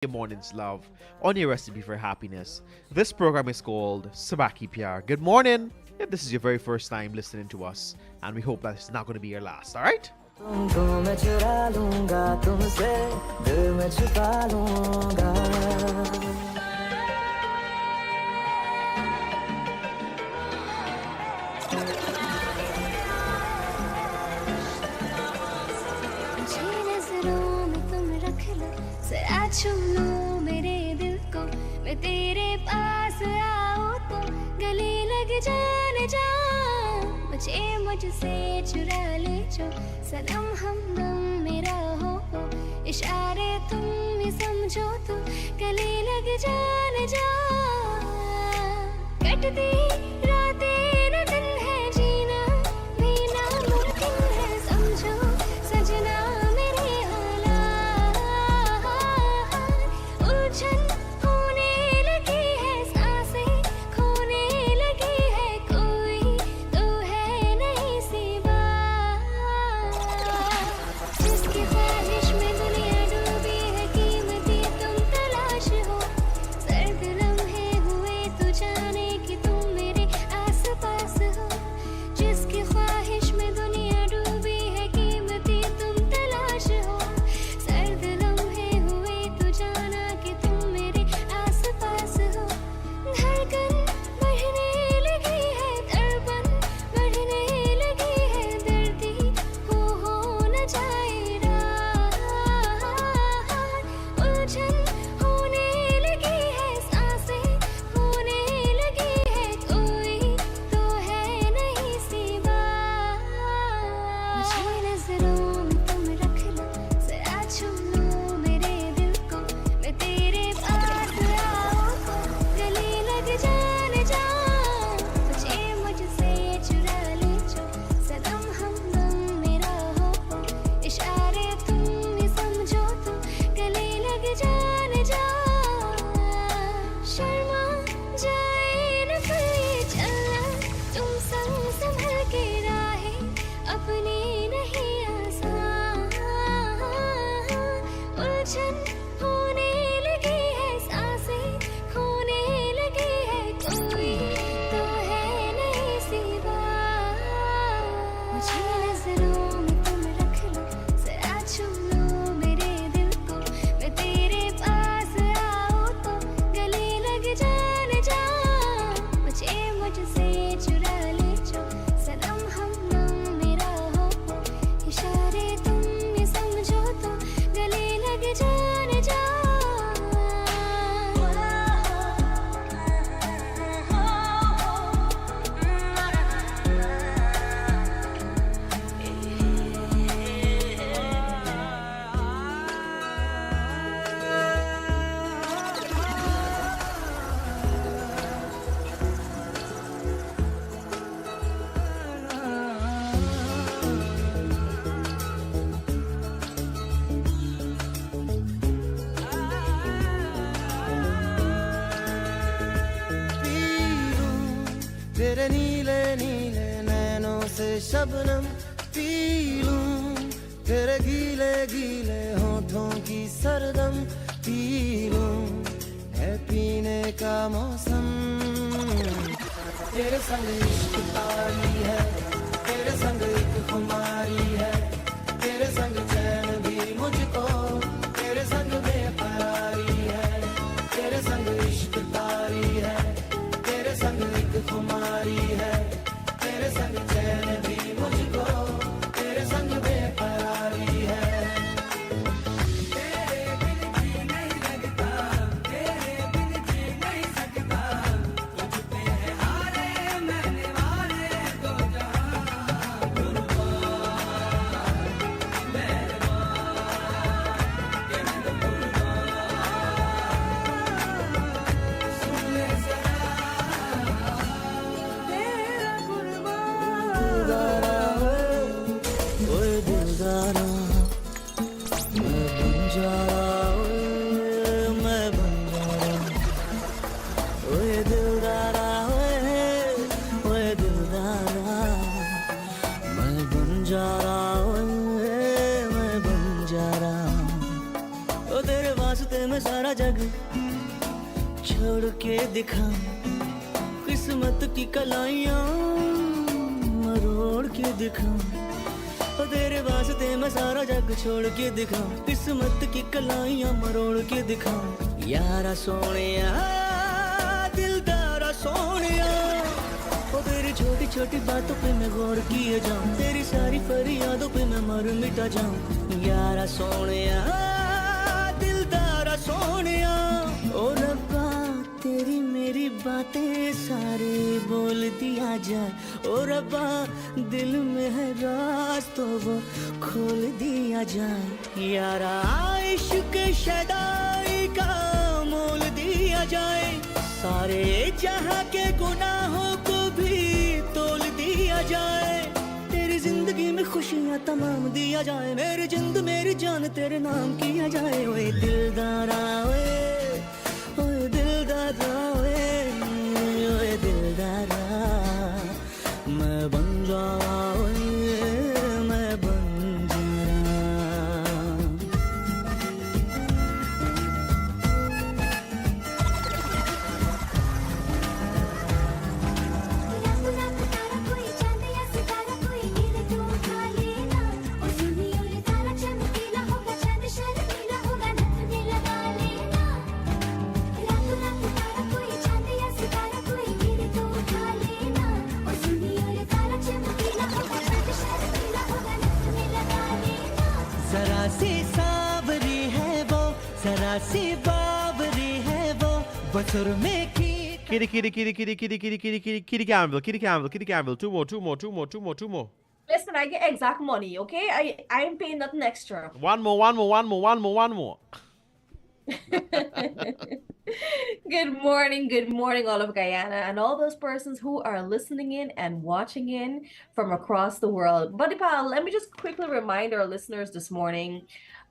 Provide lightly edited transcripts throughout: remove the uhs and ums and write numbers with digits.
your morning's love on your recipe for happiness. This program is called Sabaki PR. Good morning. If this is your very first time listening to us, and we hope that it's not going to be your last, all right? तुमको मैं चुरा लूंगा तुमसे दिल में छुपा लूंगा मुझे नजरों में तुम रख लो जरा छू लो मेरे दिल को मैं तेरे पास आऊं तो गले लग जाने जा मुझे मुझसे चुरा ले जो सनम हमदम मेरा हो इशारे तुम ही समझो तो गले लग जाने जा कटती रातें न दिन है जीना भी नामुमकिन है समझो सजना मेरे हालात उलझन होने लगी है सांसें खोने लगी है कोई तो है नहीं सी बात जिसकी ख्वाहिश में दुनिया डूबी है कीमती तुम तलाश हो सर्द लम्हे हुए तो जाने कि तुम मेरे आस पास हो जिसकी ख्वाहिश में दुनिया डूबी है कीमती तुम तलाश हो सर्द लम्हे हुए तो जाना कि तुम मेरे आस पास हो धड़कन बढ़ने लगी है तड़पन बढ़ने लगी है दर्दी हो न जाए रात उलझन होने लगी है सांसें होने लगी है कोई तो है नहीं सी बात मुझे नजरों में तुम रख लो जरा छू लो मेरे दिल को मैं तेरे पास आऊं तो गले लग जाने जा मुझे मुझसे चुरा ले जो सनम हमदम मेरा हो इशारे तुम ही समझो तो गले लग जाने जा शर्मा जाए न कोई चलना तुम संग संभल के राहें अपनी नहीं आसान उलझन होने लगी है सांसें खोने लगी है कोई तो है नहीं सी बात मुझे नजरों में तुम रख लो जरा छू लो मेरे दिल को मैं तेरे पास आऊं तो गले लग जाने जा मुझे मुझसे चुरा ले जो सनम हमदम मेरा हो इशारे तुम ही समझो तो गले लग जाने जा तेरे नीले नीले नैनों से शबनम पी लूं तेरे गीले गीले होठों की सरदम पी लूं है पीने का मौसम तेरे संग इश्क तारी है तेरे संग एक खुमारी है तेरे संग चैन भी मुझको तेरे संग बेकरारी है तेरे संग इश्क तारी है तेरे संग एक खुमारी है तेरे संग चैन भी मुझको तेरे संग बेकरारी है तेरे बिन जी नहीं लगता तेरे बिन जी नहीं सकता तुझ पे है हारे मैंने वारे दो जहां कुर्बान मेरे जग छोड़ के दिखा किस्मत की कलाइयाँ मरोड़ के दिखा ओ तेरे वास्ते मैं सारा जग छोड़ के दिखा किस्मत की कलाइयाँ मरोड़ के दिखा यारा सोनिया दिलदारा सोनिया ओ तेरी छोटी छोटी बातों पे मैं गौर किए जाऊं तेरी सारी फरियादों पे मैं मर मिटा जाऊं यारा सोनिया दिलदारा सोनिया ओ रब्बा तेरी मेरी बातें सारे बोल दिया जाए ओ रब्बा दिल में है राज तो वो खोल दिया जाए यारा इश्क शदाई का मोल दिया जाए सारे जहां के गुनाहों को भी तोल दिया जाए तेरी जिंदगी में खुशियां तमाम दिया जाए मेरी जिंद मेरी जान तेरे नाम किया जाए ओए दिलदारा ओए दिलदारा ओए दिलदारा मैं बन जाऊं मैं बन रात रात तारा कोई चांद या सितारा कोई गिरे तो उठा लेना ओ सुनियो रे तारा चमकीला होगा चांद शर्मीला होगा नथ में लगा लेना रात रात तारा कोई चांद या सितारा कोई गिरे तो उठा लेना ओ सुनियो रे तारा चमकीला होगा चांद शर्मीला होगा नथ में लगा लेना जरा सी सावरी है वो जरा सी बावरी है वो बसुर में की Kitty, kitty, kitty, kitty, kitty, kitty, kitty, kitty, kitty Campbell, kitty Campbell, kitty Campbell. Two more, two more, two more, two more, two more. Listen, I get exact money, okay? I ain't paying nothing extra. One more, one more, one more, one more, one more. Good morning, all of Guyana and all those persons who are listening in and watching in from across the world. Buddy Pal, let me just quickly remind our listeners this morning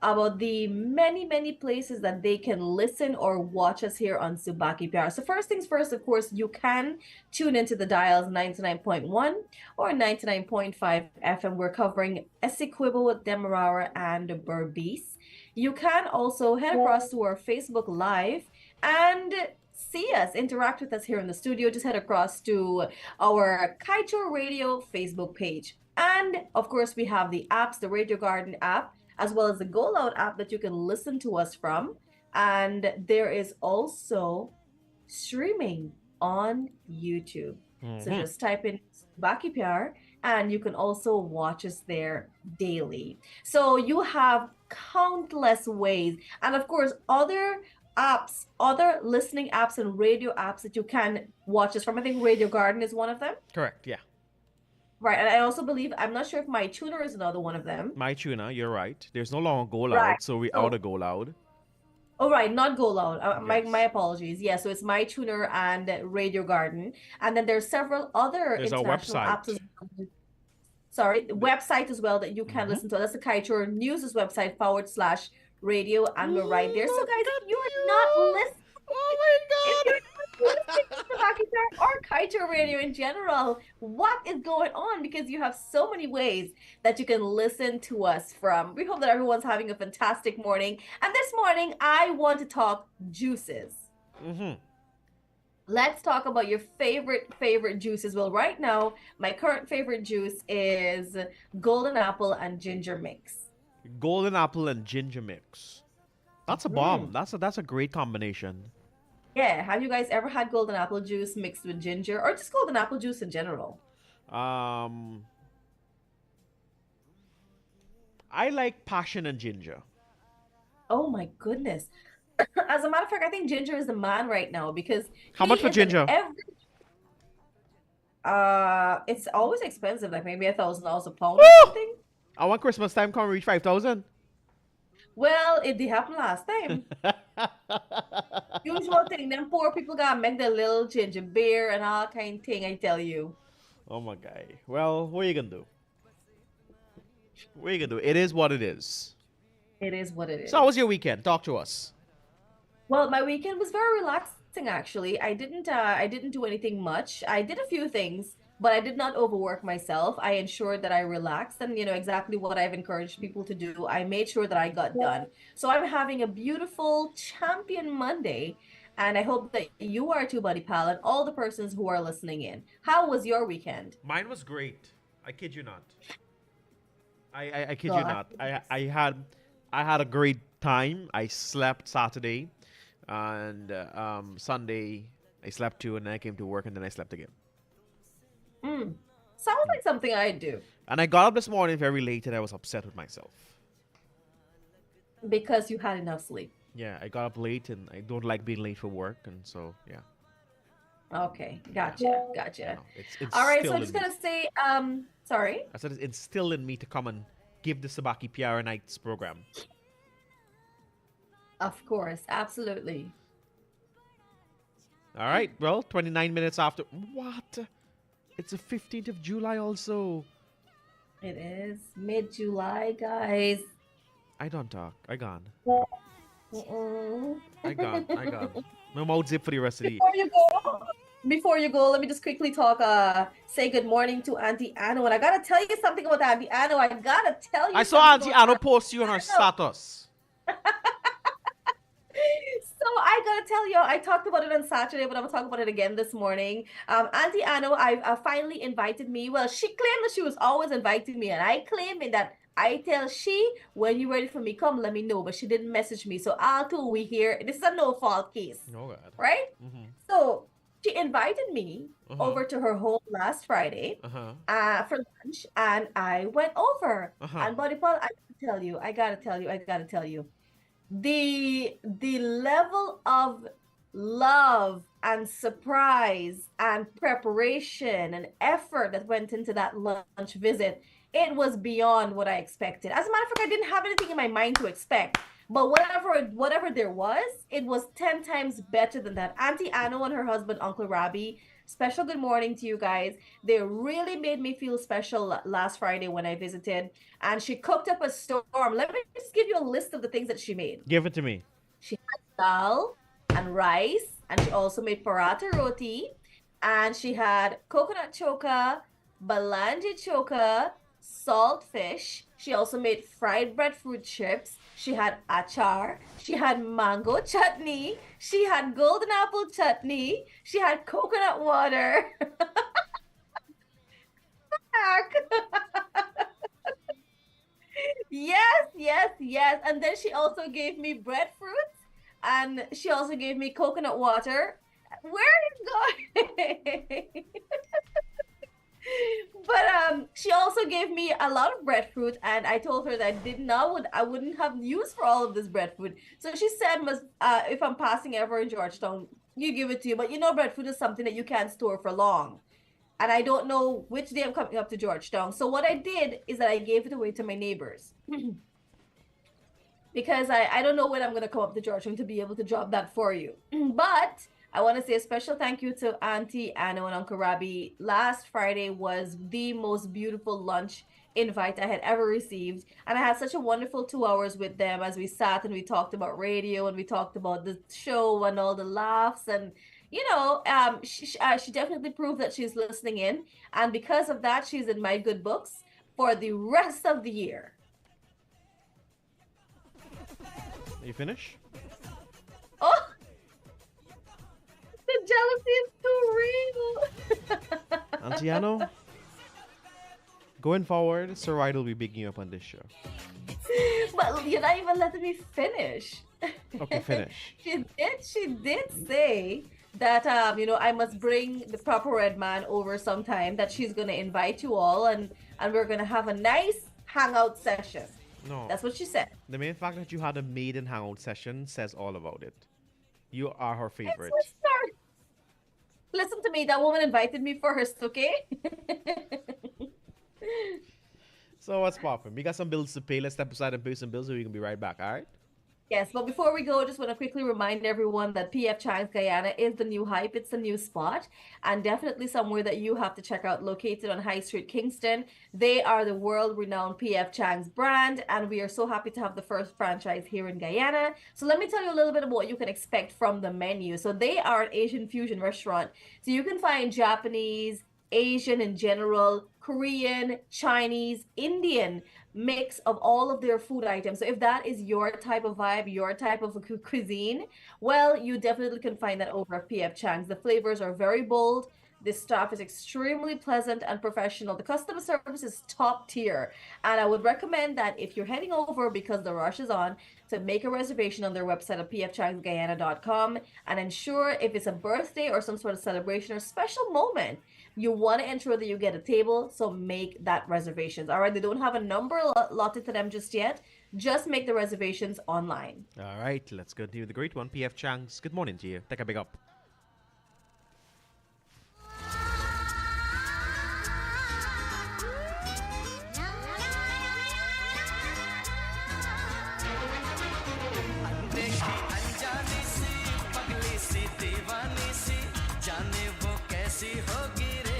about the many places that they can listen or watch us here on Subaki PR. So first things first, of course, you can tune into the dials 99.1 or 99.5 FM. We're covering Essequibo, Demerara, and Berbice. You can also head across to our Facebook Live and see us, interact with us here in the studio. Just head across to our Kaieteur Radio Facebook page. And of course, we have the apps, the Radio Garden app, as well as the Go Loud app that you can listen to us from. And there is also streaming on YouTube. So just type in Baki PR and you can also watch us there daily. So you have countless ways. And of course, other apps, other listening apps and radio apps that you can watch us from. I think Radio Garden is one of them. Correct, yeah. Right, and I also believe, I'm not sure if My Tuner is another one of them. My Tuna, you're right. There's no longer Go Loud, Right. so we So- out of Go Loud. Oh, right, not Go Loud. Yes. My apologies. Yeah, so it's My Tuner and Radio Garden. And then there's several other There's our international website. apps as well. Sorry, the website as well that you can listen to. That's the Kaieteur News' website /radio, and we're right there. So, guys, if you're not listening, Oh my if god! you're listening to Kaieteur or Kaieteur Radio in general, what is going on? Because you have so many ways that you can listen to us from. We hope that everyone's having a fantastic morning. And this morning, I want to talk juices. Let's talk about your favorite juices. Well, right now, my current favorite juice is golden apple and ginger mix. Golden apple and ginger mix. That's a bomb. That's a great combination. Yeah, have you guys ever had golden apple juice mixed with ginger or just golden apple juice in general? I like passion and ginger. Oh my goodness. As a matter of fact, I think ginger is the man right now because How much for is in ginger? It's always expensive, like maybe $1,000 a pound Woo! or something. I want Christmas time come reach 5,000. Well, it did happen last time. Usual thing, them poor people gotta make their little ginger beer and all kind of thing, I tell you. Oh my guy. Well, what are you gonna do? What are you gonna do? It is what it is. It is what it is. So how was your weekend? Talk to us. Well, my weekend was very relaxing actually. I didn't do anything much. I did a few things. but I did not overwork myself. I ensured that I relaxed and, exactly what I've encouraged people to do. I made sure that I got done. So I'm having a beautiful champion Monday. And I hope that you are too, Buddy Pal, and all the persons who are listening in. How was your weekend? Mine was great. I kid you not. I kid Go you on. not. I had a great time. I slept Saturday, and Sunday I slept too, and then I came to work, and then I slept again. Mm. Sounds like something I do And I got up this morning very late, and I was upset with myself. because you had enough sleep. Yeah, I got up late, and I don't like being late for work, and so yeah, Okay, you gotcha. know, it's All right, so I'm instilled just in me. gonna say, sorry. I said it's instilled in me to come and give the Sabaki PR Nights program. Of course, absolutely. All right, well, 29 minutes after. What? It's the 15th of July also. It is mid-July, guys. I don't talk. I gone. Mm-mm. I gone. I gone. No mouth zip for the rest of the. Before you go, let me just quickly say good morning to Auntie Anno. And I gotta tell you something about Auntie Anno. I gotta tell you I saw something Auntie about Anno post you on her Anno. status. So I gotta tell you, I talked about it on Saturday, but I'm gonna talk about it again this morning. Auntie Anno, I finally invited me. Well, she claimed that she was always inviting me, and I claim it that I tell she, when you're ready for me, come let me know. But she didn't message me. So until we hear, this is a no fault case, Oh God. right? Mm-hmm. So she invited me over to her home last Friday for lunch, and I went over. And Buddy Paul, I gotta tell you, the level of love and surprise and preparation and effort that went into that lunch visit, it was beyond what I expected. As a matter of fact, I didn't have anything in my mind to expect. But whatever there was, it was 10 times better than that. Auntie Anno and her husband, Uncle Robbie, special good morning to you guys. They really made me feel special last Friday when I visited. And she cooked up a storm. Let me just give you a list of the things that she made. Give it to me. She had dal and rice, and she also made paratha roti, and she had coconut choka, balanje choka, salt fish. She also made fried breadfruit chips. She had achar. She had mango chutney. She had golden apple chutney. She had coconut water. Yes. And then she also gave me breadfruit, and she also gave me coconut water. Where is going? But she also gave me a lot of breadfruit, and I told her that I wouldn't have use for all of this breadfruit. So she said, if I'm passing ever in Georgetown, you give it to you. But breadfruit is something that you can't store for long. And I don't know which day I'm coming up to Georgetown. So what I did is that I gave it away to my neighbors. Because I don't know when I'm going to come up to Georgetown to be able to drop that for you. But I want to say a special thank you to Auntie Anno and Uncle Robbie. Last Friday was the most beautiful lunch invite I had ever received. And I had such a wonderful 2 hours with them as we sat and we talked about radio and we talked about the show and all the laughs. And, she definitely proved that she's listening in. And because of that, she's in my good books for the rest of the year. You finish? Oh! The jealousy is too real. Auntie Anno, going forward, Sir Ride will be bigging you up on this show. But you're not even letting me finish. Okay, finish. She did say that I must bring the proper red man over sometime, that she's gonna invite you all and we're gonna have a nice hangout session. No. That's what she said. The main fact that you had a maiden hangout session says all about it. You are her favorite. Listen to me, that woman invited me first, okay? So what's poppin'? We got some bills to pay. Let's step aside and pay some bills so we can be right back, alright? Yes, but before we go, I just want to quickly remind everyone that PF Chang's Guyana is the new hype. It's the new spot, and definitely somewhere that you have to check out, located on High Street, Kingston. They are the world-renowned PF Chang's brand, and we are so happy to have the first franchise here in Guyana. So let me tell you a little bit about what you can expect from the menu. So they are an Asian fusion restaurant. So you can find Japanese, Asian in general, Korean, Chinese, Indian mix of all of their food items. So if that is your type of vibe, your type of cuisine, well, you definitely can find that over at PF Chang's. The flavors are very bold. The staff is extremely pleasant and professional. The customer service is top tier. And I would recommend that if you're heading over because the rush is on, to make a reservation on their website at pfchangsguyana.com and ensure if it's a birthday or some sort of celebration or special moment, you want to ensure that you get a table, so make that reservations. All right, they don't have a number allotted to them just yet. Just make the reservations online. All right, let's continue with the great one. PF Chang's, good morning to you. Take a big up. अनदेखी अनजानी सी पगली सी दीवानी सी जाने वो कैसी होगी रे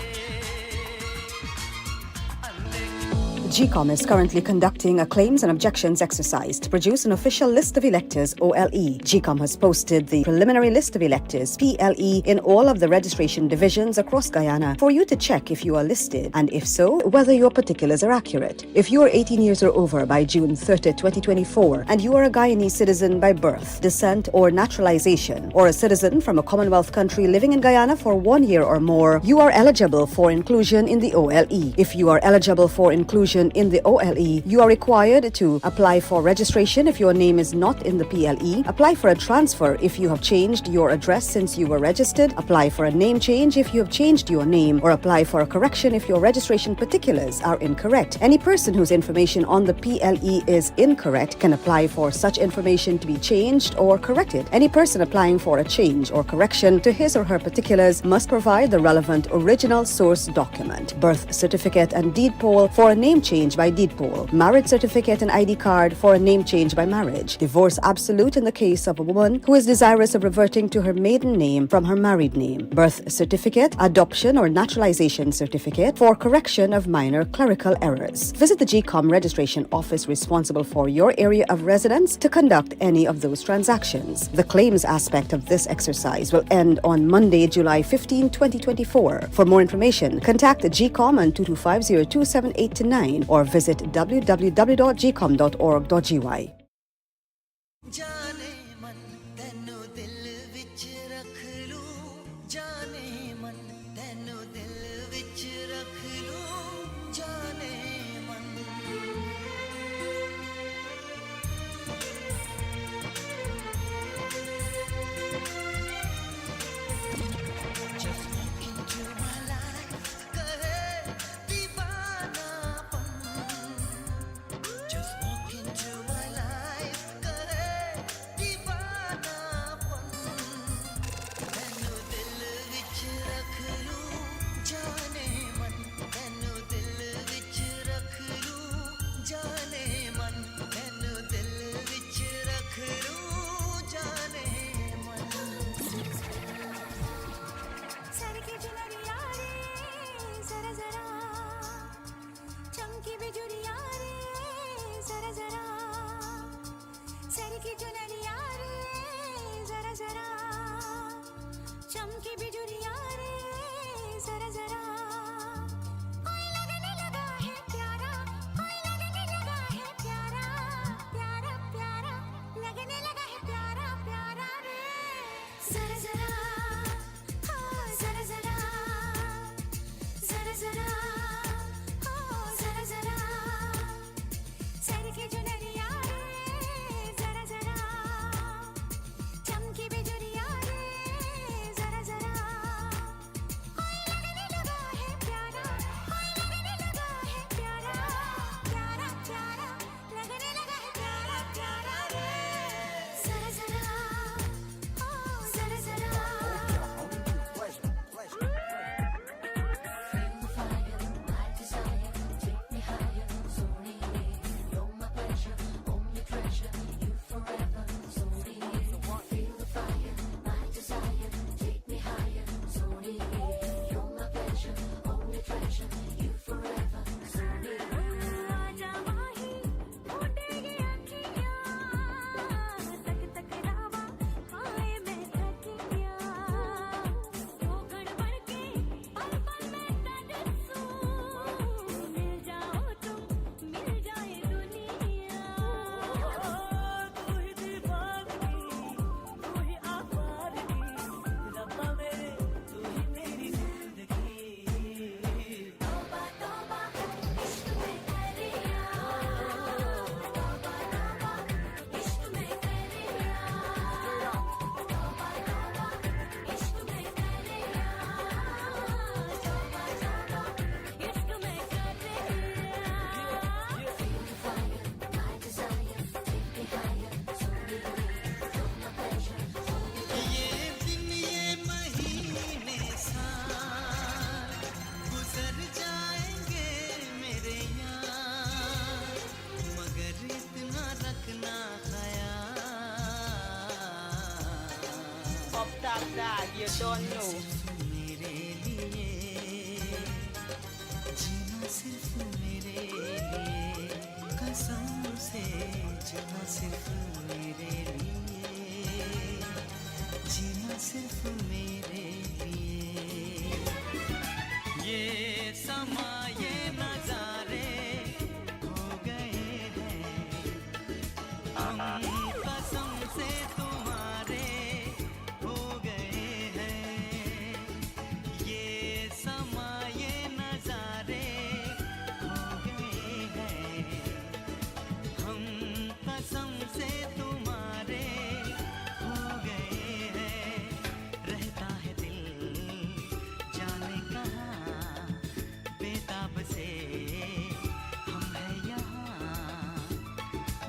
GCOM is currently conducting a claims and objections exercise to produce an official list of electors, OLE. GCOM has posted the preliminary list of electors, PLE, in all of the registration divisions across Guyana for you to check if you are listed, and if so, whether your particulars are accurate. If you are 18 years or over by June 30, 2024, and you are a Guyanese citizen by birth, descent, or naturalization, or a citizen from a Commonwealth country living in Guyana for 1 year or more, you are eligible for inclusion in the OLE. If you are eligible for inclusion in the OLE, you are required to apply for registration if your name is not in the PLE, apply for a transfer if you have changed your address since you were registered, apply for a name change if you have changed your name, or apply for a correction if your registration particulars are incorrect. Any person whose information on the PLE is incorrect can apply for such information to be changed or corrected. Any person applying for a change or correction to his or her particulars must provide the relevant original source document, birth certificate and deed poll for a name change by deed poll, marriage certificate and ID card for a name change by marriage, divorce absolute in the case of a woman who is desirous of reverting to her maiden name from her married name, birth certificate, adoption or naturalization certificate for correction of minor clerical errors. Visit the GCOM registration office responsible for your area of residence to conduct any of those transactions. The claims aspect of this exercise will end on Monday, July 15, 2024. For more information, contact the GCOM on 225-0278-9 or visit www.gcom.org.gy. जाने मन तेनू दिल विच रख लूं जाने मन तेनू दिल विच रख लूं जाने मन Just walk into my life कहे दीवानापन Just walk into my life कहे दीवानापन तैनू दिल विच रख लूं जाने मन तैनू दिल विच रख लूं जाने मन तैनू दिल विच रख लूं जाने मन सर की चुनरिया रे जरा जरा चमकी बिजुरिया रे जरा जरा सर की चुनरिया रे जरा जरा चमकी बिजुरिया रे जरा जरा कोई लगने लगा है प्यारा कोई लगने लगा है प्यारा प्यारा प्यारा लगने लगा है प्यारा प्यारा रे जरा जरा जरा जरा जरा जरा जरा जरा सर की चुनरिया रे जरा जरा चमकी बिजुरिया रे जरा जरा कोई लगने लगा है प्यारा कोई लगने लगा है प्यारा प्यारा प्यारा लगने लगा है प्यारा प्यारा रे जरा जरा जरा जरा Up top dog, you don't know. मेरे लिए जीना सिर्फ मेरे लिए कसम से जीना सिर्फ मेरे लिए जीना सिर्फ मेरे लिए ये समा ये नजारे हो गए हैं हम कसम से तुम्हारे हो गए हैं ये समा ये नजारे हो गए हैं हम कसम से तुम्हारे हो गए हैं रहता है दिल जाने कहाँ बेताब से हम है यहाँ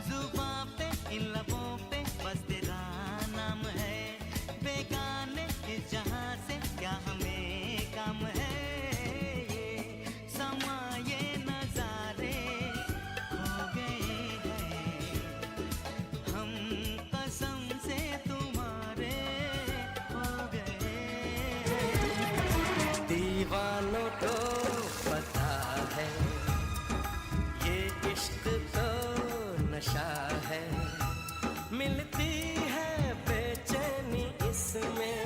जुबां पे इन लबों पे बस तेरा नाम है बेगाने इस जहां से क्या हमें काम है ये समा ये नजारे हो गए हैं हम कसम से तुम्हारे हो गए हैं दीवानों को पता है ये इश्क तो नशा है मिलती है बेचैनी इसमें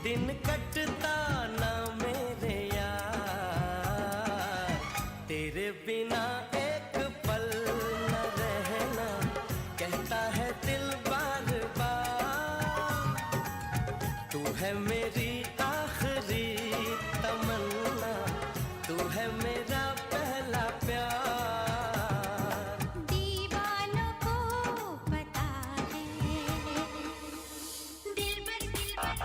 दिन कटता ना मेरे यार तेरे बिना एक पल न रहना कहता है दिल बार बार तू है मेरी आखिरी तमन्ना तू है मेरा पहला प्यार दीवानों को पता है दिलबर दिलबर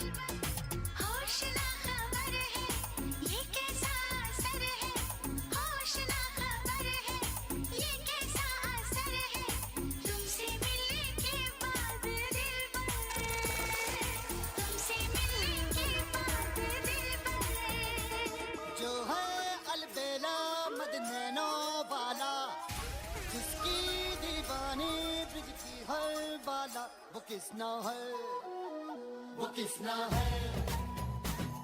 होश ना खबर है ये कैसा असर है होश ना खबर है ये कैसा असर है तुमसे मिलने के बाद तुमसे मिलने के बाद जो है अलबेला मदनैनो वाला जिसकी दीवानी ब्रिज की हर बाला वो किसना है वो किसना है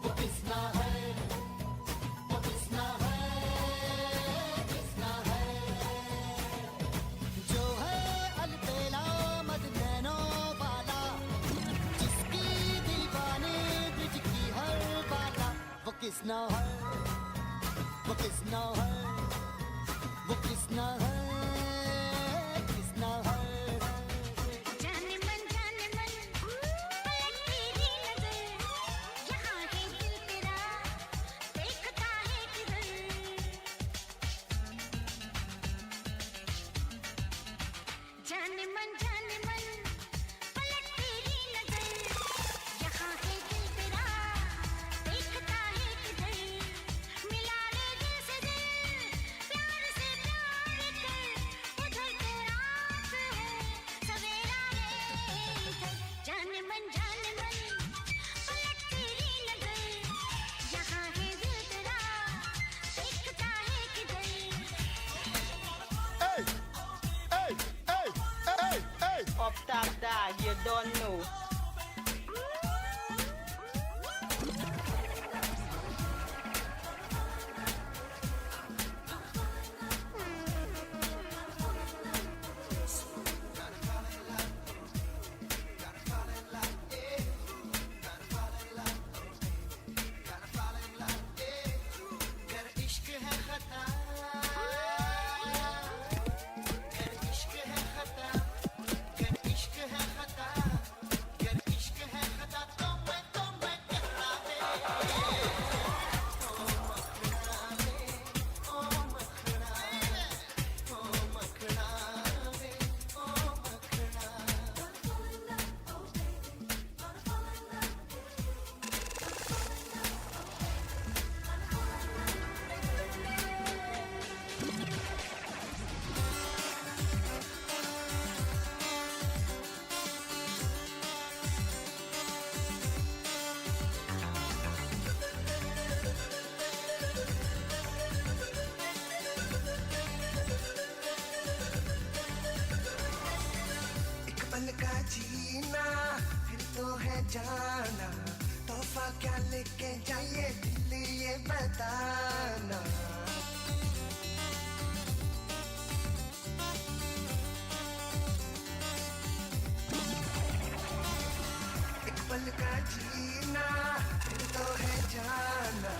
वो किसना है वो किसना है किसना है जो है अलबेला मदनैनो वाला जिसकी दीवानी ब्रिज की हर बाला वो किसना है वो किसना है वो किसना है किसना है जाने मन पलट तेरी नजर यहाँ है दिल तेरा देखता है किधर जाने मन पलट तेरी नजर यहाँ है दिल तेरा देखता है किधर मिला ले दिल से दिल प्यार से प्यार कर उधर तो रात है सवेरा है इधर जाने मन पलट तेरी नजर यहाँ है दिल तेरा देखता है किधर Up top dog, you don't know. इश्क है खता इश्क है खता इश्क है खता जीना फिर तो है जाना तोहफा क्या लेके जाइए दिल ये बताना एक पल का जीना फिर तो है जाना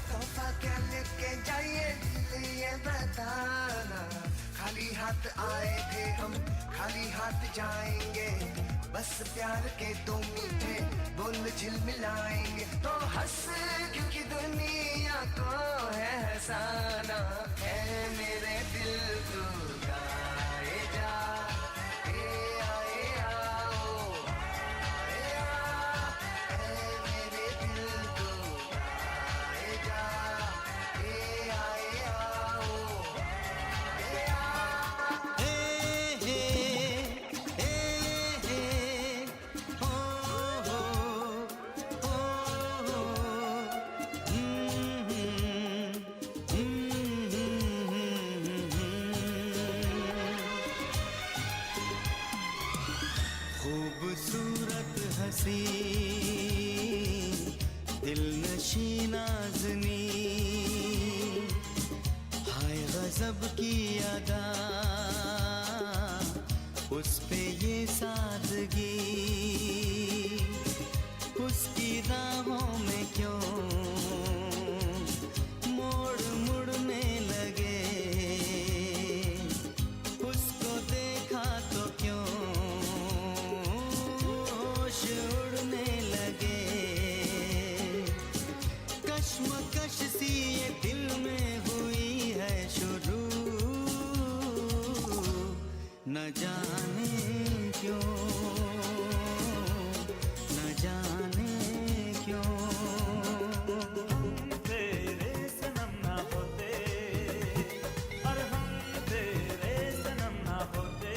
तोहफा क्या लेके जाइए दिल ये बताना खाली हाथ आए थे हम खाली हाथ जाएंगे बस प्यार के दो मीठे बोल झिलमिलाएंगे तो हंस क्योंकि दुनिया को है हंसाना है मेरे दिल को गाए जा आए आओ आए आ मेरे दिल को गाए जा आए आओ खूबसूरत हंसी दिल नशी नाज़नी हाय गजब की अदा उस पे ये सादगी उसकी राहों में क्यों मोड़ मुड़ने लगे उसको देखा तो क्यों होश उड़ने लगे कश्मकश सी ये दिल में हुई है शुरू न जाने क्यों न जाने क्यों तेरे सनम ना होते और हम तेरे सनम ना होते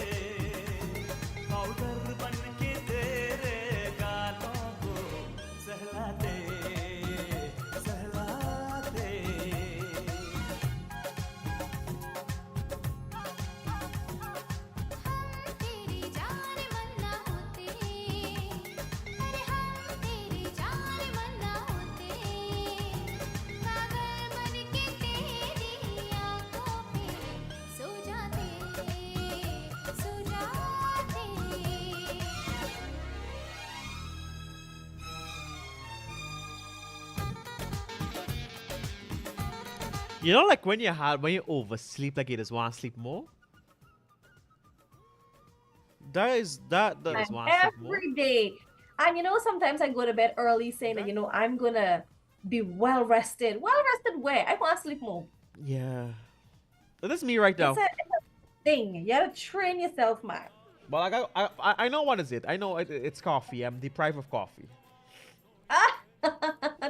पाउडर बन के तेरे गालों को सहलाते सहलाते तेरी जान मन ना होते अरे हम तेरी जान मन ना होते पागल बन के तेरी आंखों पे सो जाते सो जाते You know, like when you oversleep, like you just want to sleep more. That is And want to sleep more. every day. And sometimes I go to bed early saying that, I'm gonna be well rested. Well rested where? I want to sleep more. Yeah, but this is me right now. It's a thing. You gotta train yourself, man. But like I know what is it. I know it's coffee. I'm deprived of coffee. Ah,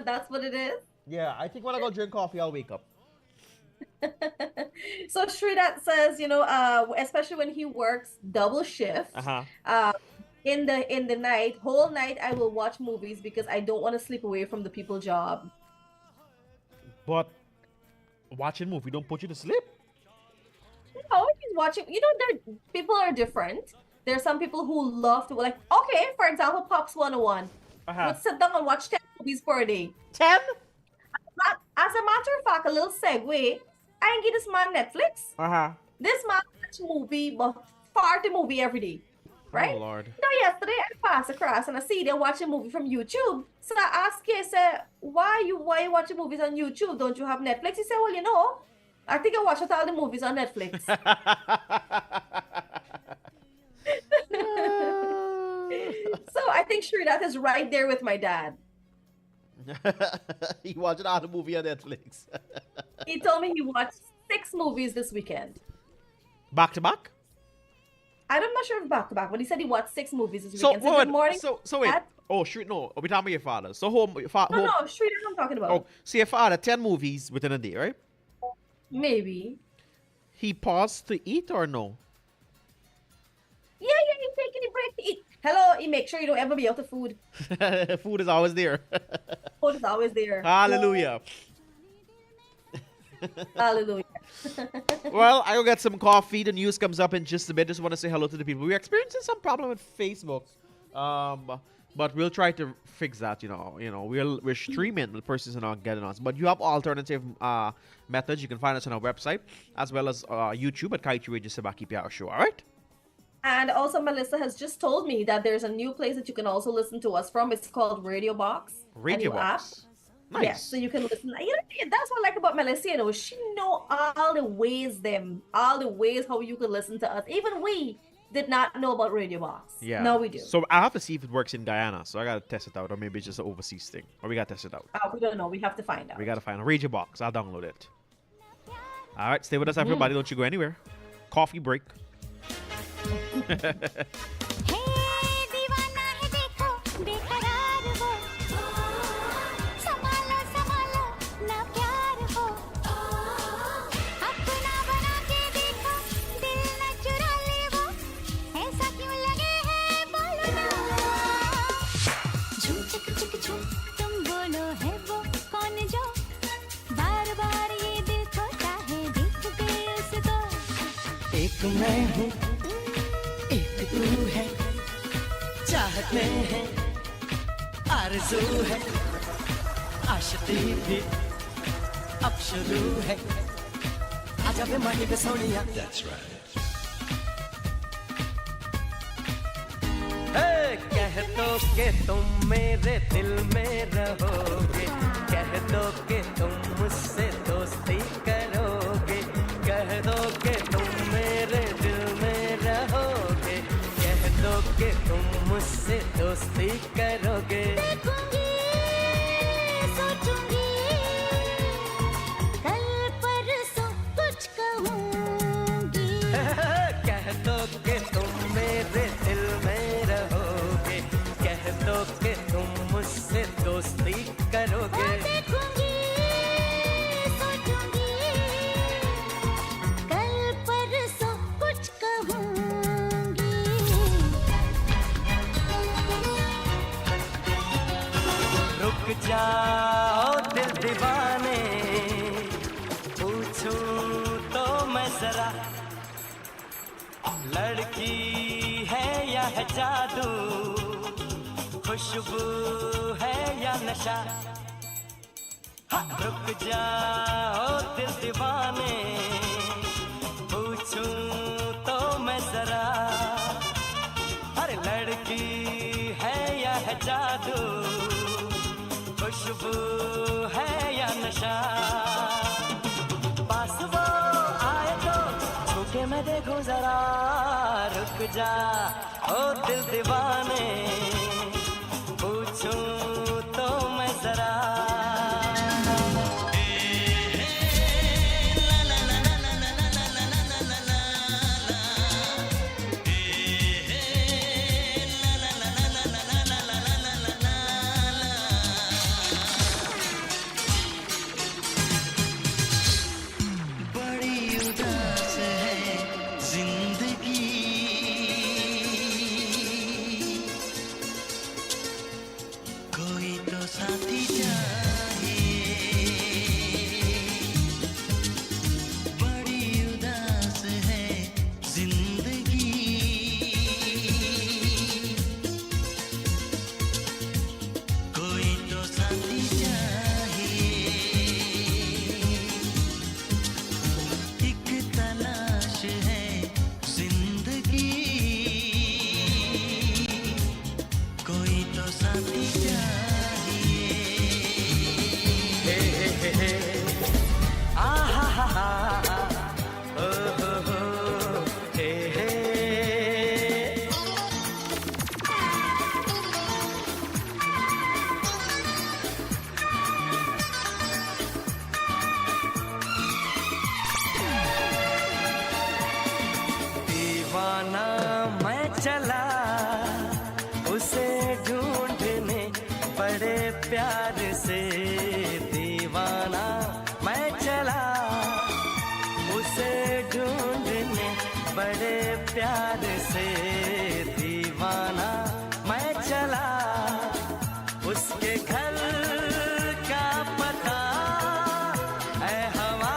that's what it is. Yeah, I think when I go drink coffee, I'll wake up. So Sridat says, especially when he works double shift, Uh-huh. in the night, whole night, I will watch movies because I don't want to sleep away from the people job. But watching movie don't put you to sleep. No, he's watching. People are different. There are some people who love to okay, for example, Pops 101 Uh-huh. would sit down and watch 10 movies per day. 10? As a matter of fact, a little segue, I can give this man Netflix. Uh-huh. This man watch movie, but 40 movie every day. Right? Oh Lord. Yesterday I passed across and I see they watch a movie from YouTube. So I asked him, I said, why you watching movies on YouTube? Don't you have Netflix? He said, well, I think I watch all the movies on Netflix. So I think Sridat is right there with my dad. He watching all the movie on Netflix. He told me he watched 6 movies this weekend. Back to back? I'm not sure if back to back, but he said he watched 6 movies this So weekend. So wait, good morning. so wait. Dad. Oh shoot, no. Are we talking about your father? So No, Sridat I'm talking about. Oh, so your father 10 movies within a day, right? Maybe. He paused to eat or no? Yeah, he's taking a break to eat. Hello, he make sure you don't ever be out of food. Food is always there. Food is always there. Hallelujah. Hallelujah. Well, I go get some coffee. The news comes up in just a bit. Just want to say hello to the people. We're experiencing some problem with Facebook, but we'll try to fix that. We're streaming. The person's not getting us, but you have alternative methods. You can find us on our website as well as YouTube at Kaieteur Sabaki PR Show. All right. And also, Melissa has just told me that there's a new place that you can also listen to us from. It's called Radio Box. Radio Box. Nice. Yes, so you can listen. That's what I like about Melissa. She know all the ways how you can listen to us. Even we did not know about Radio Box. Yeah. Now we do. So I have to see if it works in Guyana. So I gotta test it out, or maybe it's just an overseas thing. Or we gotta test it out. We don't know. We have to find out. We gotta find a Radio Box. I'll download it. All right, stay with us, everybody. Don't you go anywhere. Coffee break. हे दीवाना है देखो बेकरार हो संभालो संभालो ना प्यार हो अपना बना के देखो दिल न चुरा ले वो ऐसा क्यों लगे है बोलो ना झूम चिक चिक झूम तुम बोलो है वो कौन जो बार बार ये दिल खोता है देख के उसको एक मैं हूँ एक तू है चाहत में है आरज़ू है आशिकी भी अब शुरू है आजा वे माही वे सोनिया That's right. कह दो कि तुम मेरे दिल में रहोगे कह दो कि तुम मुझसे दोस्ती करोगे कह दो कि तुम मेरे दिल में रहोगे कह दो कि तुम मुझसे दोस्ती करोगे देखूंगी सोचूंगी कल परसों कुछ कहूंगी कह दो कि तुम मेरे दिल में रहोगे कह दो कि तुम मुझसे दोस्ती करोगे देखूंगी सोचूंगी कल परसों कुछ कहूंगी रुक जाओ दिल दीवाने पूछूं तो मैं जरा लड़की है या है जादू खुशबू है या नशा हाँ, रुक जाओ दिल दीवाने पूछूं तो मैं जरा अरे लड़की है या है जादू खुशबू है या नशा पास वो आए तो छूके मैं देखूं जरा रुक जा ओ दिल दीवाने पूछूं तो मैं जरा बड़ी उदास है जिंदगी कोई तो साथी चाहिए बड़ी उदास है जिंदगी कोई तो साथी चाहिए एक तलाश है जिंदगी कोई तो साथी चाहिए आहा हा हा ओ हो हे हे दीवाना मैं चला उसे ढूंढने बड़े प्यार से दीवाना मैं चला उसे ढूंढने बड़े प्यार से दीवाना मैं चला उसके घर का पता ऐ हवा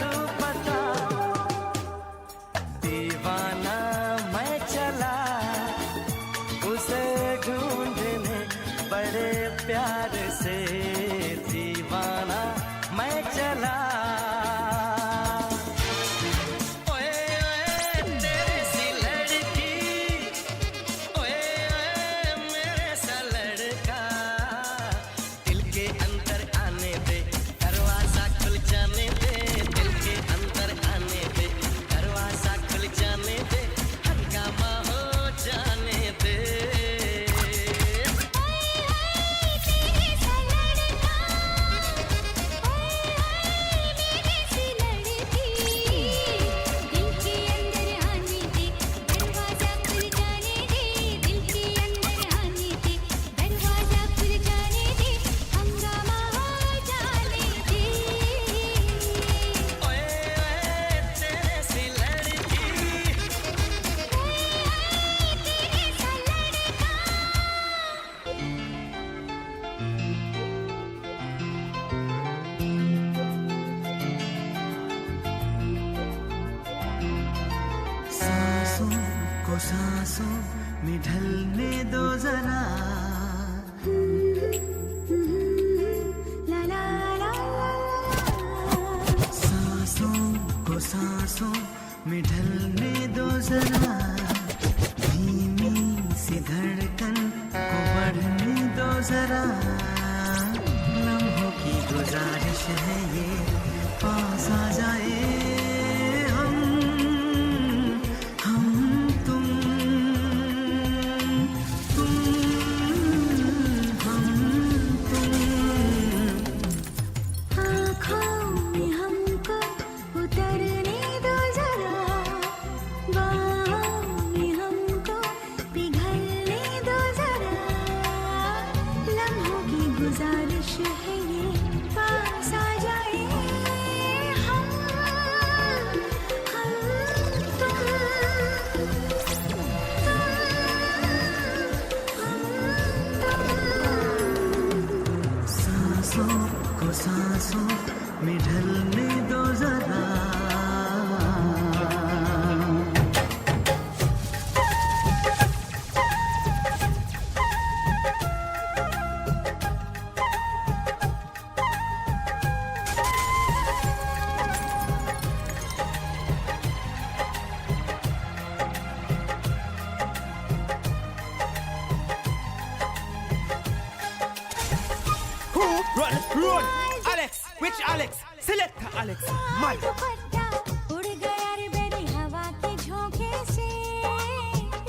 तू को सांसों में ढलने दो जरा ला ला ला सांसों को सांसों में ढलने दो जरा धीमी सी धड़कन को बढ़ने दो जरा लम्हों की गुजारिश है ये पास आ जाए सांसों में ढलने दो जरा Run! Alex! Which Alex? Selector Alex. Man. दुपट्टा उड़ गया रे मेरी हवा के झोंके से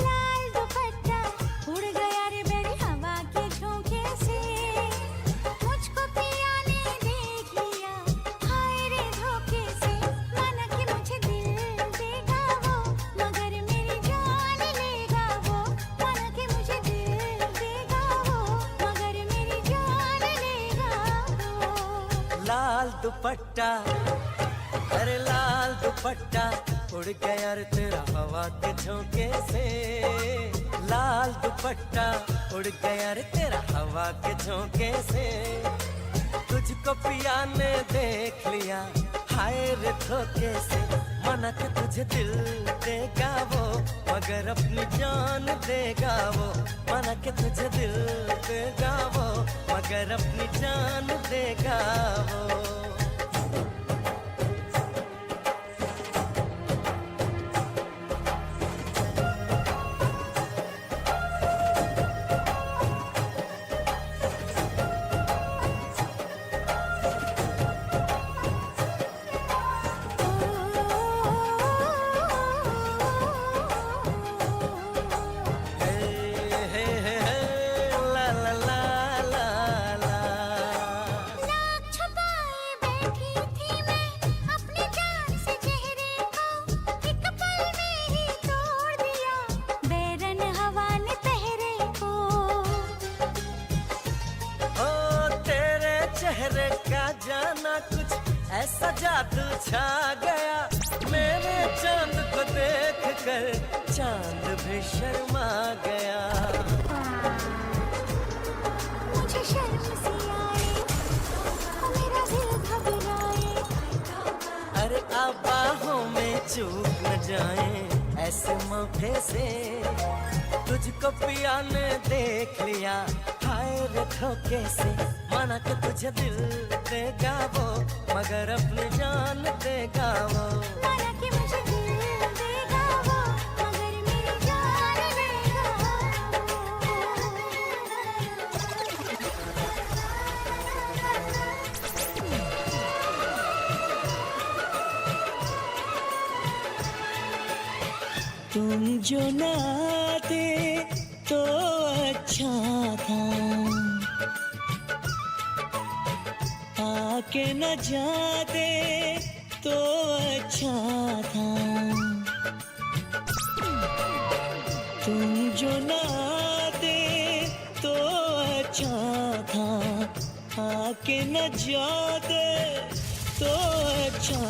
लाल दुपट्टा उड़ गया रे मेरी हवा के झोंके से मुझको पिया ने देख लिया हाय रे धोखे से माना कि मुझे दिल देगा वो मगर मेरी जान लेगा वो माना कि मुझे दिल देगा वो मगर मेरी जान लेगा वो लाल दुपट्टा अरे लाल दुपट्टा उड़ गया रे तेरा हवा के झोंके से लाल दुपट्टा उड़ गया रे तेरा हवा के झोंके से तुझको पिया ने देख लिया हाय रे धोखे से माना कि तुझे दिल देगा वो मगर अपनी जान देगा वो माना कि तुझे दिल देगा वो मगर अपनी जान देगा वो ऐसा जादू छा गया मेरे चांद को देख कर चांद भी शर्मा गया मुझे शर्म सी आए मेरा दिल घबराए अरे अब बाहों में चूक न जाए ऐसे मौके से तुझको पिया ने देख लिया हाय रे धोखे से माना कि तुझे दिल देगा वो मगर अपनी जान देगा वो माना कि मुझे दिल देगा वो मगर मेरी जान लेगा तुम जो ना आते तो अच्छा था आके न जाते तो अच्छा था तुम जो न आते तो अच्छा था आके न जाते तो अच्छा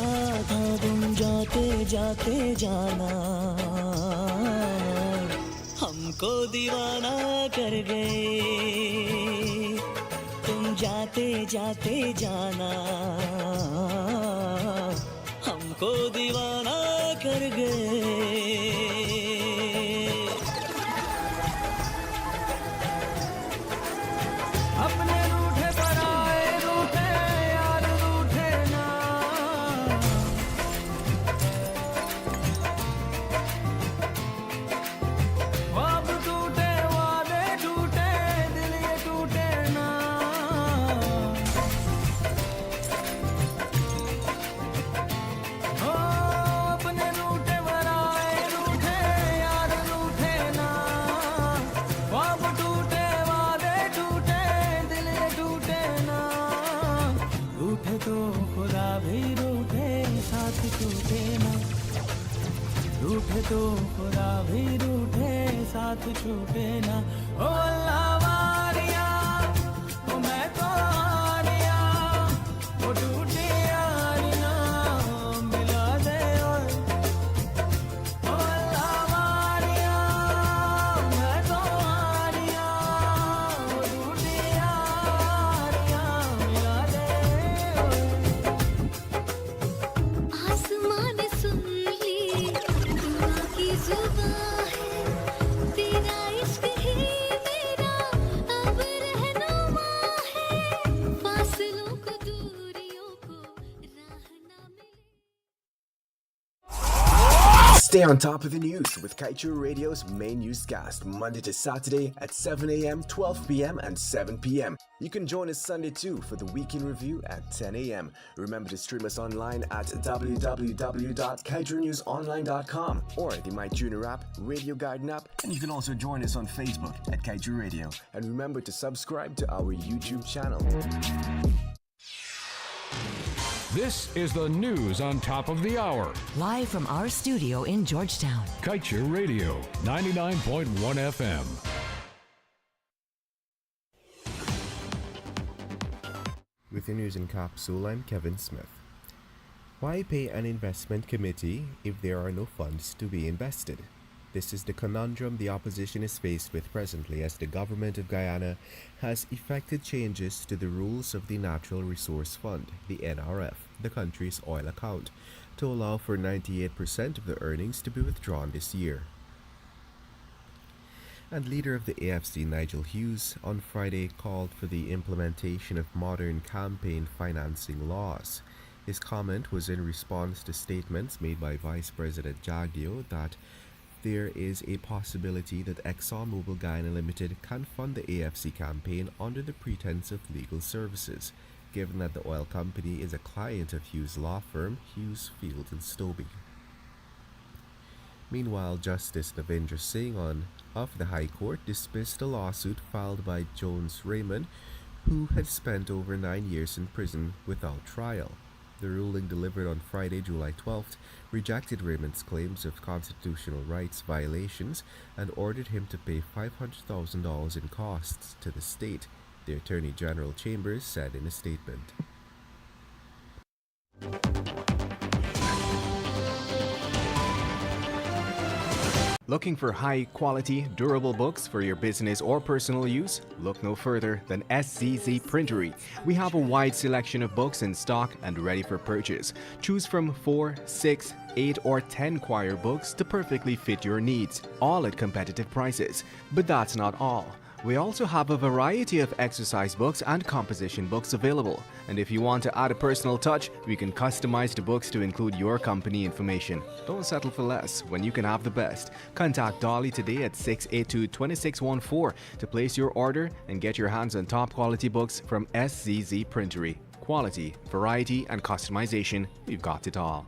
था तुम जाते जाते जाना हमको दीवाना कर गए तुम जाते जाते जाना हमको दीवाना कर गए रूठे तो खुदा भी रूठे साथ छूटे ना ओ अल्लाह वारिया ओ मैं तो आरिया ओ टूटी यारिया मिला दे ओ अल्लाह वारिया मैं तो आरिया ओ टूटी यारिया मिला दे आसमां ने सुन ली दुआ की जुबां है तेरा इश्क ही मेरा अब रहनुमा है फासलों को दूरियों को राह ना मिले Stay on top of the news with Kaieteur Radio's main newscast, Monday to Saturday at 7 a.m., 12 p.m., and 7 p.m. You can join us Sunday too for the weekend review at 10 a.m. Remember to stream us online at www.kaieteurnewsonline.com or the MyTuner app, Radio Garden app, and you can also join us on Facebook at Kaieteur Radio. And remember to subscribe to our YouTube channel. This is the news on top of the hour. Live from our studio in Georgetown. Kaieteur Radio, 99.1 FM. With your news in capsule, I'm Kevin Smith. Why pay an investment committee if there are no funds to be invested? This is the conundrum the opposition is faced with presently as the government of Guyana has effected changes to the rules of the Natural Resource Fund, the NRF, the country's oil account, to allow for 98% of the earnings to be withdrawn this year. And leader of the AFC, Nigel Hughes, on Friday called for the implementation of modern campaign financing laws. His comment was in response to statements made by Vice President Jagdeo that there is a possibility that ExxonMobil Guyana Limited can fund the AFC campaign under the pretense of legal services, given that the oil company is a client of Hughes' law firm, Hughes, Field and Stobie. Meanwhile, Justice Navindra Singh of the High Court dismissed a lawsuit filed by Jones Raymond, who had spent over 9 years in prison without trial. The ruling delivered on Friday, July 12th, rejected Raymond's claims of constitutional rights violations and ordered him to pay $500,000 in costs to the state, the Attorney General Chambers said in a statement. Looking for high-quality, durable books for your business or personal use? Look no further than SZZ Printery. We have a wide selection of books in stock and ready for purchase. Choose from 4, 6, 8, or 10 choir books to perfectly fit your needs, all at competitive prices. But that's not all. We also have a variety of exercise books and composition books available. And if you want to add a personal touch, we can customize the books to include your company information. Don't settle for less when you can have the best. Contact Dolly today at 682-2614 to place your order and get your hands on top quality books from SZZ Printery. Quality, variety, and customization, we've got it all.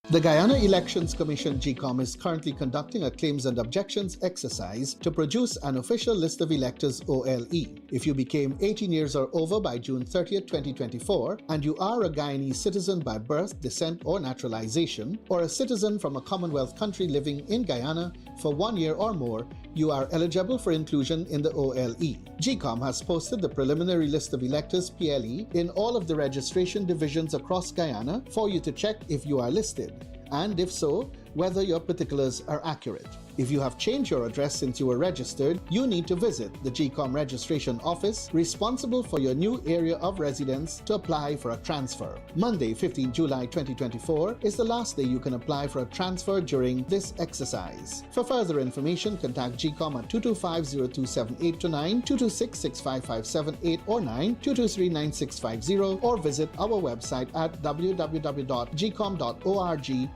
The Guyana Elections Commission GCOM is currently conducting a claims and objections exercise to produce an official list of electors OLE. If you became 18 years or over by June 30th, 2024, and you are a Guyanese citizen by birth, descent, or naturalization, or a citizen from a Commonwealth country living in Guyana for 1 year or more, you are eligible for inclusion in the OLE. GCOM has posted the preliminary list of electors PLE in all of the registration divisions across Guyana for you to check if you are listed, and if so, whether your particulars are accurate. If you have changed your address since you were registered, you need to visit the GCOM registration office responsible for your new area of residence to apply for a transfer. Monday, 15 July 2024 is the last day you can apply for a transfer during this exercise. For further information, contact GCOM at 225-027829, 226-65578 or 9, 223-9650, or visit our website at www.gcom.org.gy.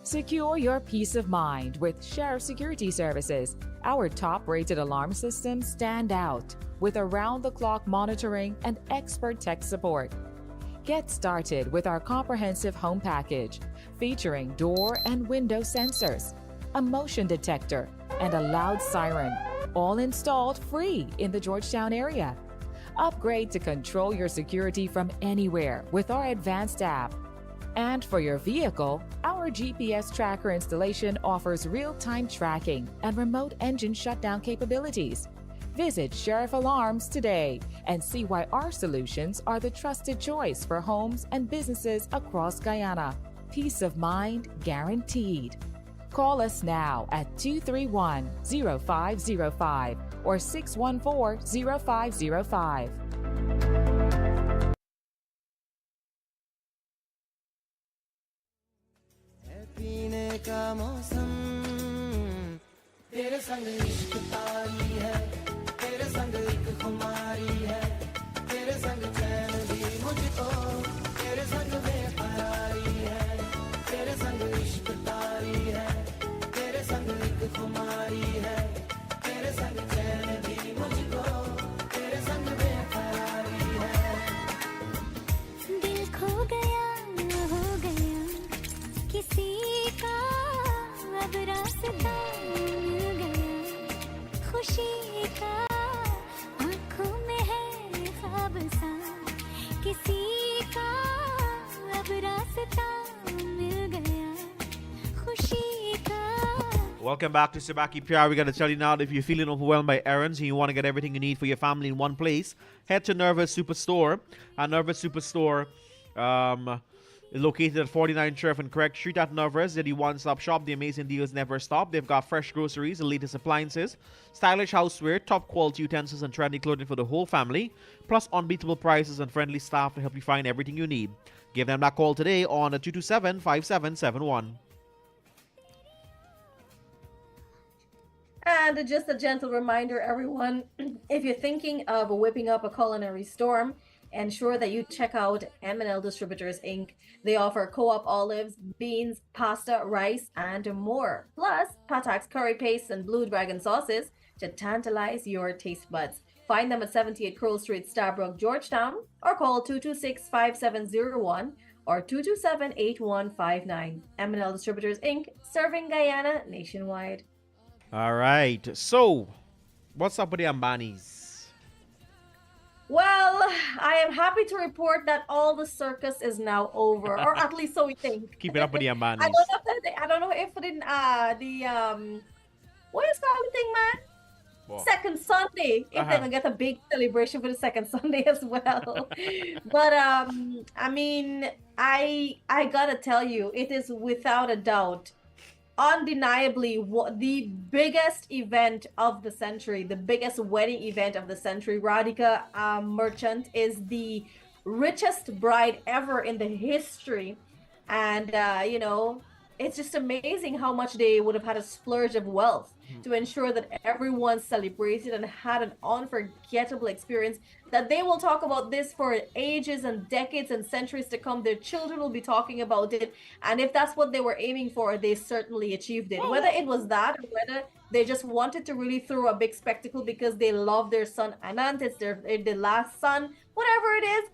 Secure your peace of mind with Sheriff Security Services. Our top-rated alarm systems stand out with around-the-clock monitoring and expert tech support. Get started with our comprehensive home package featuring door and window sensors, a motion detector, and a loud siren, all installed free in the Georgetown area. Upgrade to control your security from anywhere with our advanced app. And for your vehicle, our GPS tracker installation offers real-time tracking and remote engine shutdown capabilities. Visit Sheriff Alarms today and see why our solutions are the trusted choice for homes and businesses across Guyana. Peace of mind guaranteed. Call us now at 231-0505 or 614-0505. पीने का मौसम तेरे संग इश्क तारी है तेरे संग एक खुमारी है तेरे संग चैन भी मुझको तेरे संग बेकरारी है तेरे संग इश्क तारी है तेरे संग एक खुमारी है तेरे संग चैन भी मुझको तेरे संग बेकरारी है दिल खो गया हो गया किसी का अब रास्ता मिल गया खुशी का आंखों में है ख्वाब सा किसी का अब रास्ता मिल गया खुशी का. Welcome back to Sabaki PR. We're going to tell you now that if you're feeling overwhelmed by errands and you want to get everything you need for your family in one place, head to Nervous Superstore. Nervous Superstore is located at 49 Sheriff and Correct Street at Nervous. They're the one-stop shop. The amazing deals never stop. They've got fresh groceries, the latest appliances, stylish houseware, top quality utensils, and trendy clothing for the whole family, plus unbeatable prices and friendly staff to help you find everything you need. Give them that call today on 227-5771. And just a gentle reminder, everyone, if you're thinking of whipping up a culinary storm, ensure that you check out M&L Distributors Inc. They offer co-op olives, beans, pasta, rice, and more. Plus, Patak's curry paste and Blue Dragon sauces to tantalize your taste buds. Find them at 78 Crowell Street, Starbrook, Georgetown, or call 226-5701 or 227-8159. M&L Distributors Inc., serving Guyana nationwide. All right. So, what's up with the Ambanis? Well, I am happy to report that all the circus is now over, or at least so we think. Keep it up with the Ambanis. I don't know if it in what is called the thing, man? What? Second Sunday. If they're gonna get a big celebration for the second Sunday as well. But I mean, I gotta tell you, it is without a doubt, undeniably the biggest event of the century, the biggest wedding event of the century. Radhika Merchant is the richest bride ever in the history, and you know, it's just amazing how much they would have had a splurge of wealth to ensure that everyone celebrated and had an unforgettable experience that they will talk about this for ages and decades and centuries to come. Their children will be talking about it, and if that's what they were aiming for, they certainly achieved it. Whether it was that or whether they just wanted to really throw a big spectacle because they love their son Anant, it's their last son, whatever it is,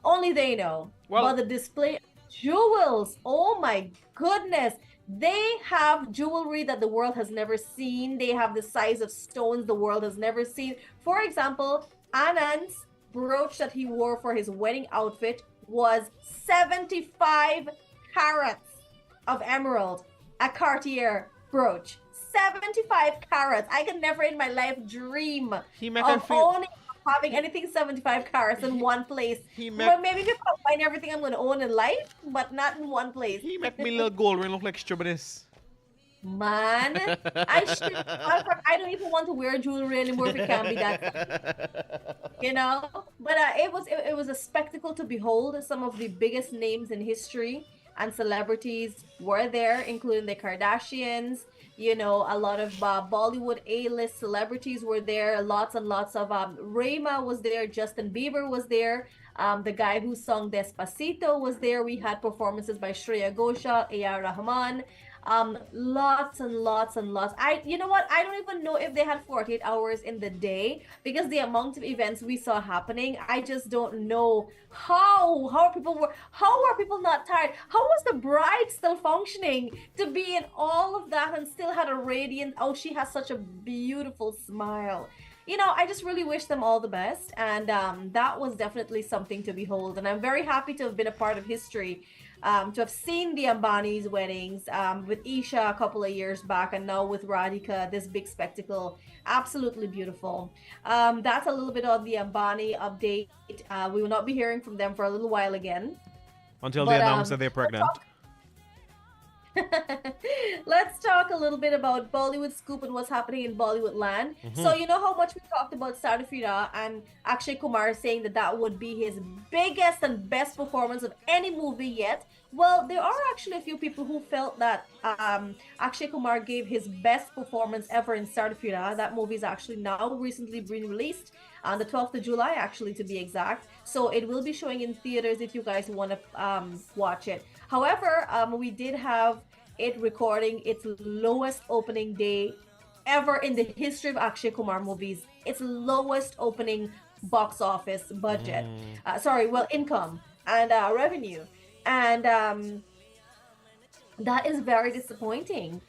only they know. But the display of jewels, oh my goodness, they have jewelry that the world has never seen. They have the size of stones the world has never seen. For example, Anand's brooch that he wore for his wedding outfit was 75 carats of emerald, a Cartier brooch. 75 carats. I could never in my life dream of having anything 75 carats in one place. Well, maybe if I find everything I'm going to own in life, but not in one place. He make me little gold ring look like strawberries. Man, I don't even want to wear jewelry anymore if it can't be that, you know. But it was a spectacle to behold. Some of the biggest names in history and celebrities were there, including the Kardashians. You know, a lot of Bollywood A-list celebrities were there. Lots and lots of Rayma was there. Justin Bieber was there. The guy who sung Despacito was there. We had performances by Shreya Ghoshal, A.R. Rahman. Lots and lots and lots. You know what? I don't even know if they had 48 hours in the day, because the amount of events we saw happening, I just don't know how are people not tired? How was the bride still functioning to be in all of that and still had a radiant, she has such a beautiful smile. I just really wish them all the best. And that was definitely something to behold. And I'm very happy to have been a part of history, to have seen the Ambani's weddings, with Isha a couple of years back, and now with Radhika, this big spectacle. Absolutely beautiful. That's a little bit on the Ambani update. We will not be hearing from them for a little while again. Until they announce that they're pregnant. Let's talk a little bit about Bollywood scoop and what's happening in Bollywood land. So you know how much we talked about Sarfira and Akshay Kumar saying that would be his biggest and best performance of any movie yet. Well, there are actually a few people who felt that Akshay Kumar gave his best performance ever in Sarfira. That movie is actually now recently been released on the 12th of July, actually, to be exact. So it will be showing in theaters if you guys want to watch it. However, we did have it recording its lowest opening day ever in the history of Akshay Kumar movies. Its lowest opening box office budget. Income and revenue. And that is very disappointing.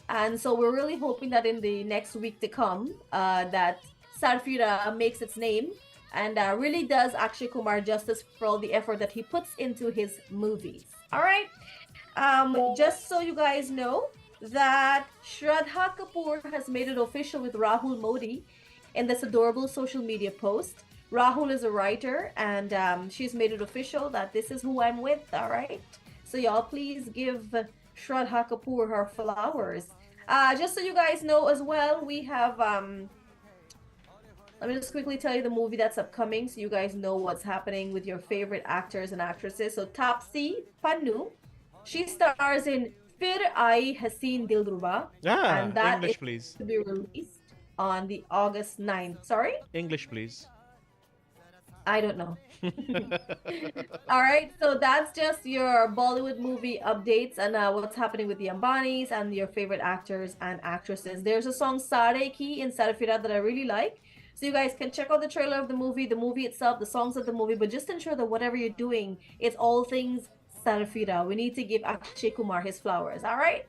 And so we're really hoping that in the next week to come, that Sarfira makes its name and really does Akshay Kumar justice for all the effort that he puts into his movies. All right. Just so you guys know that Shraddha Kapoor has made it official with Rahul Modi in this adorable social media post. Rahul is a writer, and she's made it official that this is who I'm with. All right. So y'all please give Shraddha Kapoor her flowers. Just so you guys know as well, we have let me just quickly tell you the movie that's upcoming so you guys know what's happening with your favorite actors and actresses. So Taapsee Pannu, she stars in Fir Aayi Haseen Dilruba. And that English, is please. to be released on the August 9th. Sorry? English, please. I don't know. All right, so that's just your Bollywood movie updates and what's happening with the Ambanis and your favorite actors and actresses. There's a song Sare Ki in Sarfira that I really like. So you guys can check out the trailer of the movie itself, the songs of the movie, but just ensure that whatever you're doing is all things Sarfira. We need to give Akshay Kumar his flowers, all right?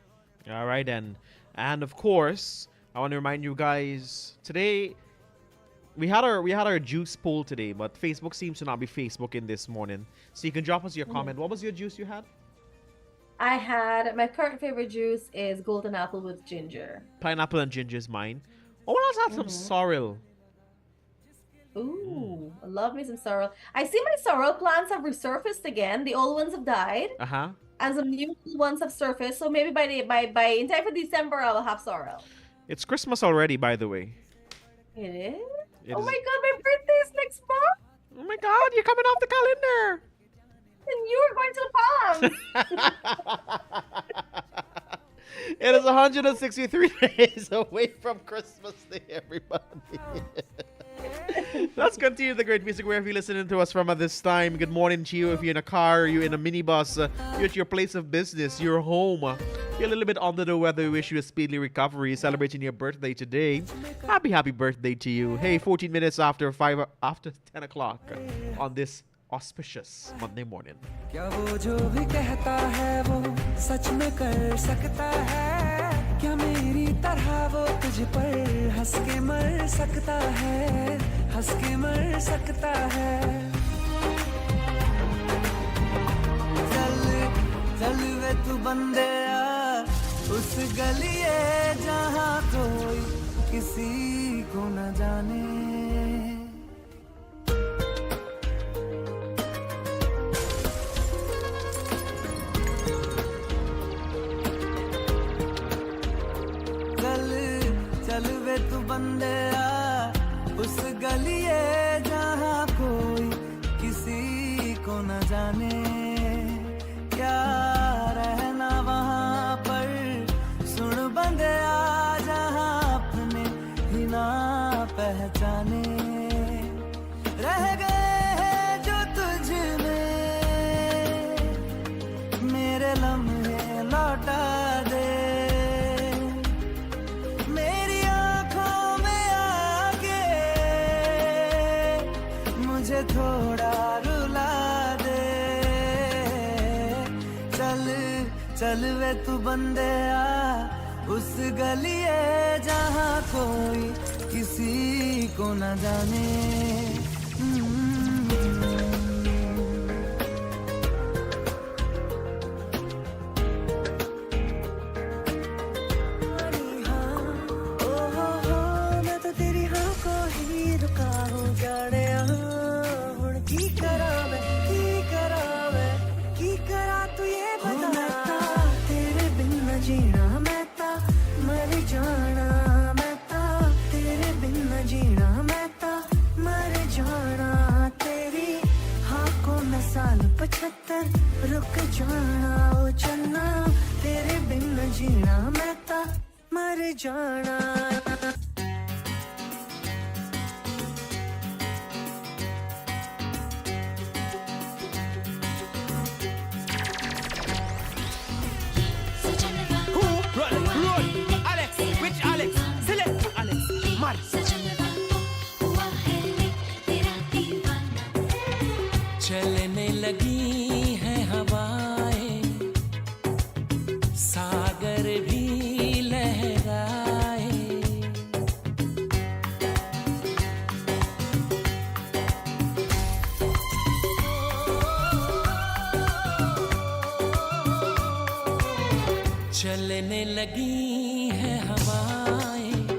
All right, then. And of course, I want to remind you guys, today we had our juice poll today, but Facebook seems to not be Facebooking this morning. So you can drop us your comment. What was your juice you had? I had, my current favorite juice is golden apple with ginger. Pineapple and ginger is mine. Oh, let's have some sorrel. Ooh, I love me some sorrel. I see my sorrel plants have resurfaced again. The old ones have died. And some new ones have surfaced. So maybe by in time for December, I will have sorrel. It's Christmas already, by the way. It is? It oh is. my god, my birthday is next month. Oh my god, you're coming off the calendar. And you are going to the Palms. It is 163 days away from Christmas Day, everybody. Let's continue the great music wherever you're listening to us from at this time. Good morning to you if you're in a car, you're in a minibus, you're at your place of business, you're home. You're a little bit under the weather. We wish you a speedy recovery. Celebrating your birthday today. Happy birthday to you. Hey, 14 minutes after 10 o'clock on this auspicious Monday morning. क्या वो जो भी कहता है वो सच में कर सकता है क्या मेरी तरह वो तुझ पर हंस के मर सकता है हंस के मर सकता है चल चल वे तू बंदे आ उस गलिए जहाँ कोई किसी को न जाने चल वे तू बंदे आ उस गलिए जहाँ कोई किसी को न जाने क्या रहना वहाँ पर सुन बंदे आ जहाँ अपने ही ना पहचाने रह गए हैं जो तुझ में मेरे लम्हे लौटा दे थोड़ा रुला दे चल चल वे तू बंदे आ उस गलिए जहाँ कोई किसी को न जाने मैं तो तेरी हाँ को ही रुका हूँ जाने हुण की करा मैं की करा तू ये बता तेरे बिन न जीना मैं ता मर जाना मैं ता तेरे बिन न जीना मैं ता मर जाना तेरी हाँ को मैं साल 75 रुक जाना ओ चन्ना तेरे बिन न जीना मैं ता मर जाना Alex, which Alex? Select Alex. Mar. चलने लगी है हवाएं सागर भी लहराए चलने लगी है हवाएं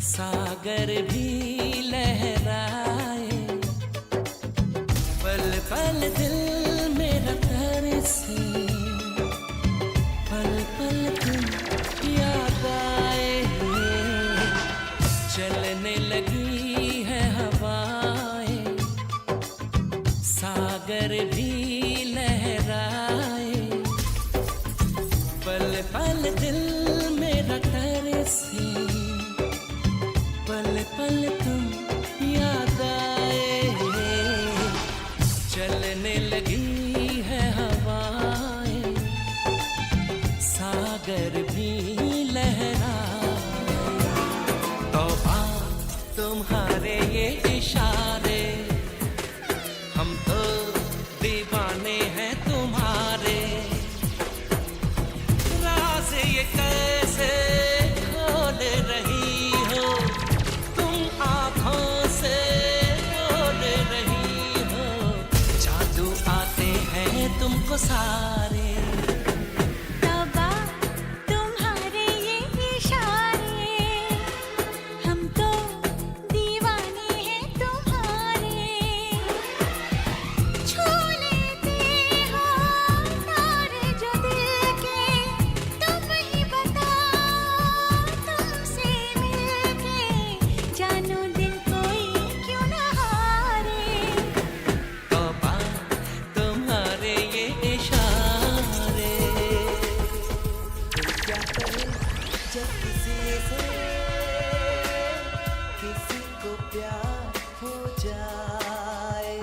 सागर भी लहराए पल पल दिल मेरा तरसे पल पल तुम याद आए चलने लगी है हवाएं सागर भी लहराए पल पल दिल मेरा तरसे पल पल तुम याद आए चलने लगी है हवाएं सागर भी लहराए तौबा तुम्हारे ये इशारे हम तो दीवाने हैं तुम्हारे राज ये कैसे खोल रही हो तुम आँखों से बोल रही हो जादू आते हैं तुमको सारे तौबा तुम्हारे ये इशारे हम तो दीवाने हैं तुम्हारे छू लेते हो तारे जो दिल के तुम ही बताओ तुमसे मिलके जानो दिल कोई क्यों ना हारे तौबा तुम्हारे ये इशारे क्या करें जब किसी से किसी को प्यार हो जाए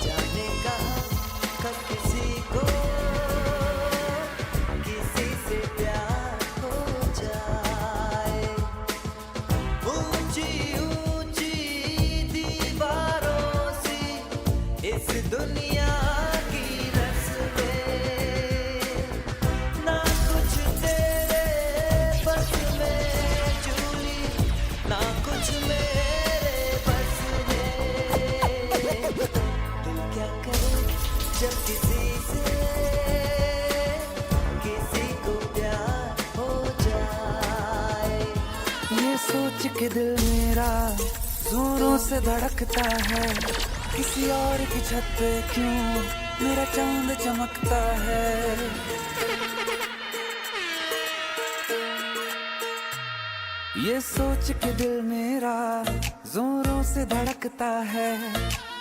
जाने कहाँ कब किसी को किसी से प्यार हो जाए ऊंची ऊंची दीवारों सी इस दुनिया की रस्में ना कुछ तेरे बस में चूली ना कुछ मेरे बस में दिल क्या करे जब किसी से किसी को प्यार हो जाए ये सोच के दिल मेरा जोरों से धड़कता है किसी और की छत पे क्यों मेरा चांद चमकता है ये सोच के दिल मेरा जोरों से धड़कता है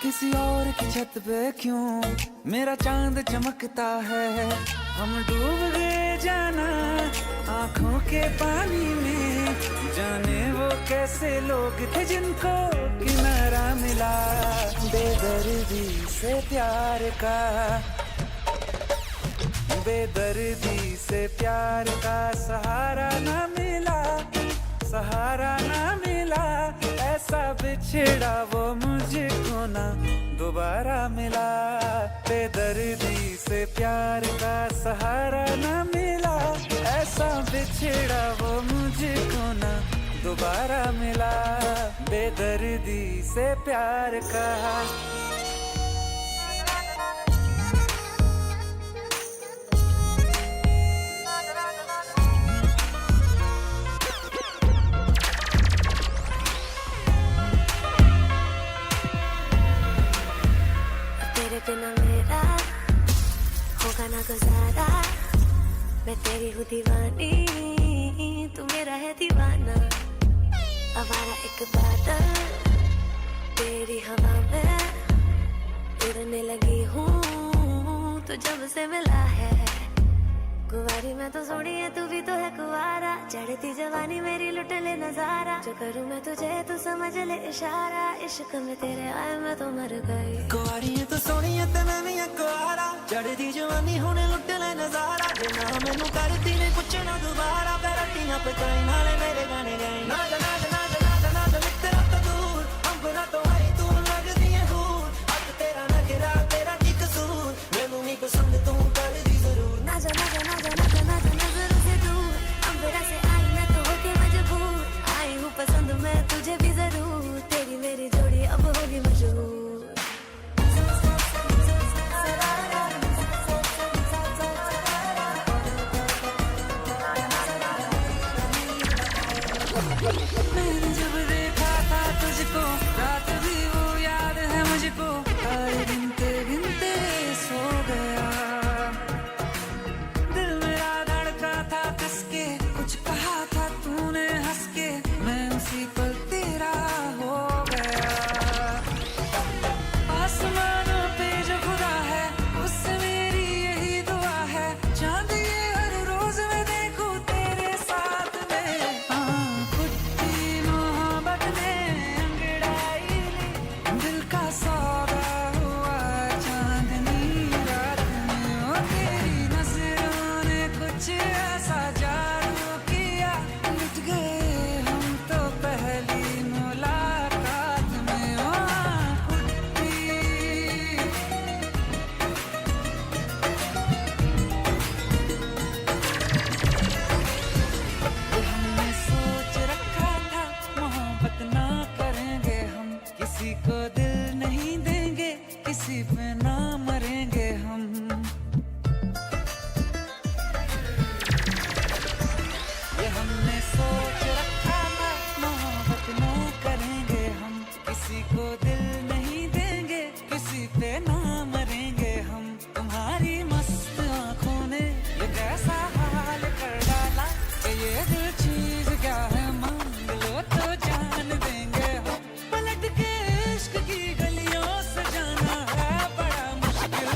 किसी और की छत पे क्यों मेरा चांद चमकता है हम डूब गए जाना आंखों के पानी में जाने वो कैसे लोग थे जिनको किनारा मिला बेदर्दी से प्यार का बेदर्दी से प्यार का सहारा ना मिला सहारा ना मिला ऐसा बिछड़ा वो मुझको ना दोबारा मिला बेदर्दी से प्यार का सहारा ना मिला ऐसा बिछड़ा वो मुझको ना दोबारा मिला बेदर्दी से प्यार का तेरे बिना मेरा होगा ना गुजारा मैं तेरी हूँ दीवानी तू मेरा है दीवाना आवारा एक बादल तेरी हवा में उड़ने लगी हूँ तो जब से मिला है कुंवारी मैं तो सोनी है तू भी तो है कुंवारा चढ़ती जवानी मेरी लुट ले नजारा जो करूँ मैं तुझे तू समझ ले इशारा इश्क में तेरे आए मैं तो मर गई कुंवारी है तो सोनी है ते मैं भी है कुंवारा चढ़ती जवानी होने लुट ले नजारा बिना मैनू करती ने कुछ ना दोबारा पैरटियां पे कहीं नाले मेरे गाने गए ना जा ना जा ना जा ना जा ना जा तेरा तो दूर हमको ना तो आई तू लगदी है हूर अब तेरा ना गिरा तेरा की कसूर मैनू नहीं पसंद तू कर दी जरूर ना जा ना जा ना जा ना जा ना जा नजरों से दूर अंबरा से आई मैं तो होके मजबूर आई हूँ पसंद मैं तुझे भी जरूर तेरी मेरी जोड़ी अब होगी मशहूर मैंने जब देखा था तुझको रात भी वो याद है मुझको आए गिनते गिनते सो गया दिल मेरा धड़का था कसके कुछ कहा था तूने हंस के मैं उसी पल तेरा हो गया आसमानों पे जो खुदा है उससे मेरी यही दुआ है चांद ये हर रोज मैं देखूं तेरे साथ में फुट्टी मोहब्बत ने अंगड़ाई ली दिल का सौदा हुआ चांदनी रात में ओ तेरी नजरों ने कुछ ऐसा जादू किया लुट गए हम तो पहली मुलाकात में ओ फुट्टी हमने सोच रखा था मोहब्बत ना करेंगे हम किसी को दिल नहीं देंगे किसी पे ना मरेंगे हम ये हमने सोच रखा था मोहब्बत ना करेंगे हम किसी को दिल नहीं देंगे किसी पे ना मरेंगे हम तुम्हारी मस्त आंखों ने ये कैसा हाल कर डाला कि ये दिल चीज क्या है मांग लो तो जान देंगे हम पलट के इश्क की गलियों से जाना है बड़ा मुश्किल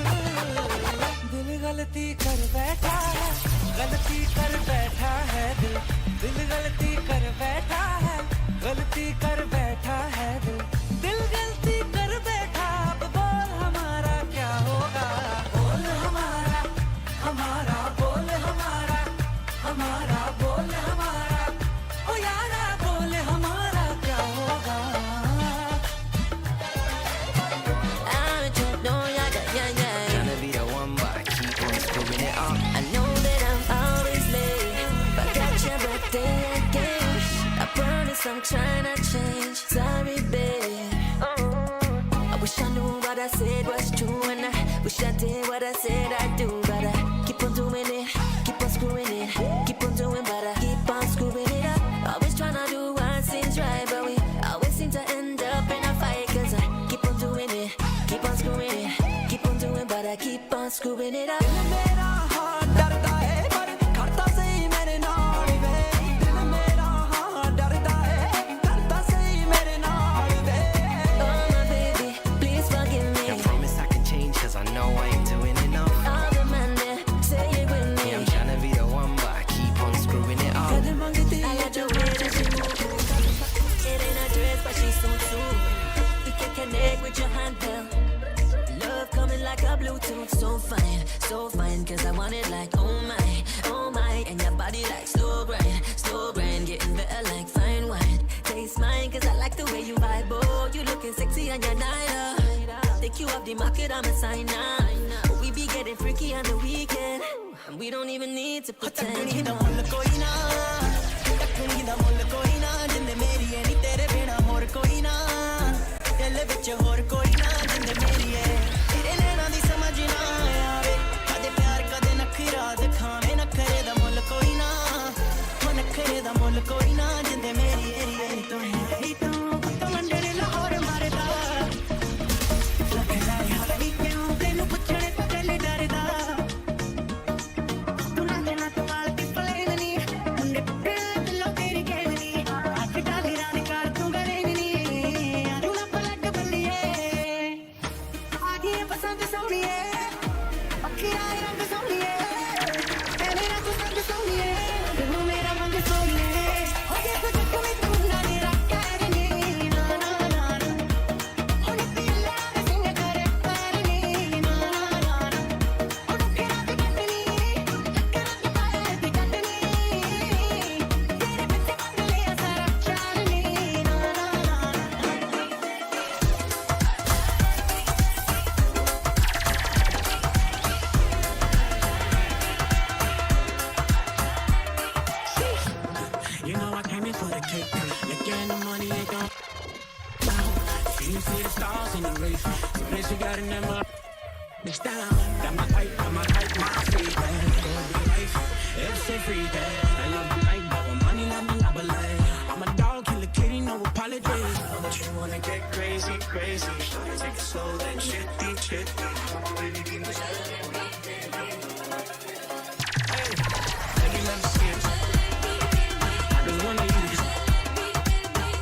दिल गलती कर बैठा है गलती कर बैठा है दिल गलती कर बैठा है गलती कर बैठा है दिल गलती कर बैठा अब बोल हमारा क्या होगा बोल हमारा हमारा बोल हमारा हमारा बोल हमारा ओ यारा बोल हमारा क्या होगा I don't know, yeah. Tryna be the one but I keep on screwing it up I know that I'm always late, but got your birthday again. I promise I'm trying to change. Sorry, babe. I wish I knew what I said was true, and I wish I did what I said I do. But I keep on doing it, keep on screwing it, keep on doing, but I keep on screwing it up. Always trying to do what seems right, but we always seem to end up in a fight. Cause I keep on doing it, keep on screwing it, keep on doing, but I keep on screwing it up. मेरा हाथ डरता है पर करता सही मेरे नाल वे दिल मेरा हाथ डरता है करता सही मेरे नाल वे Oh my baby, please forgive me. I promise I can change cause I know I ain't doing enough All the man there, say it with me. Yeah, I'm tryna be the one but I keep on screwing it up I like the way that she move. It ain't a dress, but she's so soon. You can connect with your handheld. Love coming like a Bluetooth. So fine, cause I want it like oh my. And your body like slow grind, getting better like fine wine. Taste mine, cause I like the way you vibe, oh. You looking sexy on your night up. Take you off the market, I'm a sign now. We be getting freaky on the weekend, and we don't even need to pretend. कोई ना दुनिया दा मुल कोई ना जिंदे मेरी है नी तेरे बिना होर कोई ना दिल विच होर कोई ना जिंदे मेरी है तेरे नैना दी समझ ना आवे कदे प्यार कदे नखरा दिखावे नखरे दा मुल कोई ना हो नखरे दा मुल कोई ना जिंदे मेरी है तो है तो मंडरे लाहौर मारदा लख लाए हाली क्यों तेनू पुछणे तो दिल डरदा तू ना देना तो वाल दी प्लेन नी मुंडे दिलों तेरी गेम नी अख डाली रानी कर तू गरेन नी तू ना पलट बल्लिए आगे पसंद सोनिए अखियां रंग सोनिए ए मेरा तू संग सोनिए तू मेरा मंग सोनिए हो ये कुछ तुम्हें तू ना नी रखा रे नी ना ना ना हो नी दिल आवे सिंग करे पैर नी ना ना ना हो नखरा दी कटनी नखरा दी पाए दी कटनी तेरे पिछे मंग लिया सारा चार नी ना ना ना You know I came in for the cake. Looking the money ain't gon' you see the stars in the race. So bitch, you got a number. Bitch down. Got my type, my feet. Gonna be life. It's a free day. I love the night, but with money, let me love a life. I'm a dog, kill a kitty, no apology. But you wanna get crazy, crazy. Take it slow, then chitty, chitty. Hey, baby, let me see it. I just wanna use it.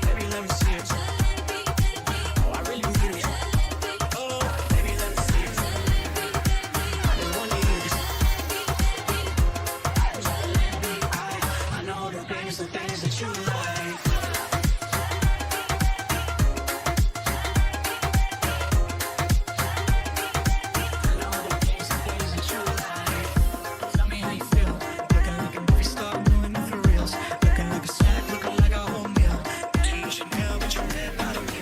Baby, let me see it. Oh, I really need it. Oh, baby, let me see it. I just wanna use it. I know the things that you like. I know the things that you like. Tell me how you feel. Looking like a movie star, doing it for reals. Looking like a snack, looking like a whole meal. You should know, but you're dead, not a meal.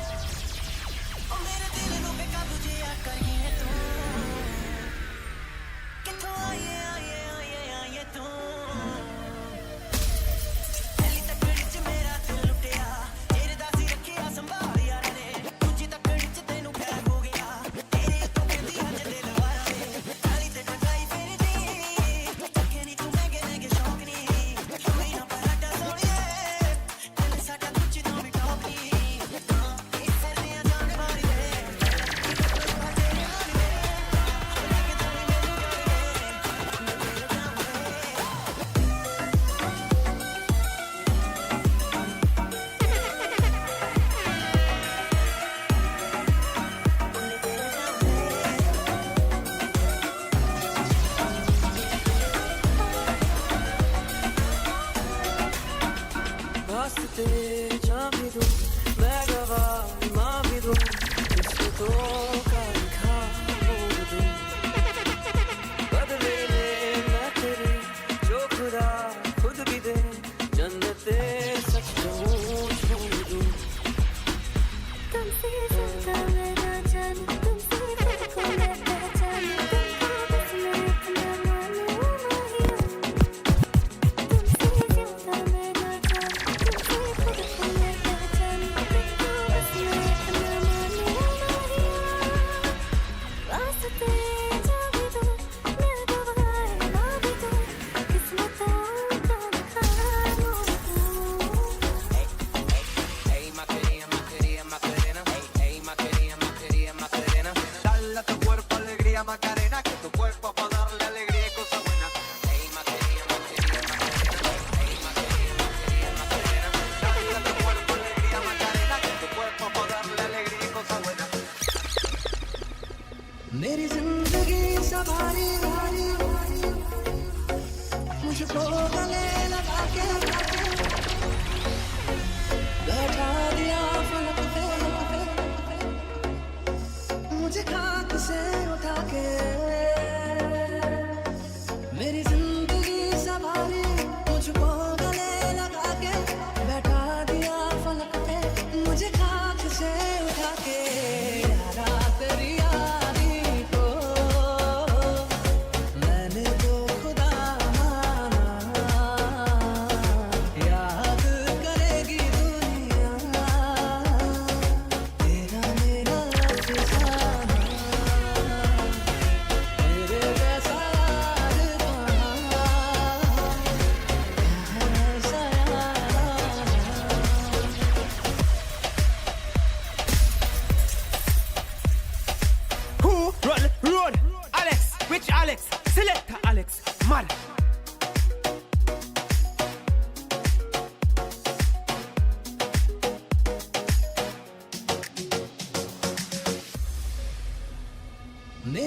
ओ मेरे दिल नु बेकाबू जिया करिए तू किथों आए तू पहली तकड़ी च मेरा दिल लुटिया तेरे दा सी रखिया संभाल यार ने दूजी तकड़ी च तेनू प्यार हो गया तेरे तो कहती अज दिल वारा रे काली ते टकाई फेरी दी तके नी तू महंगे शौक नी कोई ना पराठा सोनिए दिल साडा कुछ तो भी टॉप नी इस सर्दियां जान मारी दे वास्ते जा भी दूं मैं गवाह मां भी दूं इसको तो काल खा मोड़ दूं बदले में मैं तेरे जो खुदा खुद भी दे जन्नते सच कहूं छोड़ दूं तुमसे ज्यादा मैं ना जानूं तुमसे खुद को मैं पहचानूं तुमको बस मैं अपना मानूं माहिया तुमसे ज्यादा मैं ना जानूं तुमसे खुद को मैं पहचानूं तुमको बस मैं अपना मानूं माहिया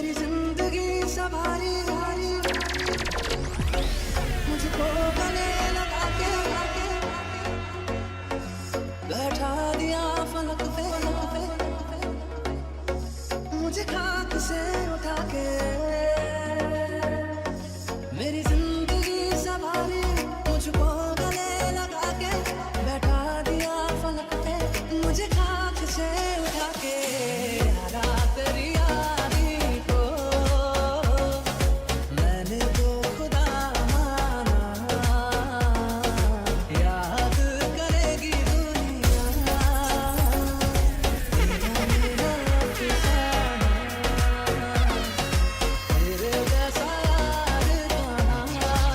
मेरी जिंदगी सवारी मुझको गले लगा के बैठा दिया फलक पे मुझे खाक से उठा के मेरी जिंदगी सवारी मुझको गले लगा के बैठा दिया फलक पे मुझे खाक से उठा के यारा तेरी यारी को मैंने तो खुदा माना याद करेगी दुनिया तेरा मेरा अफसाना तेरे जैसा यार कहाँ कहाँ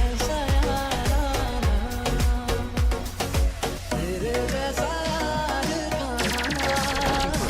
ऐसा याराना तेरे जैसा यार कहाँ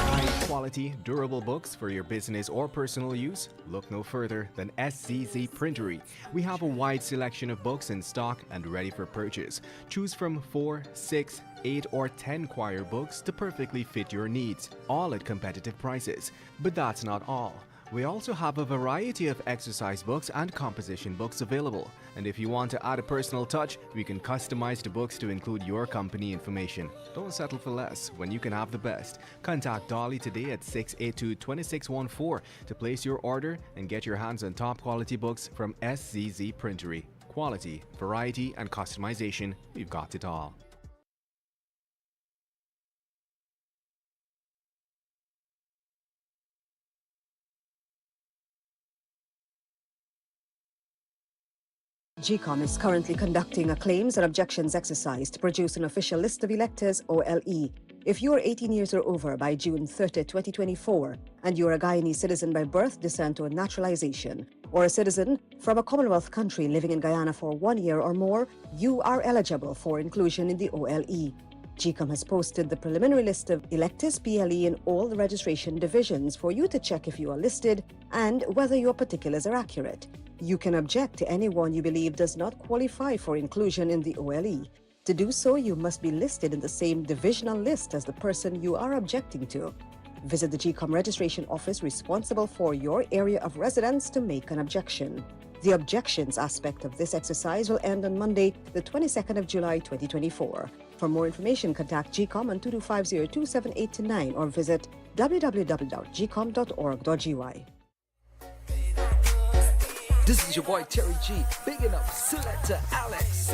High quality, durable books for your business or personal use? Look no further than SZZ Printery. We have a wide selection of books in stock and ready for purchase. Choose from 4, 6, 8, or 10 choir books to perfectly fit your needs, all at competitive prices. But that's not all. We also have a variety of exercise books and composition books available. And if you want to add a personal touch, we can customize the books to include your company information. Don't settle for less when you can have the best. Contact Dolly today at 682-2614 to place your order and get your hands on top quality books from SZZ Printery. Quality, variety, and customization, we've got it all. GCOM is currently conducting a claims and objections exercise to produce an official list of electors, OLE. If you are 18 years or over by June 30, 2024, and you are a Guyanese citizen by birth, descent, or naturalization, or a citizen from a Commonwealth country living in Guyana for 1 year or more, you are eligible for inclusion in the OLE. GCOM has posted the preliminary list of electors PLE in all the registration divisions for you to check if you are listed and whether your particulars are accurate. You can object to anyone you believe does not qualify for inclusion in the OLE. To do so, you must be listed in the same divisional list as the person you are objecting to. Visit the GCOM registration office responsible for your area of residence to make an objection. The objections aspect of this exercise will end on Monday, the 22nd of July, 2024. For more information, contact GCOM on 2250-27829 or visit www.gcom.org.gy. This is your boy Terry G. Bigging up Selector Alex.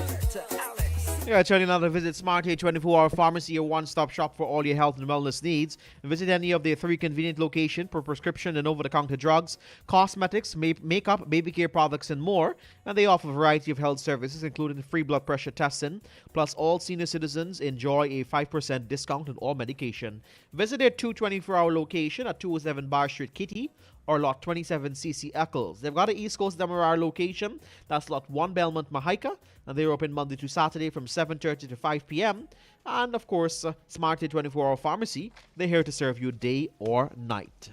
Yeah, turning now to visit Smart 24-hour pharmacy, your one-stop shop for all your health and wellness needs. Visit any of their 3 convenient locations for prescription and over-the-counter drugs, cosmetics, makeup, baby care products, and more. And they offer a variety of health services, including free blood pressure testing. Plus, all senior citizens enjoy a 5% discount on all medication. Visit their 224-hour location at 207 Bar Street, Kitty, or Lot 27 CC Eccles. They've got an East Coast Demerara location. That's Lot 1 Belmont, Mahika. And they're open Monday to Saturday from 7:30 to 5 p.m. And of course, Smart 24-hour pharmacy. They're here to serve you day or night.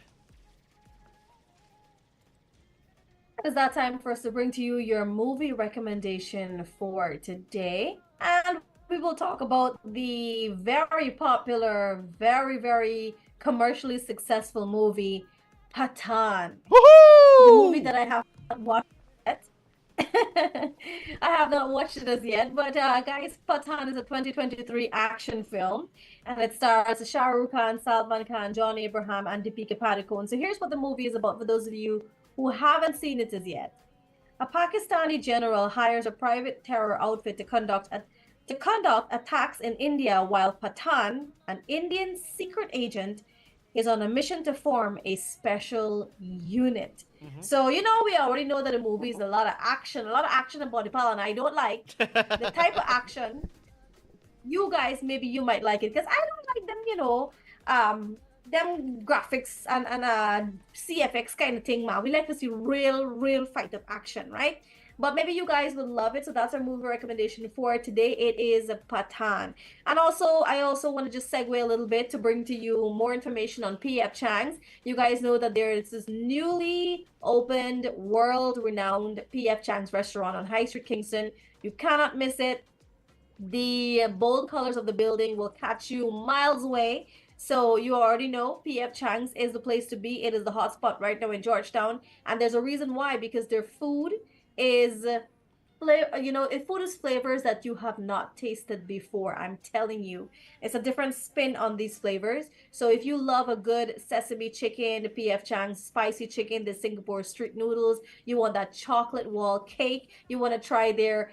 It is that time for us to bring to you your movie recommendation for today. And we will talk about the very popular, very commercially successful movie, Pathaan. Woohoo! The movie that I have not watched yet. I have not watched it as yet, but guys, Pathaan is a 2023 action film, and it stars Shah Rukh Khan, Salman Khan, John Abraham, and Deepika Padukone. So here's what the movie is about for those of you who haven't seen it as yet. A Pakistani general hires a private terror outfit to conduct attacks in India, while Pathaan, an Indian secret agent, is on a mission to form a special unit. So, we already know that the movie is a lot of action and body power, and I don't like the type of action. You guys, maybe you might like it, because I don't like them, them graphics and CFX kind of thing, man. We like to see real fight of action, right? But maybe you guys would love it. So that's our movie recommendation for today. It is Pathaan. And also, I also want to just segue a little bit to bring to you more information on P.F. Chang's. You guys know that there is this newly opened, world-renowned P.F. Chang's restaurant on High Street, Kingston. You cannot miss it. The bold colors of the building will catch you miles away. So you already know PF Chang's is the place to be. It is the hotspot right now in Georgetown, and there's a reason why, because their food is food is flavors that you have not tasted before. I'm telling you, it's a different spin on these flavors. So if you love a good sesame chicken, the PF Chang's spicy chicken, the Singapore street noodles, you want that chocolate wall cake, you want to try their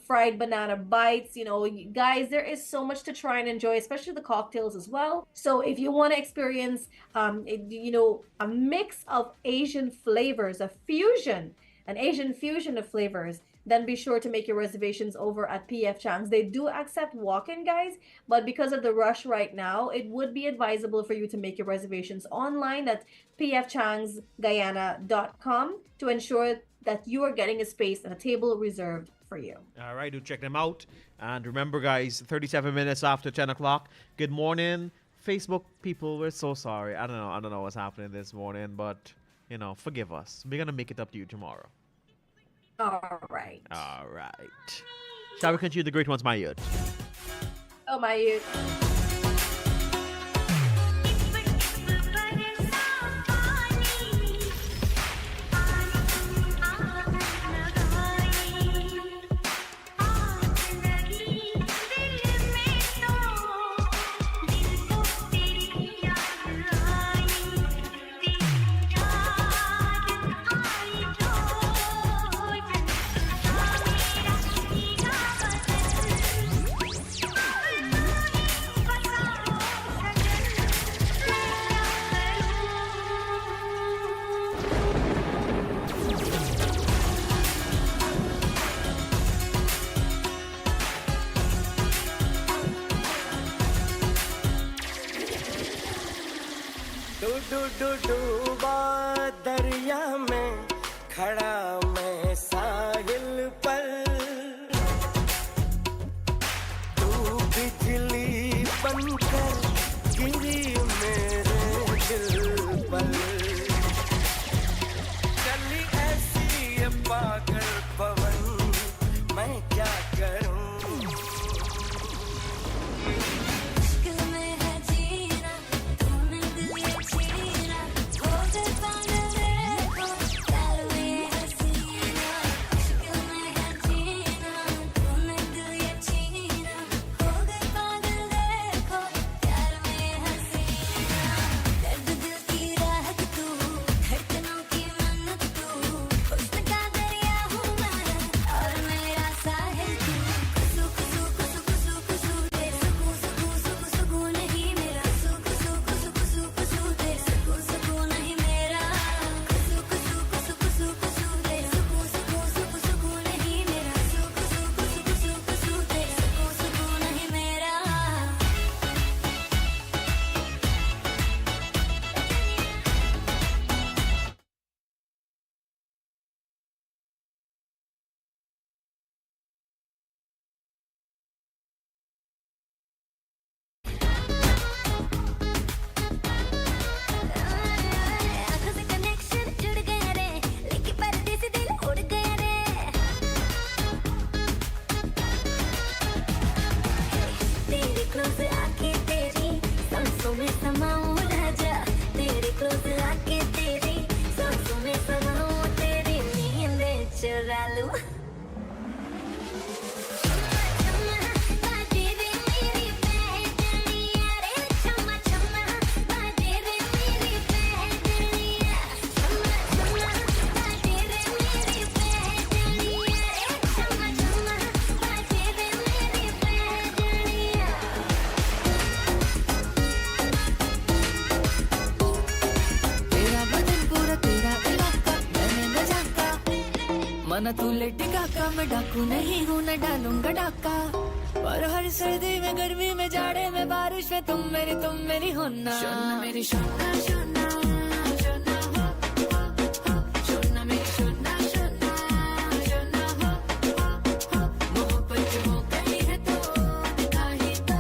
fried banana bites, guys, there is so much to try and enjoy, especially the cocktails as well. So if you want to experience a mix of Asian flavors, an Asian fusion of flavors, then be sure to make your reservations over at PF Chang's. They do accept walk-in, guys, but because of the rush right now, it would be advisable for you to make your reservations online at pfchangsguyana.com to ensure that you are getting a space and a table reserved for you. All right, do check them out. And remember, guys, 37 minutes after 10 o'clock. Good morning, Facebook people. We're so sorry. I don't know what's happening this morning, but, forgive us. We're going to make it up to you tomorrow. All right. Shall we continue the great ones, my youth? Oh, my youth. डूबा दरिया में खड़ा मैं साहिल पर तू बिजली बनकर गिरी मेरे दिल पर चली ऐसी ये पागल पवन मैं क्या करूं माना तू लेटी काका मैं डाकू नहीं हूँ न डालूंगा डाका पर हर सर्दी में गर्मी में जाड़े में बारिश में तुम मेरी हो ना शोना मेरी शोना शोना शोना हो शोना मेरी शोना शोना शोना हो मोहब्बत हो गई है तो दिखा ही दो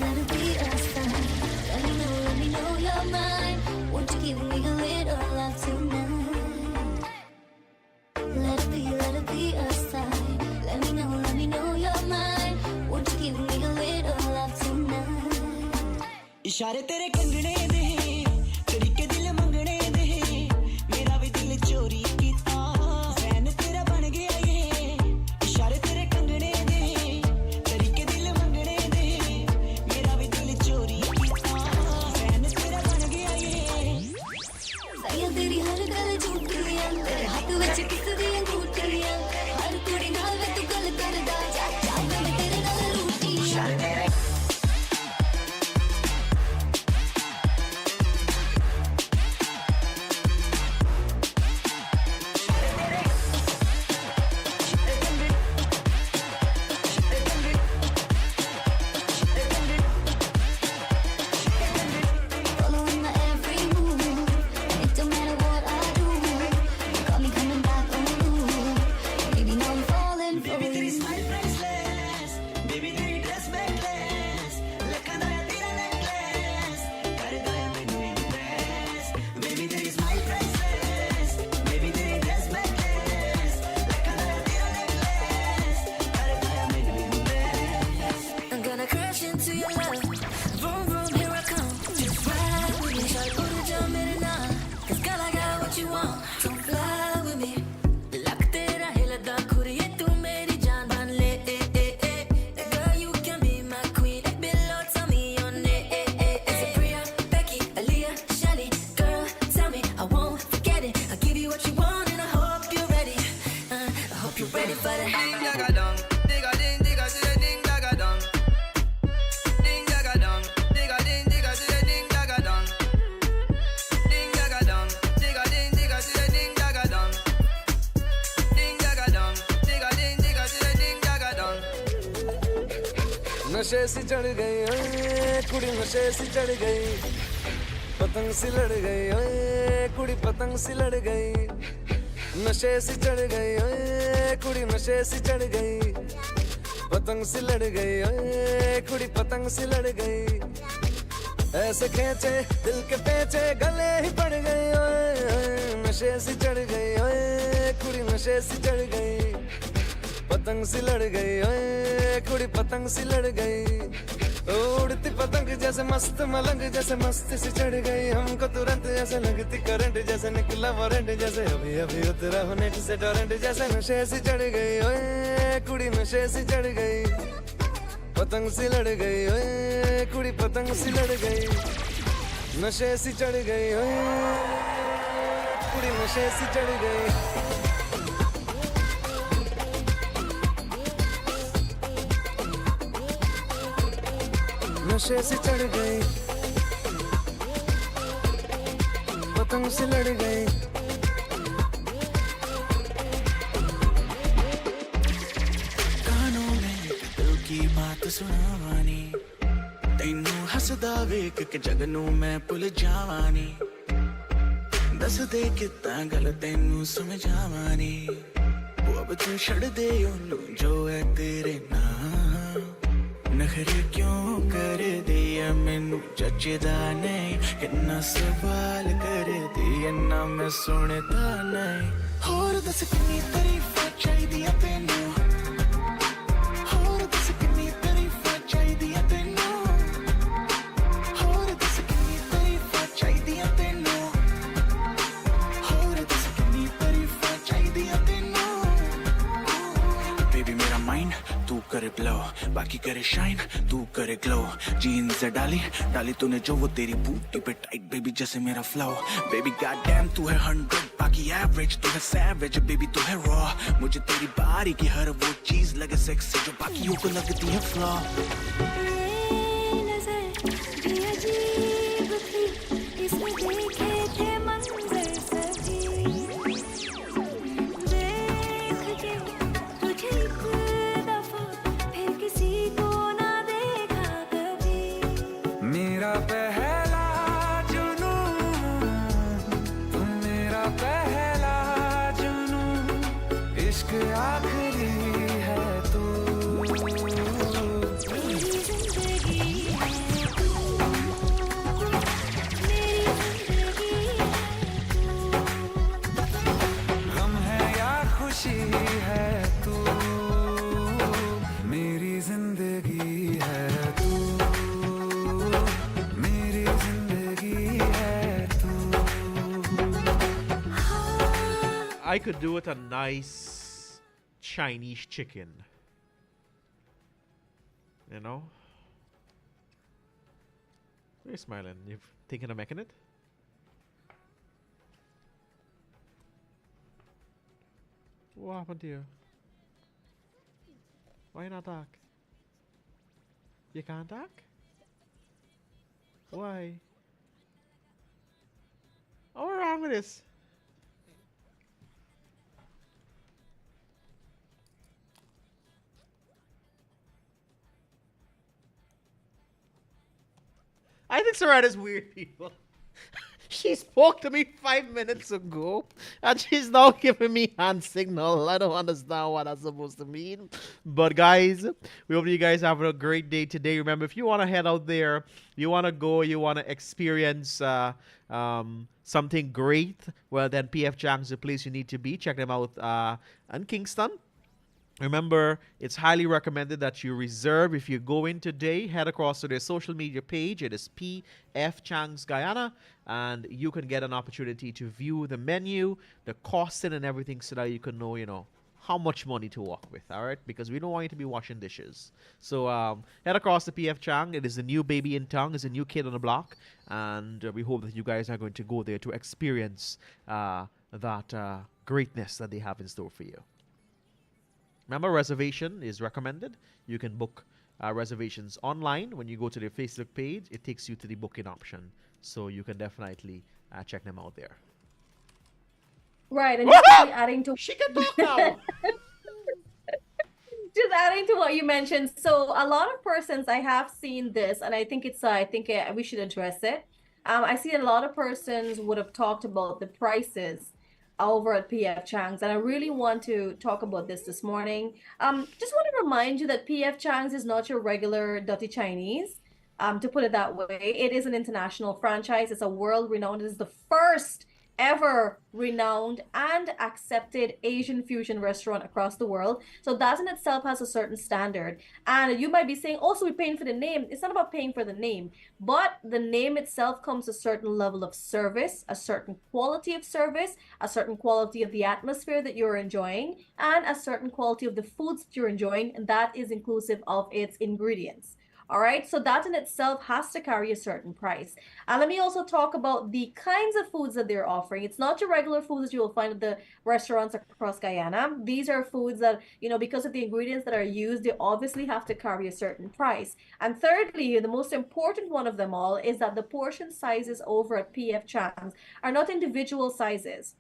Let it be us. Let me know you're mine. Won't you give me a इशारे तेरे कंगने दे तरीके दिल मंगने दे मेरा भी दिल चोरी कीता फैन तेरा बन गया ये इशारे तेरे कंगने दे तरीके दिल मंगने दे मेरा भी दिल चोरी कीता फैन तेरा बन गया ये सैया तेरी हर गल झूठियां तेरे हाथ विच किस दी अंगूठियां हर कुड़ी नाल वे तू गल करदा जा जा मैं तेरे नाल रूठी इशारे तेरे following my every move. It don't matter what I do. You got me coming back on you. Baby, now I'm falling for Baby, तेरी you. smile priceless. Baby, तेरी dress necklace. लखा दा या तेरा necklace. कर दा या मैनू impress. Baby, तेरी smile priceless. Baby, तेरी dress necklace. लखा दा या तेरा necklace. कर दा या मैनू impress. I'm gonna crash into your love. Vroom, vroom, here I come. Just ride with me. Shawty, put it down, mere naam. 'Cause girl, I got what you want. So fly with me. Lak tera hilda khuriye, tu meri jaan ban le. Girl, you can be my queen. Below, tell me your name. Is it Priya, Becky, Aaliyah, Shelly? Girl, tell me, I won't forget it. I'll give you what you want, and I hope you're ready. I hope you're ready for the Ding daga dong, digga ding digga ding daga dong. Ding daga dong, digga ding digga ding daga dong. Ding daga dong, digga ding digga ding daga dong. Ding daga dong, digga ding digga ding daga dong. नशे सी चढ़ गई ओए कुड़ी नशे सी चढ़ गई पतंग सी लड़ गई ओए कुड़ी पतंग सी लड़ गई नशे सी चढ़ गई ओए कुड़ी नशे सी चढ़ गई पतंग सी लड़ गई ओए कुड़ी पतंग सी लड़ गई ऐसे खेचे दिल के पेचे गले ही पड़ गई ओए नशे सी चढ़ गई ओए कुड़ी नशे सी चढ़ गई पतंग सी लड़ गई ओए कुड़ी पतंग सी लड़ गई उड़ती पतंग जैसे मस्त मलंग जैसे मस्ती सी चढ़ गई हमको तुरंत जैसे लगती करंट जैसे निकला वारंट जैसे अभी अभी उतरा हो नेट से टोरेंट जैसे नशे सी चढ़ गई ओए कुड़ी नशे सी चढ़ गई पतंग सी लड़ गई ओए कुड़ी पतंग सी लड़ गई नशे सी चढ़ गई ओए कुड़ी नशे सी चढ़ गई नशे से चढ़ गई पतंग से लड़ गई कानों में दिल की बात सुनावानी तैनू हसदा वेख के जगनू मैं भुल जावानी दस दे किता गल तैनू समझावानी वो अब तू छड़ दे ओनू जो है तेरे नाम नखरे क्यों कर दिया मैनू जचदा नहीं किन्ना सवाल कर दिया ना मैं सुनता नहीं होर दस किन्नी तारीफां चाहिदियां तैनू होर दस किन्नी तारीफां चाहिदियां तैनू होर दस किन्नी तारीफां चाहिदियां तैनू होर दस किन्नी तारीफां चाहिदियां तैनू बेबी मेरा माइंड तू करे ब्लो बाकी करे शाइन तू करे ग्लो जीन्स डाली डाली तूने जो वो तेरी बूटी पे टाइट बेबी जैसे मेरा फ्लो बेबी गॉड डैम तू है 100 बाकी एवरेज तू है सैवेज बेबी तू है रॉ मुझे तेरी बारी की हर वो चीज लगे सेक्सी जो बाकियों को लगती है फ्लॉ इसमें देखे थे मंजर सभी देख के तुझे एक दफा फिर किसी को ना देखा कभी मेरा पहला जुनून तुम मेरा पहला जुनून इश्क आखिरी है तू मेरी I could do with a nice Chinese chicken. You know? Why are you smiling? You thinking of making it? What happened to you? Why not talk? You can't talk? Why? What's wrong with this? I think Sarada's weird people. She spoke to me 5 minutes ago, and she's now giving me hand signal. I don't understand what that's supposed to mean. But guys, we hope you guys have a great day today. Remember, if you want to head out there, you want to go, you want to experience something great, well, then PF Chang's the place you need to be. Check them out in Kingston. Remember, it's highly recommended that you reserve. If you go in today, head across to their social media page. It is PF Chang's Guyana, and you can get an opportunity to view the menu, the costing, and everything, so that you can know, how much money to walk with. All right, because we don't want you to be washing dishes. So head across to PF Chang. It is the new baby in town. It's a new kid on the block, and we hope that you guys are going to go there to experience that greatness that they have in store for you. Remember, reservation is recommended. You can book reservations online. When you go to their Facebook page, it takes you to the booking option. So you can definitely check them out there. Right, and just adding to... She can talk now! Just adding to what you mentioned. So a lot of persons, I have seen this, and I think we should address it. I see a lot of persons would have talked about the prices over at PF Chang's, and I really want to talk about this morning. Just want to remind you that PF Chang's is not your regular dirty Chinese, to put it that way. It is an international franchise. It's a world-renowned. It is the first ever renowned and accepted Asian fusion restaurant across the world. So that in itself has a certain standard. And you might be saying, also, we're paying for the name. It's not about paying for the name, but the name itself comes a certain level of service, a certain quality of service, a certain quality of the atmosphere that you're enjoying, and a certain quality of the foods that you're enjoying, and that is inclusive of its ingredients. All right, so that in itself has to carry a certain price. And let me also talk about the kinds of foods that they're offering. It's not your regular foods that you will find at the restaurants across Guyana. These are foods that, because of the ingredients that are used, they obviously have to carry a certain price. And thirdly, the most important one of them all is that the portion sizes over at PF Chang's are not individual sizes.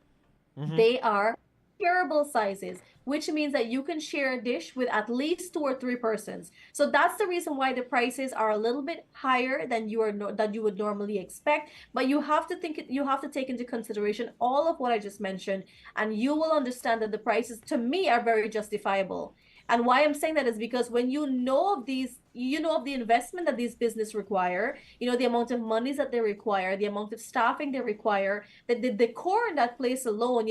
Mm-hmm. They are shareable sizes, which means that you can share a dish with at least 2 or 3 persons. So that's the reason why the prices are a little bit higher than you would normally expect. But you have to take into consideration all of what I just mentioned, and you will understand that the prices, to me, are very justifiable. And why I'm saying that is because when you know of these, of the investment that these business require, the amount of monies that they require, the amount of staffing they require, the decor in that place alone,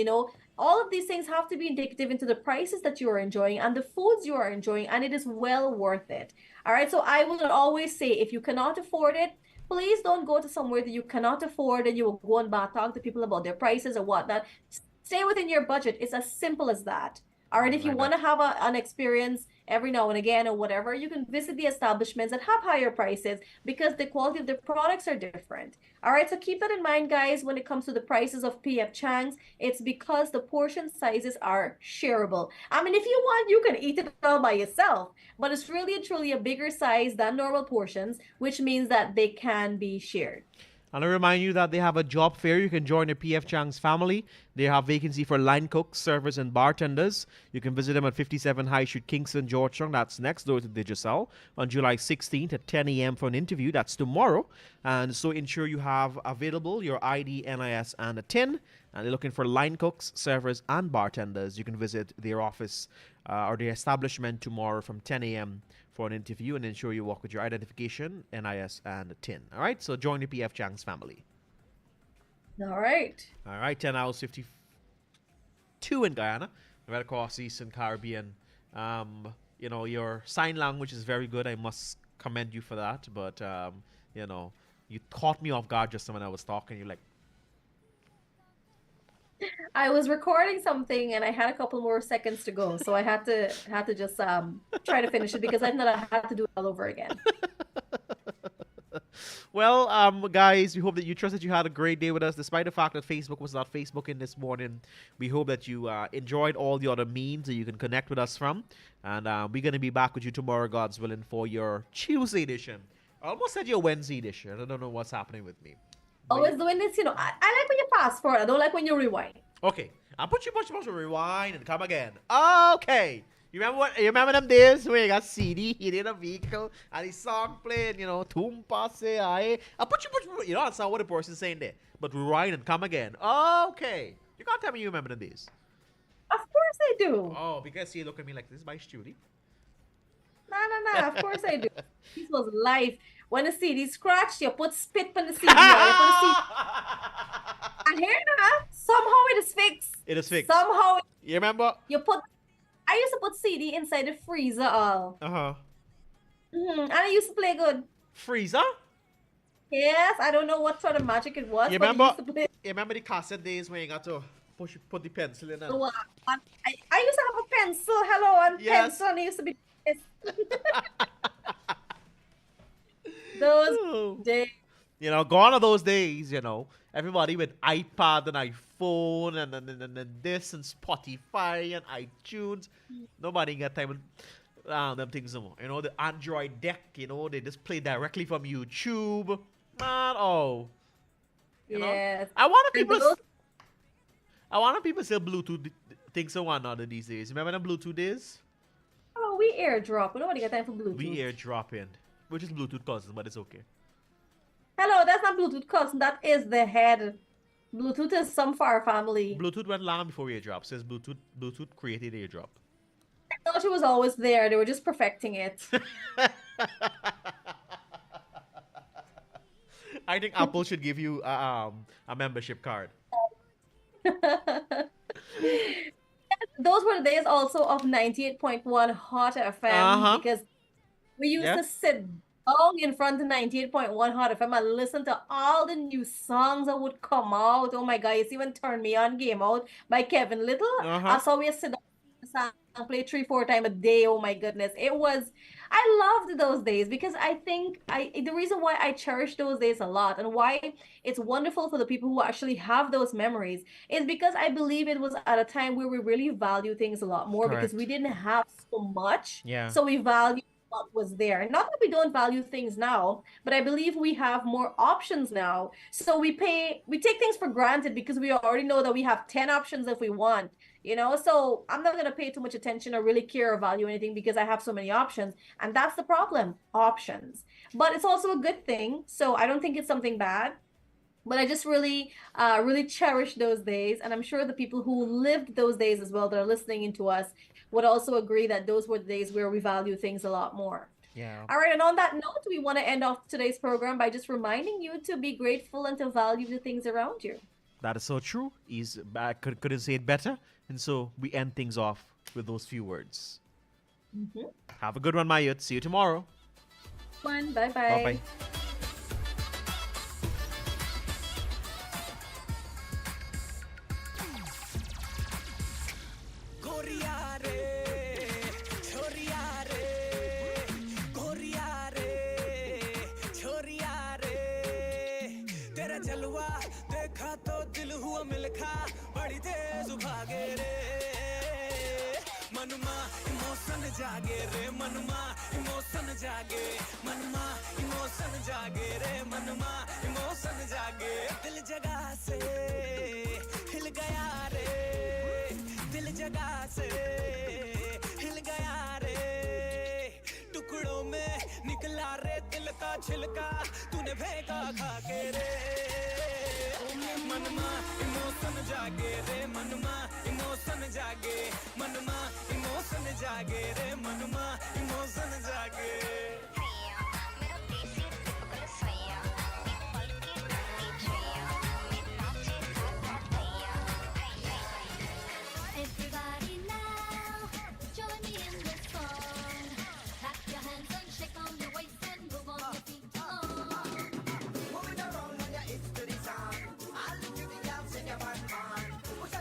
all of these things have to be indicative into the prices that you are enjoying and the foods you are enjoying, and it is well worth it. All right, so I will always say, if you cannot afford it, please don't go to somewhere that you cannot afford and you will go and talk to people about their prices or whatnot. Stay within your budget. It's as simple as that. All right, if you want to have an experience every now and again or whatever, you can visit the establishments that have higher prices because the quality of the products are different. All right, so keep that in mind, guys, when it comes to the prices of PF Chang's. It's because the portion sizes are shareable. I mean, if you want, you can eat it all by yourself, but it's really and truly a bigger size than normal portions, which means that they can be shared. And I remind you that they have a job fair. You can join the PF Chang's family. They have vacancy for line cooks, servers, and bartenders. You can visit them at 57 High Street, Kingston, Georgetown. That's next door to Digicel on July 16th at 10 a.m. for an interview. That's tomorrow. And so ensure you have available your ID, NIS, and a TIN. And they're looking for line cooks, servers, and bartenders. You can visit their office or their establishment tomorrow from 10 a.m. for an interview, and ensure you walk with your identification, NIS, and a TIN. All right, so join the PF Chang's family. All right. 10 hours 52 in Guyana, right across the Eastern Caribbean. Your sign language is very good. I must commend you for that. But, you caught me off guard just when I was talking. You're like, I was recording something and I had a couple more seconds to go, so I had to just try to finish it because I know that I had to do it all over again. Well, guys, we hope that you trust that you had a great day with us, despite the fact that Facebook was not Facebooking this morning. We hope that you enjoyed all the other means that you can connect with us from, and we're gonna be back with you tomorrow, God's willing, for your Tuesday edition. I almost said your Wednesday edition. I don't know what's happening with me. Always doing this, I like when you fast forward. I don't like when you rewind. Okay, I'll put you much to rewind and come again. Okay. You remember them days when you got CD hit in a vehicle and the song playing, Tum passe aye. I'll put you don't understand what the person's saying there. But rewind and come again. Okay. You can't tell me you remember them days. Of course I do. Oh, because you look at me like this is my Judy. No. Of course I do. This was life. When the CD scratched, you put spit on the CD. You put the CD. And here now, somehow it is fixed. It is fixed. Somehow. You remember? I used to put CD inside the freezer all. Uh-huh. And I used to play good. Freezer? Yes, I don't know what sort of magic it was. You but remember? I used to play. You remember the cassette days when you got to put the pencil in? I used to have a pencil. Hello, and Yes. pencil. And it used to be this. Those days. Gone are those days, Everybody with iPad and iPhone and this and Spotify and iTunes. Nobody got time with them things no more. The Android deck, they just play directly from YouTube. Man, Yes. I want people still Bluetooth things so one other these days. Remember them Bluetooth days? Oh, we airdrop. Nobody got time for Bluetooth. We airdrop in. Which is Bluetooth cousin, but it's okay. Hello, that's not Bluetooth cousin. That is the head. Bluetooth is some far family. Bluetooth went long before airdrop. Says Bluetooth created airdrop. Technology was always there. They were just perfecting it. I think Apple should give you a membership card. Those were the days also of 98.1 Hot FM because we used to sit down in front of 98.1 Hot FM and listen to all the new songs that would come out. Oh my God, you see when Turn Me On came out by Kevin Little? That's how we sit down and play 3-4 times a day. Oh my goodness. I loved those days because I think the reason why I cherish those days a lot and why it's wonderful for the people who actually have those memories is because I believe it was at a time where we really value things a lot more because we didn't have so much. Yeah. So we value what was there. Not that we don't value things now, but I believe we have more options now. So we take things for granted because we already know that we have 10 options if we want. So I'm not going to pay too much attention or really care or value anything because I have so many options. And that's the problem, options. But it's also a good thing. So I don't think it's something bad. But I just really cherish those days. And I'm sure the people who lived those days as well that are listening into us would also agree that those were the days where we value things a lot more. Yeah. All right. And on that note, we want to end off today's program by just reminding you to be grateful and to value the things around you. That is so true. I couldn't say it better. And so we end things off with those few words. Have a good one, my youth. See you tomorrow. Bye bye. Bye-bye. जलवा देखा तो दिल हुआ मिलखा बड़ी तेज भागे रे मनमा emotion जागे रे मनमा इमोशन जागे मनमा इमोशन जागे रे मनमा इमोशन जागे दिल जगह से हिल गया रे दिल जगह से हिल गया रे टुकड़ों में निकला रे दिल का छिलका तूने फेंका खा के रे मनमा इमोशन जागे रे मनमा इमोशन जागे मनमा इमोशन जागे रे मनमा इमोशन जागे Everybody now, join me in this song. Clap your hands and shake on your waist and move on your feet along. Moving around when you're to the song. All the girls in your band man. Push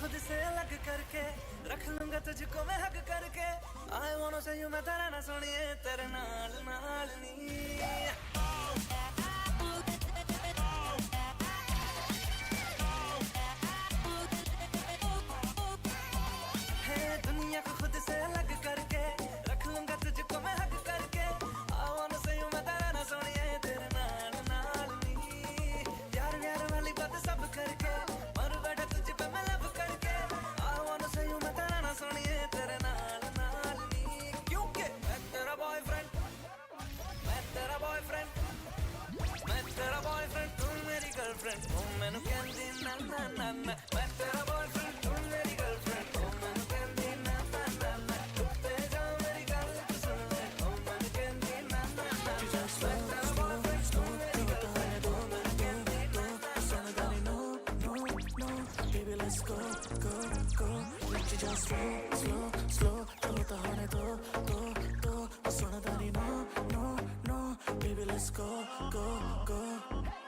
खुद से अलग करके रख लूंगा तुझको मैं हक करके I wanna say you मैं तेरा ना सुनिए तेरे नाल नाल नी दुनिया को खुद से अलग करके रख लूंगा तुझको मैं हक करके I wanna say you मैं तेरा ना सुनिए तेरे नाल नाल नी प्यार प्यार वाली बात सब करके मर बैठा तुझ पे मैं लब करके I wanna say you मैं तेरा ना सुनिए तेरे नाल नाल नी क्योंकि मैं तेरा बॉयफ्रेंड तू मेरी गर्लफ्रेंड तू मैनू कहंदी ना ना ना ना मैं तेरा बॉयफ्रेंड तू मेरी गर्लफ्रेंड तू मैनू कहंदी ना ना ना ना उत्ते जा मेरी गल तू सुन ले तू मैनू कहंदी ना ना ना मैं तेरा बॉयफ्रेंड तू मेरी गर्लफ्रेंड तू मैनू कहंदी ना ना सुन गानी no no no baby let's go go go let you just slow चलो तो होने दो सुन गानी no no no baby let's go go go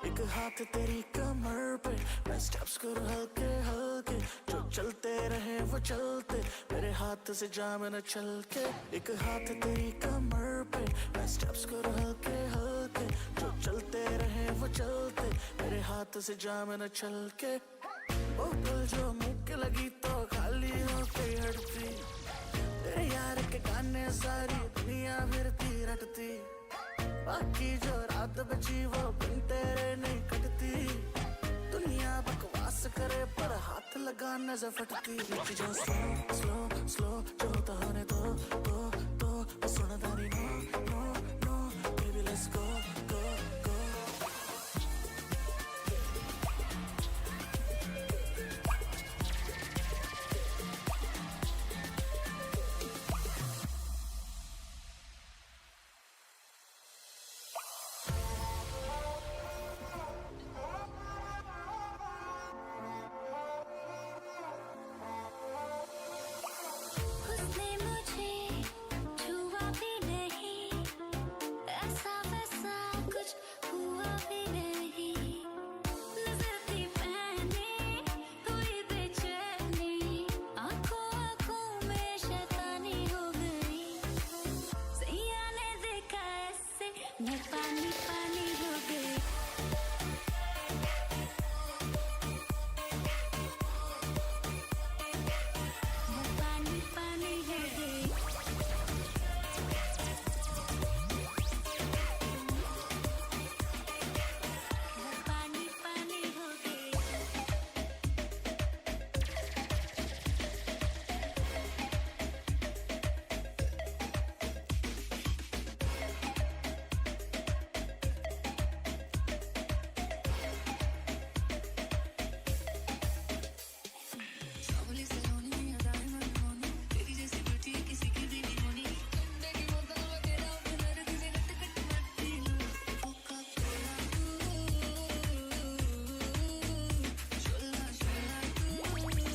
एक हाथ तेरी कमर पे मैं स्टेप्स करूं हल्के हल्के जो चलते रहे वो चलते मेरे हाथ से जाम न चल के एक हाथ तेरी कमर पे मैं स्टेप्स करूं हल्के हल्के जो चलते रहे वो चलते मेरे हाथ से जाम न चल के ओ पल जो मुंह के लगी तो खाली हो गई हटती तेरे यार के गाने सारी दुनिया फिरती रटती बाकी जो रात बची वो बिन तेरे नहीं कटती दुनिया बकवास करे पर हाथ लगा नजर फटती जो स्लो जो होता होने दो सुन दानी no baby let's go go go उसने मुझे छुआ भी नहीं ऐसा वैसा कुछ हुआ भी नहीं नजर थी पहने हुई बेचैनी आंखों में शैतानी हो गई सैया ने देखा ऐसे मैं पानी पानी हो गई मैं पानी पानी हो गई मैं पानी पानी हो गई सावली सलोनी में अदाएं मनमोनी तेरी जैसी ब्यूटी किसी की भी नहीं होनी कंधे की बोतल में तेरा हुनर तुझे कट कट मरती हूँ Coca Cola Shola Shola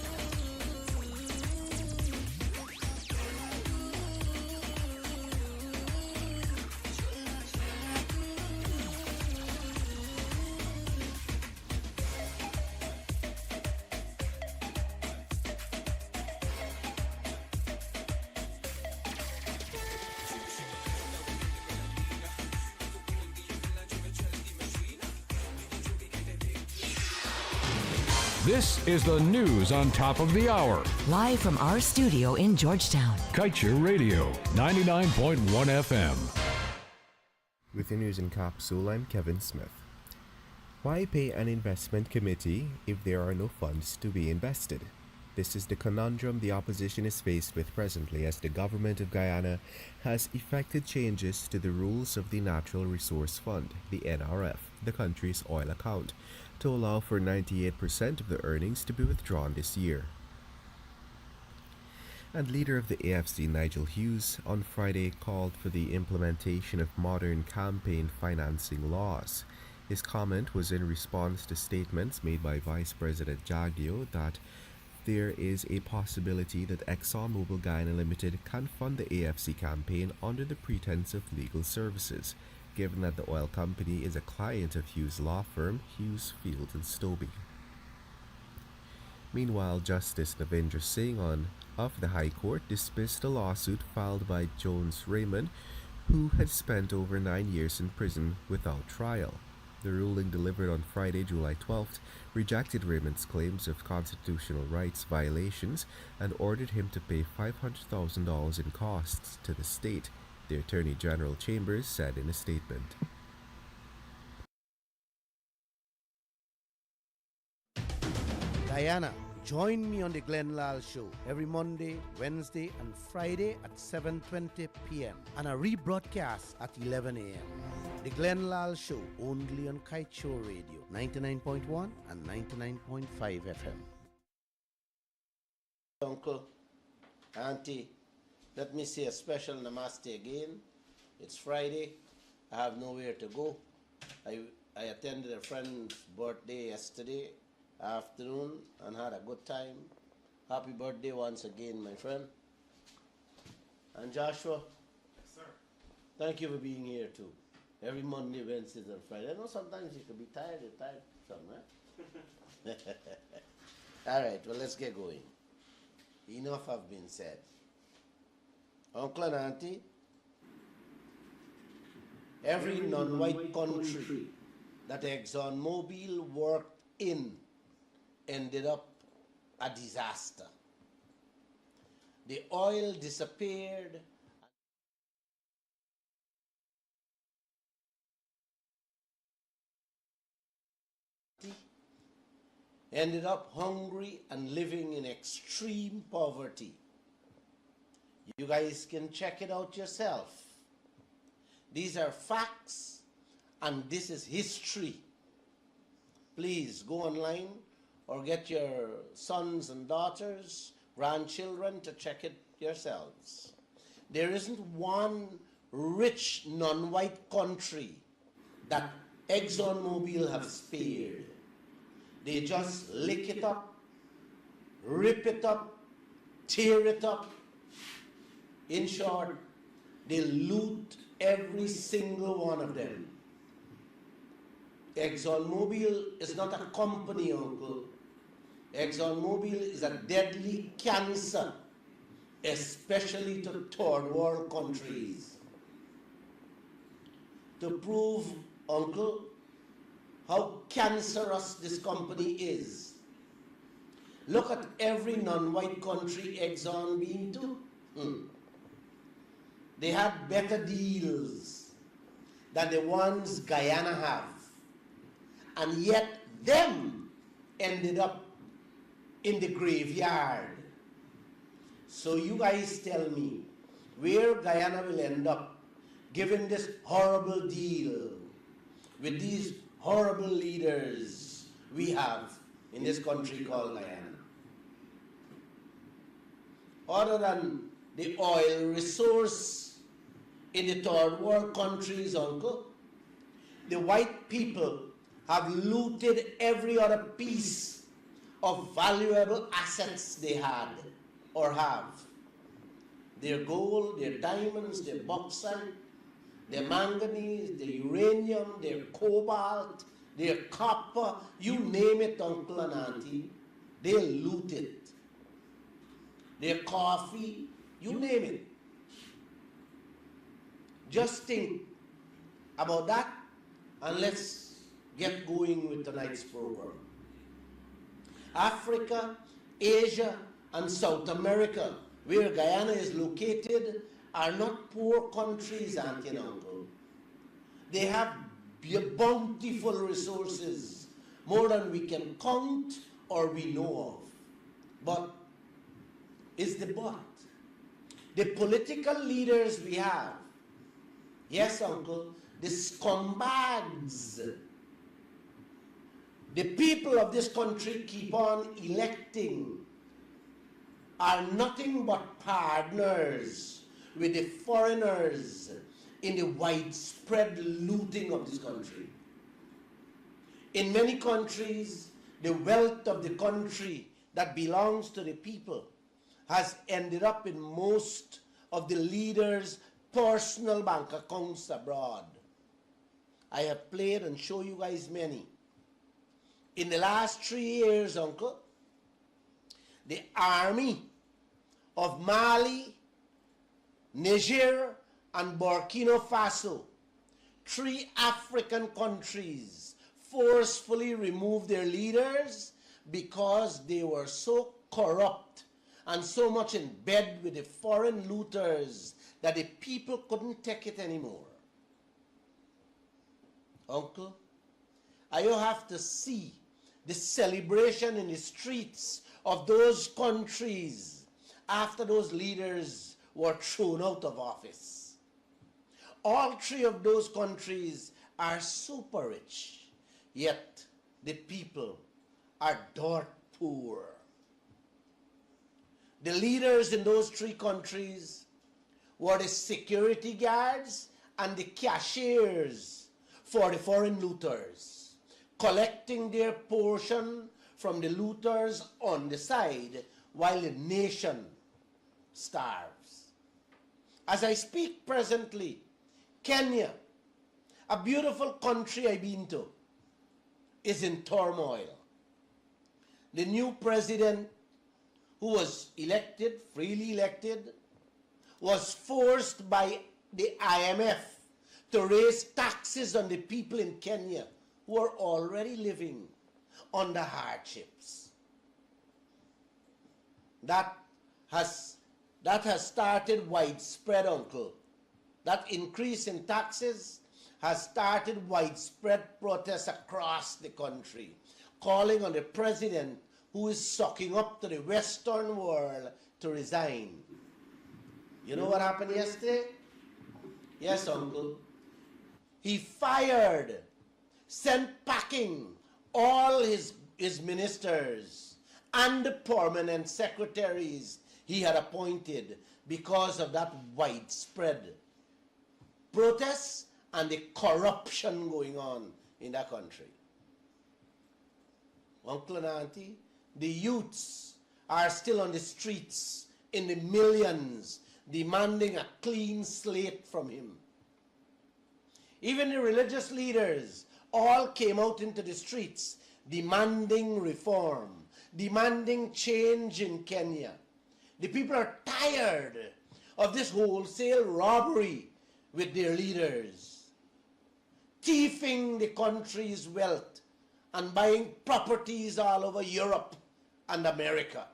This is the news on top of the hour. Live from our studio in Georgetown. Kaieteur Radio, 99.1 FM. With the news in capsule, I'm Kevin Smith. Why pay an investment committee if there are no funds to be invested? This is the conundrum the opposition is faced with presently as the government of Guyana has effected changes to the rules of the Natural Resource Fund, the NRF, the country's oil account, to allow for 98% of the earnings to be withdrawn this year. And leader of the AFC, Nigel Hughes, on Friday called for the implementation of modern campaign financing laws. His comment was in response to statements made by Vice President Jagdeo that there is a possibility that ExxonMobil Guyana Limited can fund the AFC campaign under the pretense of legal services, given that the oil company is a client of Hughes' law firm, Hughes, Field and Stobie. Meanwhile, Justice Navindra Singh of the High Court dismissed a lawsuit filed by Jones Raymond, who had spent over 9 years in prison without trial. The ruling, delivered on Friday, July 12th, rejected Raymond's claims of constitutional rights violations and ordered him to pay $500,000 in costs to the state, the Attorney General Chambers said in a statement. Diana, join me on the Glenn Lal Show every Monday, Wednesday, and Friday at 7:20 p.m. and a rebroadcast at 11 a.m. The Glenn Lal Show, only on Kaieteur Radio, 99.1 and 99.5 FM. Uncle, Auntie, let me say a special namaste again. It's Friday. I have nowhere to go. I attended a friend's birthday yesterday afternoon and had a good time. Happy birthday once again, my friend. And Joshua? Yes, sir. Thank you for being here too. Every Monday, Wednesdays, and Friday. I know sometimes you can be tired, you're tired, something, right? All right, well, let's get going. Enough have been said. Uncle and Auntie, every non-white country that ExxonMobil worked in ended up a disaster. The oil disappeared. Ended up hungry and living in extreme poverty. You guys can check it out yourself. These are facts and this is history. Please go online or get your sons and daughters, grandchildren to check it yourselves. There isn't one rich non-white country that ExxonMobil have spared. They just lick it up, rip it up, tear it up. In short, they loot every single one of them. ExxonMobil is not a company, Uncle. ExxonMobil is a deadly cancer, especially to third world countries. To prove, Uncle, how cancerous this company is, look at every non-white country Exxon been to. They had better deals than the ones Guyana have. And yet them ended up in the graveyard. So you guys tell me where Guyana will end up given this horrible deal with these horrible leaders we have in this country called Guyana. Other than the oil resource in the third world countries, Uncle, the white people have looted every other piece of valuable assets they had or have. Their gold, their diamonds, their bauxite, their manganese, their uranium, their cobalt, their copper, you name it, Uncle and Auntie, they'll loot it. Their coffee, you name it. Just think about that and let's get going with tonight's program. Africa, Asia, and South America, where Guyana is located, are not poor countries, Auntie and Uncle. They have bountiful resources, more than we can count or we know of. But is the but. The political leaders we have, yes, Uncle, the scumbags, the people of this country keep on electing, are nothing but partners with the foreigners in the widespread looting of this country. In many countries, the wealth of the country that belongs to the people has ended up in most of the leaders' personal bank accounts abroad. I have played and show you guys many. In the last 3 years, Uncle, the army of Mali, Niger, and Burkina Faso, 3 African countries, forcefully removed their leaders because they were so corrupt and so much in bed with the foreign looters that the people couldn't take it anymore. Uncle, you have to see the celebration in the streets of those countries after those leaders were thrown out of office. All 3 of those countries are super rich, yet the people are dirt poor. The leaders in those 3 countries were the security guards and the cashiers for the foreign looters, collecting their portion from the looters on the side while the nation starves. As I speak presently, Kenya, a beautiful country I've been to, is in turmoil. The new president, who was elected, freely elected, was forced by the IMF to raise taxes on the people in Kenya who are already living under hardships. That has started widespread, uncle. That increase in taxes has started widespread protests across the country, calling on the president, who is sucking up to the Western world, to resign. You know what happened yesterday? Yes, uncle. He fired, sent packing all his ministers and the permanent secretaries he had appointed because of that widespread protests and the corruption going on in that country. Uncle and auntie, the youths are still on the streets in the millions demanding a clean slate from him. Even the religious leaders all came out into the streets demanding reform, demanding change in Kenya. The people are tired of this wholesale robbery with their leaders, thieving the country's wealth and buying properties all over Europe and America.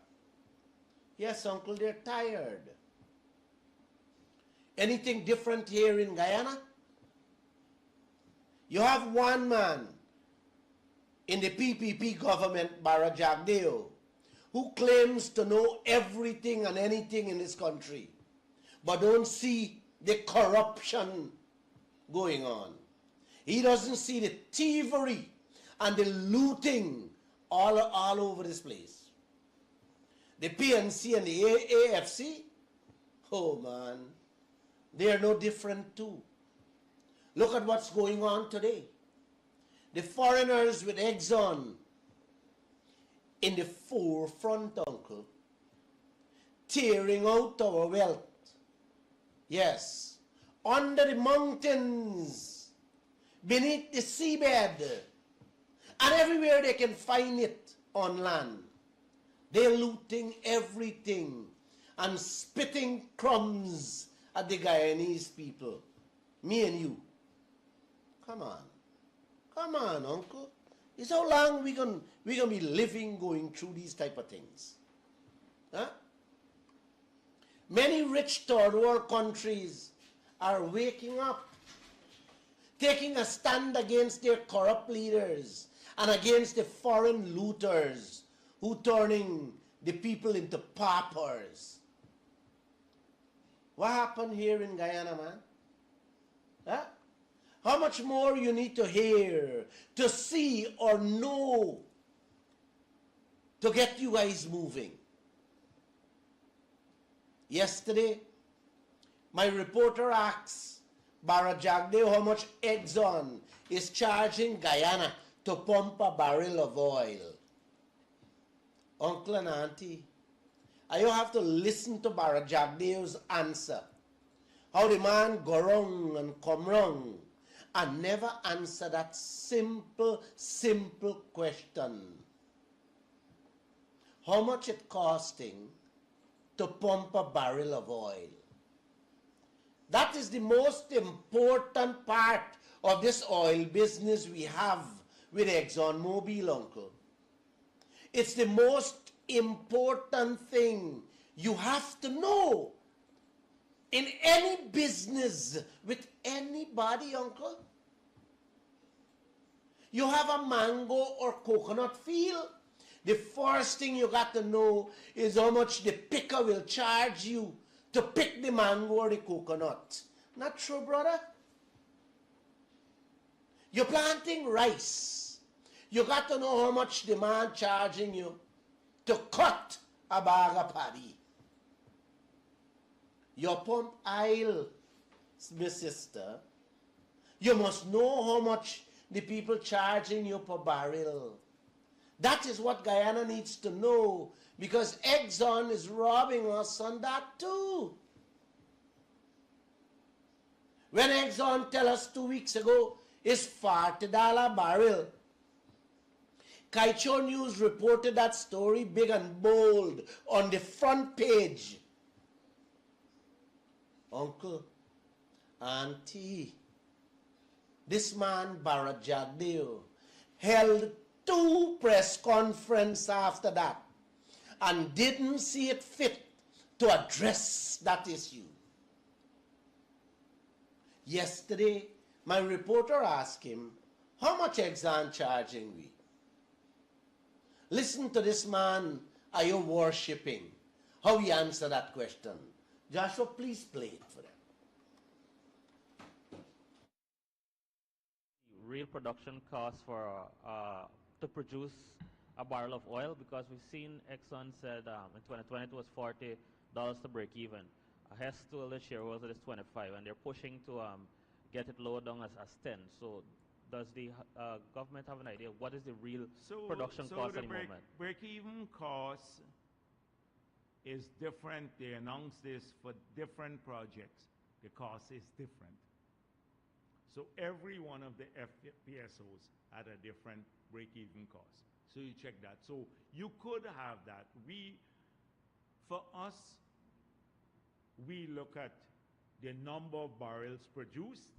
Yes, uncle, they're tired. Anything different here in Guyana? You have one man in the PPP government, Barra Jagdeo, who claims to know everything and anything in this country, but don't see the corruption going on. He doesn't see the thievery and the looting all over this place. The PNC and the AFC, oh man, they are no different too. Look at what's going on today. The foreigners with Exxon in the forefront, uncle, tearing out our wealth. Yes, under the mountains, beneath the seabed, and everywhere they can find it on land. They're looting everything and spitting crumbs at the Guyanese people. Me and you. Come on, uncle. Is how long we gonna be living going through these type of things? Huh? Many rich third world countries are waking up, taking a stand against their corrupt leaders and against the foreign looters who turning the people into paupers. What happened here in Guyana, man? Huh? How much more you need to hear, to see or know to get you guys moving? Yesterday, my reporter asked Barra Jagdeo how much Exxon is charging Guyana to pump a barrel of oil. Uncle and auntie, you have to listen to Barra Jagdeo's answer. How the man go wrong and come wrong and never answer that simple question. how much it costing to pump a barrel of oil. That is the most important part of this oil business we have with ExxonMobil, uncle. It's the most important thing you have to know in any business with anybody, uncle. You have a mango or coconut field. The first thing you got to know is how much the picker will charge you to pick the mango or the coconut. Not true, brother? You're planting rice. You got to know how much the man charging you to cut a bag of paddy. Your pump oil, my sister, you must know how much the people charging you per barrel. That is what Guyana needs to know, because Exxon is robbing us on that too. When Exxon tell us 2 weeks ago it's $40 barrel, Kaieteur News reported that story big and bold on the front page. Uncle, auntie, this man Bharat Jagdeo held 2 press conferences after that and didn't see it fit to address that issue. Yesterday, my reporter asked him, how much Exxon charging we? Listen to this man, are you worshipping? How he answered that question. Joshua, please play it for them. Real production costs for to produce a barrel of oil, because we've seen Exxon said in 2020 it was $40 to break even. Hess told the shareholders it is 25, and they're pushing to get it lower down as 10. So does the government have an idea what is the real production cost at the moment? Break-even cost is different. They announce this for different projects. The cost is different. So every one of the FPSOs had a different break-even cost. So you check that. So you could have that. For us, we look at the number of barrels produced.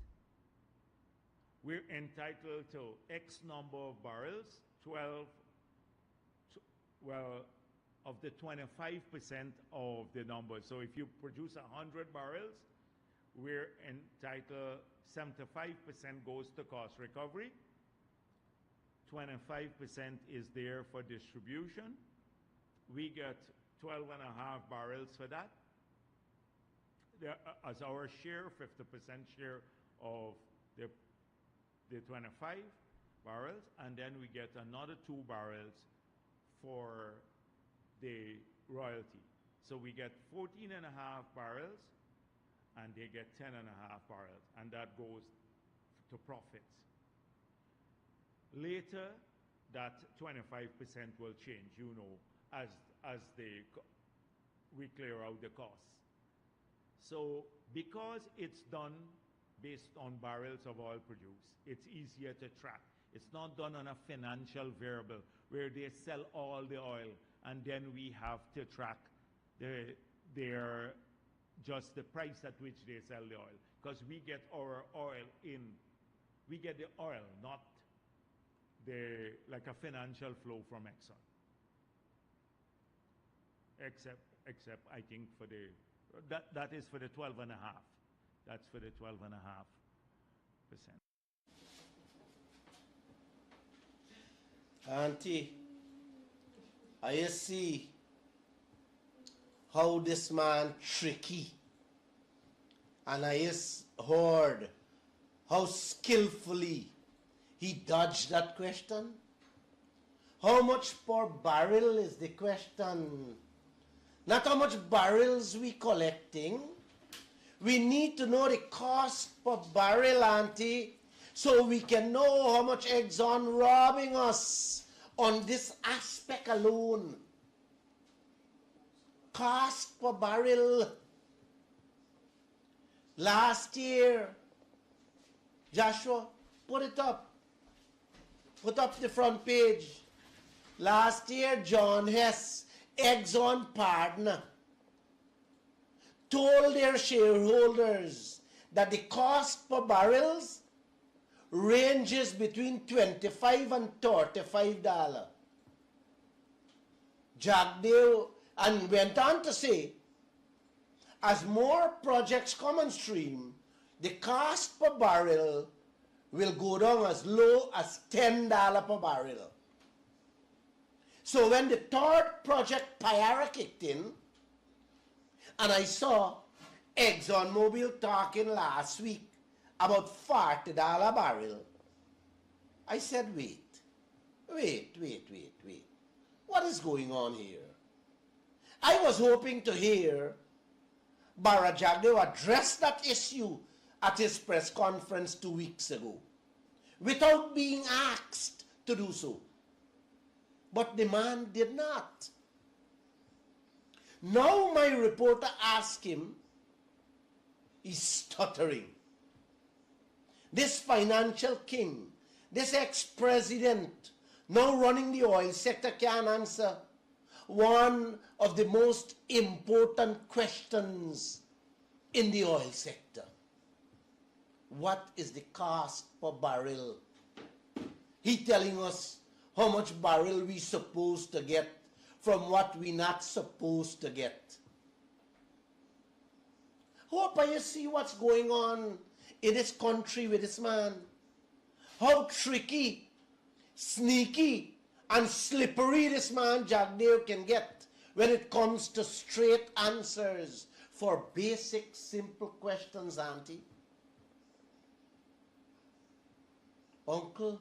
We're entitled to X number of barrels, 12, well, of the 25% of the number. So if you produce 100 barrels, we're entitled, 75% goes to cost recovery, 25% is there for distribution. We get 12.5 barrels for that. As our share, 50% share of the 25 barrels, and then we get another 2 barrels for the royalty. So we get 14.5 barrels, and they get 10.5 barrels, and that goes to profits. Later, that 25% will change, you know, as we clear out the costs. So because it's done based on barrels of oil produced, it's easier to track. It's not done on a financial variable where they sell all the oil and then we have to track just the price at which they sell the oil. Because we get our oil we get the oil, not like a financial flow from Exxon. Except I think for that is for the 12.5. That's for the 12.5%. Auntie, I see how this man tricky, and I heard how skillfully he dodged that question. How much per barrel is the question? Not how much barrels we collecting. We need to know the cost per barrel, auntie, so we can know how much Exxon robbing us on this aspect alone. Cost per barrel. Last year, Joshua, put it up. Put up the front page. Last year, John Hess Exxon partner told their shareholders that the cost per barrels ranges between $25 and $35. Jagdeo and went on to say, as more projects come on stream, the cost per barrel will go down as low as $10 per barrel. So when the third project Payara kicked in, and I saw ExxonMobil talking last week about $40 barrel, I said, wait. What is going on here? I was hoping to hear Bara Jagdeo address that issue at his press conference 2 weeks ago without being asked to do so. But the man did not. Now my reporter asked him, he's stuttering. This financial king, this ex-president, now running the oil sector, can answer one of the most important questions in the oil sector. What is the cost per barrel? He telling us how much barrel we supposed to get from what we not supposed to get. Hope you see what's going on in this country with this man. How tricky, sneaky, and slippery this man Jagdeo can get when it comes to straight answers for basic, simple questions, Auntie. Uncle,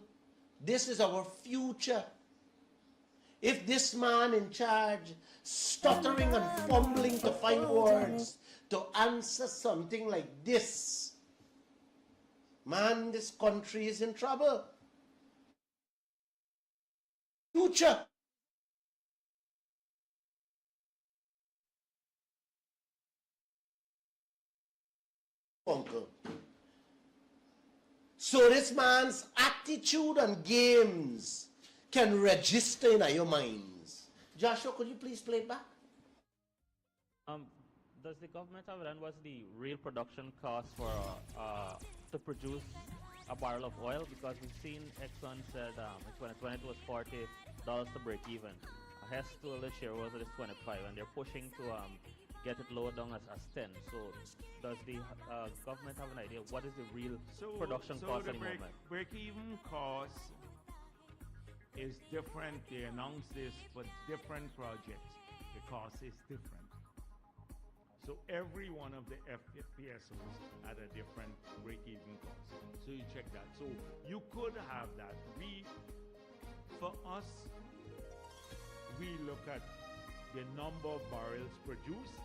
this is our future. If this man in charge, stuttering and fumbling to find words to answer something like this, man, this country is in trouble. Future. Uncle. So this man's attitude and games can register in your minds. Joshua, could you please play it back? Does the government have done what's the real production cost for to produce a barrel of oil? Because we've seen Exxon said in 2020 it was $40 to break even. Hess told the shareholders it is 25, and they're pushing to get it lower down as 10. So does the government have an idea what is the real production cost at the moment? Break-even cost is different. They announce this for different projects. The cost is different. So every one of the FPSOs had a different break-even cost. So you check that. So you could have that. For us, we look at the number of barrels produced.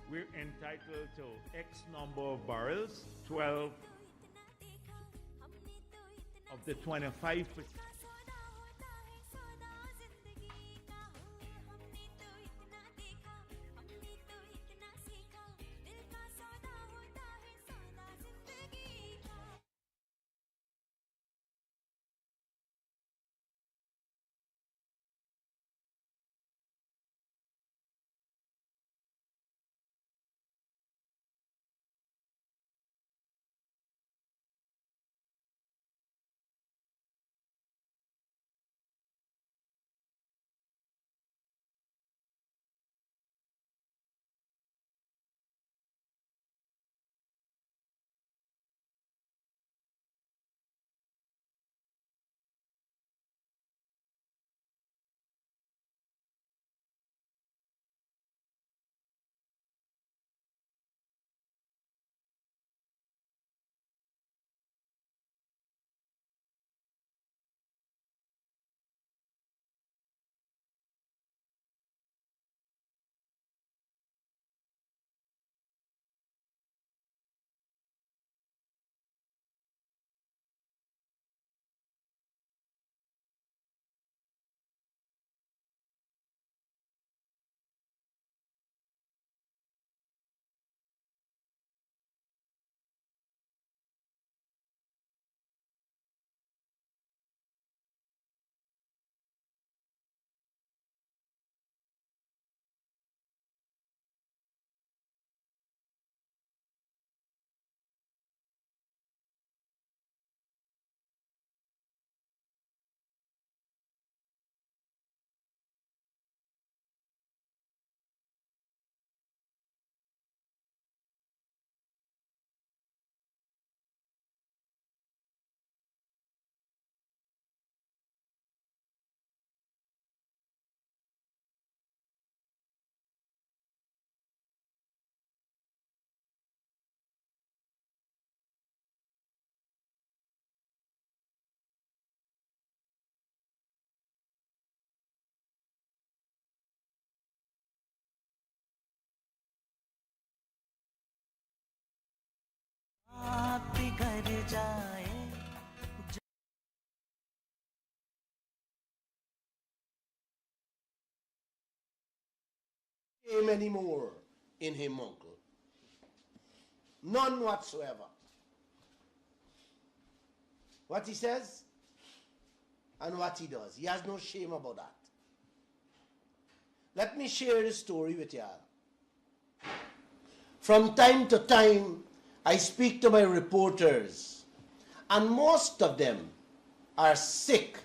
We're entitled to X number of barrels, 12 of the 25%. shame anymore in him, uncle. None whatsoever. What he says and what he does. He has no shame about that. Let me share this story with you. From time to time, I speak to my reporters, and most of them are sick,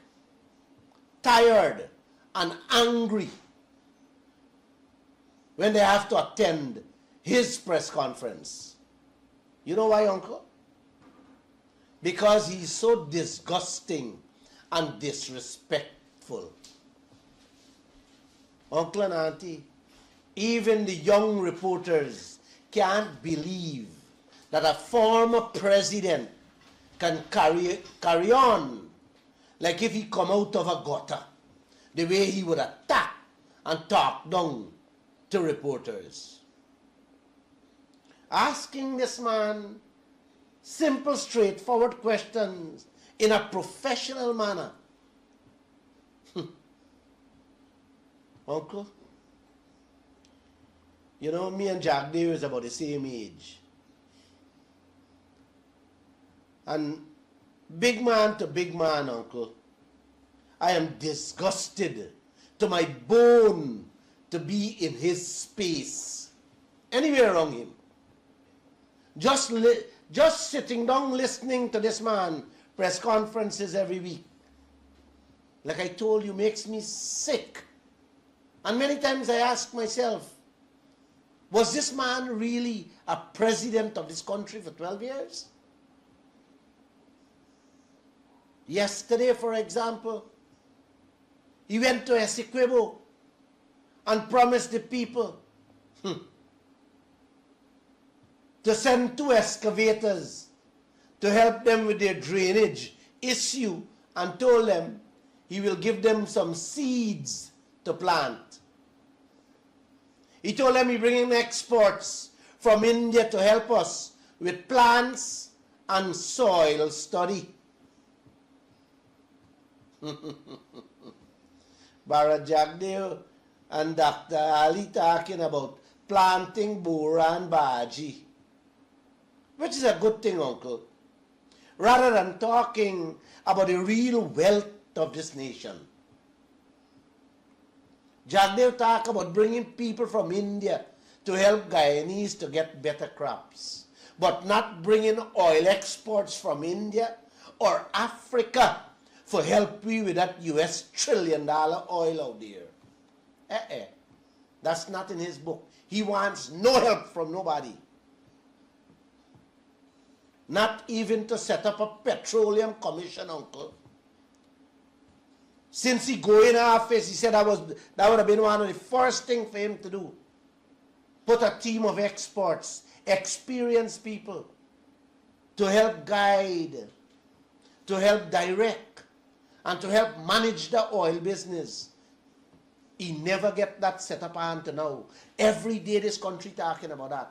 tired, and angry when they have to attend his press conference. You know why, uncle? Because he's so disgusting and disrespectful. Uncle and auntie, even the young reporters can't believe that a former president can carry on like if he come out of a gutter, the way he would attack and talk down to reporters. Asking this man simple, straightforward questions in a professional manner. Uncle, you know, me and Jack Dave is about the same age. And big man to big man, uncle, I am disgusted to my bone to be in his space, anywhere around him. Just sitting down listening to this man press conferences every week, like I told you, makes me sick. And many times I ask myself, was this man really a president of this country for 12 years? Yesterday, for example, he went to Essequibo and promised the people to send 2 excavators to help them with their drainage issue, and told them he will give them some seeds to plant. He told them he bringing exports from India to help us with plants and soil study. Bara Jagdeo and Dr. Ali talking about planting Bora and Baji, which is a good thing, uncle, rather than talking about the real wealth of this nation. Jagdeo talk about bringing people from India to help Guyanese to get better crops, but not bringing oil exports from India or Africa for help we with that US $1 trillion oil out there. That's not in his book. He wants no help from nobody. Not even to set up a petroleum commission, uncle. Since he go in office, he said that would have been one of the first things for him to do. Put a team of experts, experienced people, to help guide, to help direct, and to help manage the oil business. He never get that set up until now. Every day this country talking about that.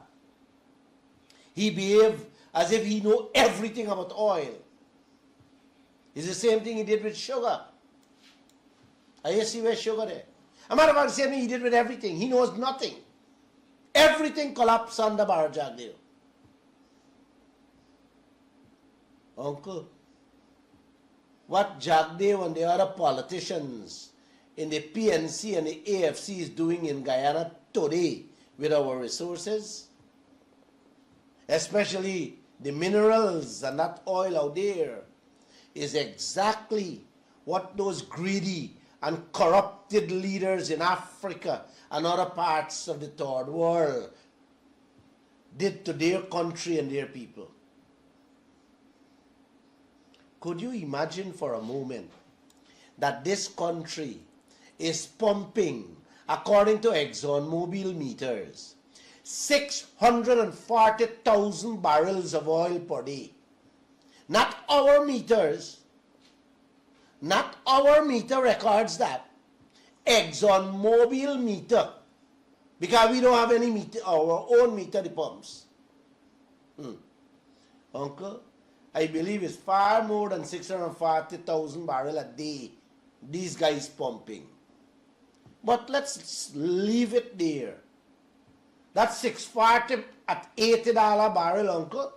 He behave as if he know everything about oil. It's the same thing he did with sugar. I see where sugar there. A matter of fact, the same thing he did with everything. He knows nothing. Everything collapsed under Bara Jagdeo. Uncle, what Jagdeo and the other politicians in the PNC and the AFC is doing in Guyana today with our resources, especially the minerals and that oil out there, is exactly what those greedy and corrupted leaders in Africa and other parts of the third world did to their country and their people. Could you imagine for a moment that this country is pumping, according to ExxonMobil meters, 640,000 barrels of oil per day? Not our meters. Not our meter records that. ExxonMobil meter. Because we don't have any meter, our own meter, the pumps. Uncle, I believe it's far more than 640,000 barrels a day these guys pumping. But let's leave it there. That 640 at $80 barrel, uncle,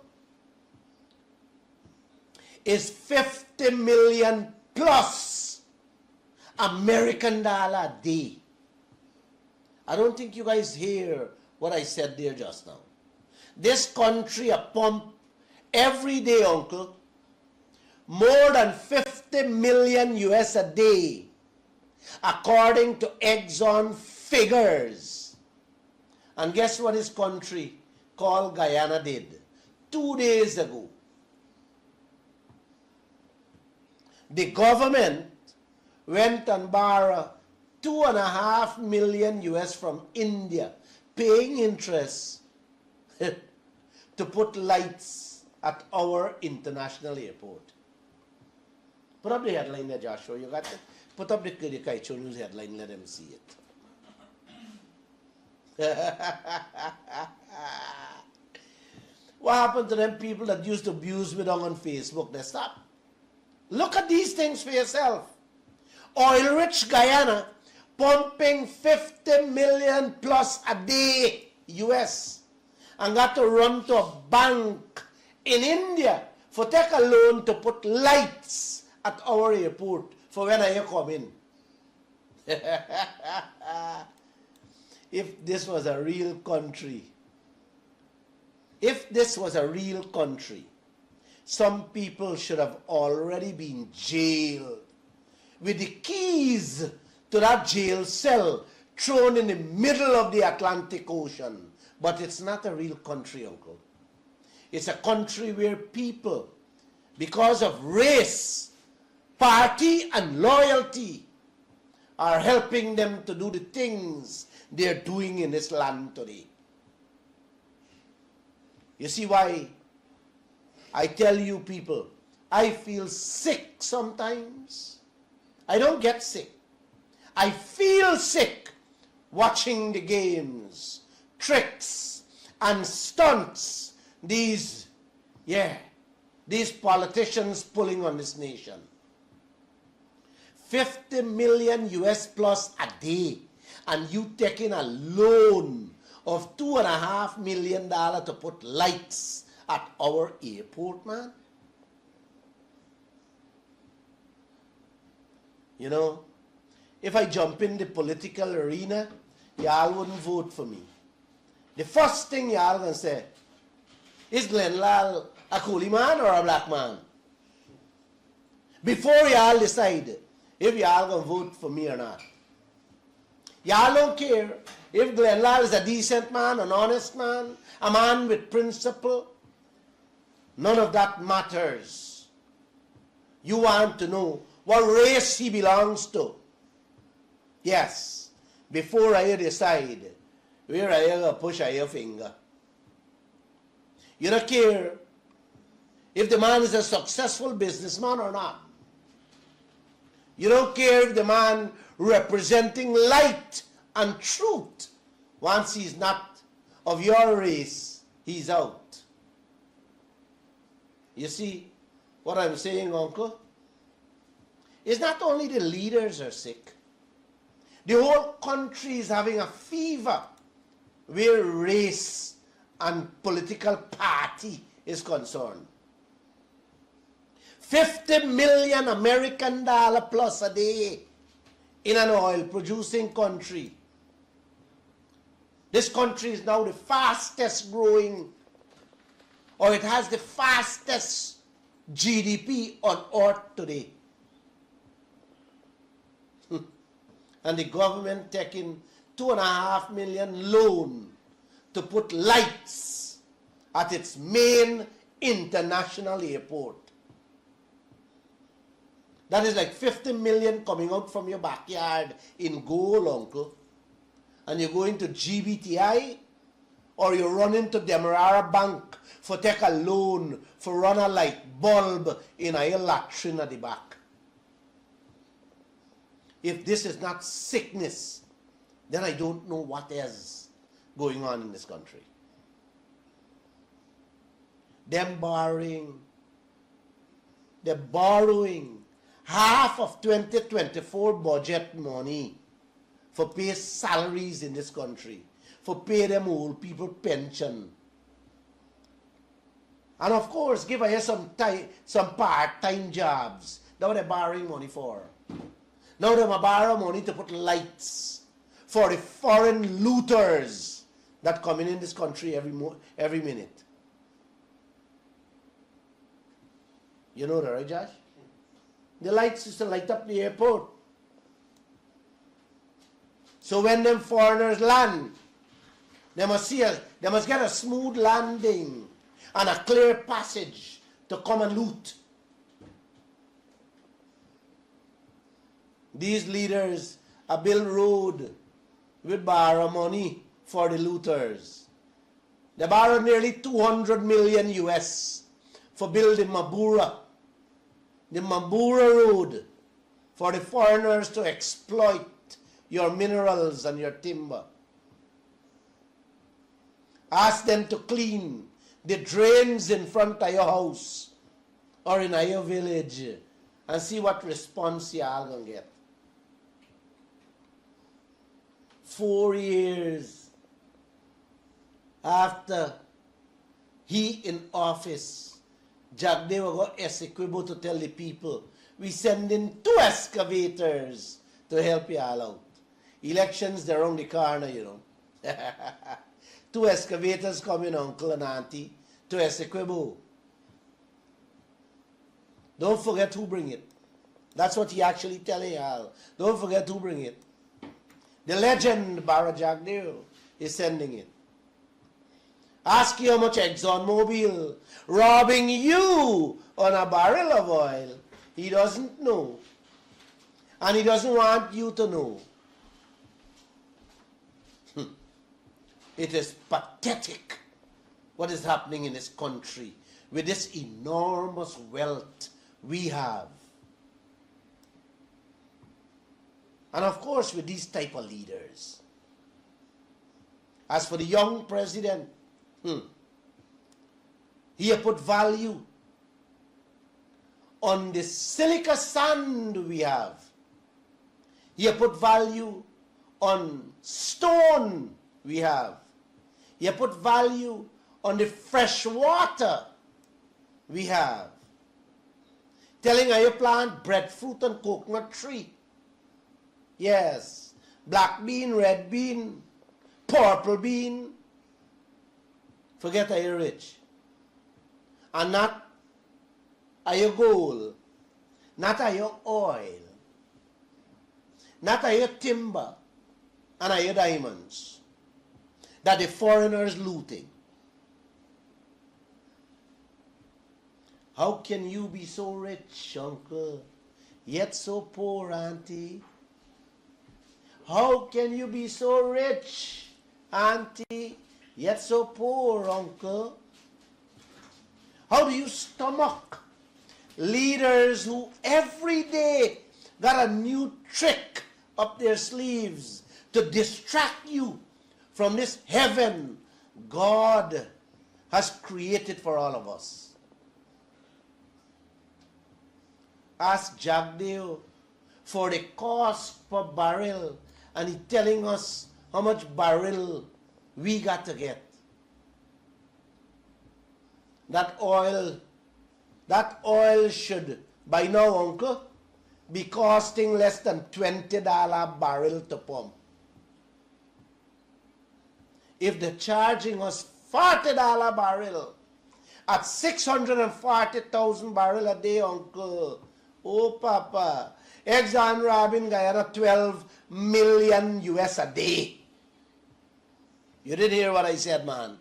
is 50 million plus American dollar a day. I don't think you guys hear what I said there just now. This country a pump every day, uncle, more than 50 million US a day, according to Exxon figures. And guess what his country called Guyana did 2 days ago? The government went and borrowed 2.5 million US from India, paying interest to put lights at our international airport. Put up the headline there, Joshua. You got it? Put up the Kaieteur News headline, let them see it. What happened to them people that used to abuse me down on Facebook? They stopped. Look at these things for yourself. Oil-rich Guyana pumping 50 million plus a day US and got to run to a bank in India for take a loan to put lights at our airport for when I come in. If this was a real country, some people should have already been jailed with the keys to that jail cell thrown in the middle of the Atlantic Ocean. But it's not a real country, uncle. It's a country where people, because of race, party, and loyalty, are helping them to do the things they're doing in this land today. You see why I tell you people, I feel sick sometimes. I don't get sick. I feel sick watching the games, tricks, and stunts these politicians pulling on this nation. 50 million US plus a day, and you taking a loan of $2.5 million to put lights at our airport, man. You know, if I jump in the political arena, y'all wouldn't vote for me. The first thing y'all gonna say, is Glenn Lal a coolie man or a black man? Before y'all decide if y'all gonna vote for me or not. Y'all don't care if Glenn Lal is a decent man, an honest man, a man with principle. None of that matters. You want to know what race he belongs to. Yes, before I decide where I gonna push your finger. You don't care if the man is a successful businessman or not. You don't care if the man representing light and truth, once he's not of your race, he's out. You see what I'm saying, uncle? It's not only the leaders are sick. The whole country is having a fever where race and political party is concerned. 50 million American dollar plus a day in an oil producing country. This country is now the fastest growing, or it has the fastest GDP on earth today. And the government taking $2.5 million loan to put lights at its main international airport. That is like 50 million coming out from your backyard in gold, uncle. And you go into GBTI, or you run into Demerara Bank for take a loan for run a light bulb in a latrine at the back. If this is not sickness, then I don't know what is going on in this country. They're borrowing half of 2024 budget money for pay salaries in this country, for pay them old people pension. And of course, give her some part-time jobs. That's what they're borrowing money for. Now they're borrow money to put lights for the foreign looters that come in this country every minute. You know that, right, Josh? The lights used to light up the airport. So when them foreigners land, they must get a smooth landing and a clear passage to come and loot. These leaders are build road with borrow money for the looters. They borrowed nearly 200 million US for building the Mabura Road, for the foreigners to exploit your minerals and your timber. Ask them to clean the drains in front of your house or in your village and see what response y'all gonna get. 4 years after he in office, Jagdeo got Essequibo to tell the people, we send in 2 excavators to help you all out. Elections, they're around the corner, you know. 2 excavators coming, uncle and auntie, to Essequibo. Don't forget who bring it. That's what he actually telling you all. Don't forget who bring it. The legend, Barra Jagdeo, is sending it. Ask you how much ExxonMobil robbing you on a barrel of oil. He doesn't know. And he doesn't want you to know. It is pathetic what is happening in this country with this enormous wealth we have. And of course with these type of leaders. As for the young president, he put value on the silica sand we have. He put value on stone we have. He put value on the fresh water we have. Telling how you plant breadfruit and coconut tree. Yes, black bean, red bean, purple bean. Forget how you're rich. And not are your gold, not are your oil, not are your timber, and are your diamonds that the foreigners looting. How can you be so rich, uncle, yet so poor, auntie? How can you be so rich, auntie, yet so poor, uncle? How do you stomach leaders who every day got a new trick up their sleeves to distract you from this heaven God has created for all of us? Ask Jagdeo for the cost per barrel, and he's telling us how much barrel we got to get. That oil should, by now, uncle, be costing less than $20 barrel to pump. If they're charging us $40 barrel at 640,000 barrel a day, uncle, oh papa, Exxon robbing Guyana 12 million US a day. You didn't hear what I said, man.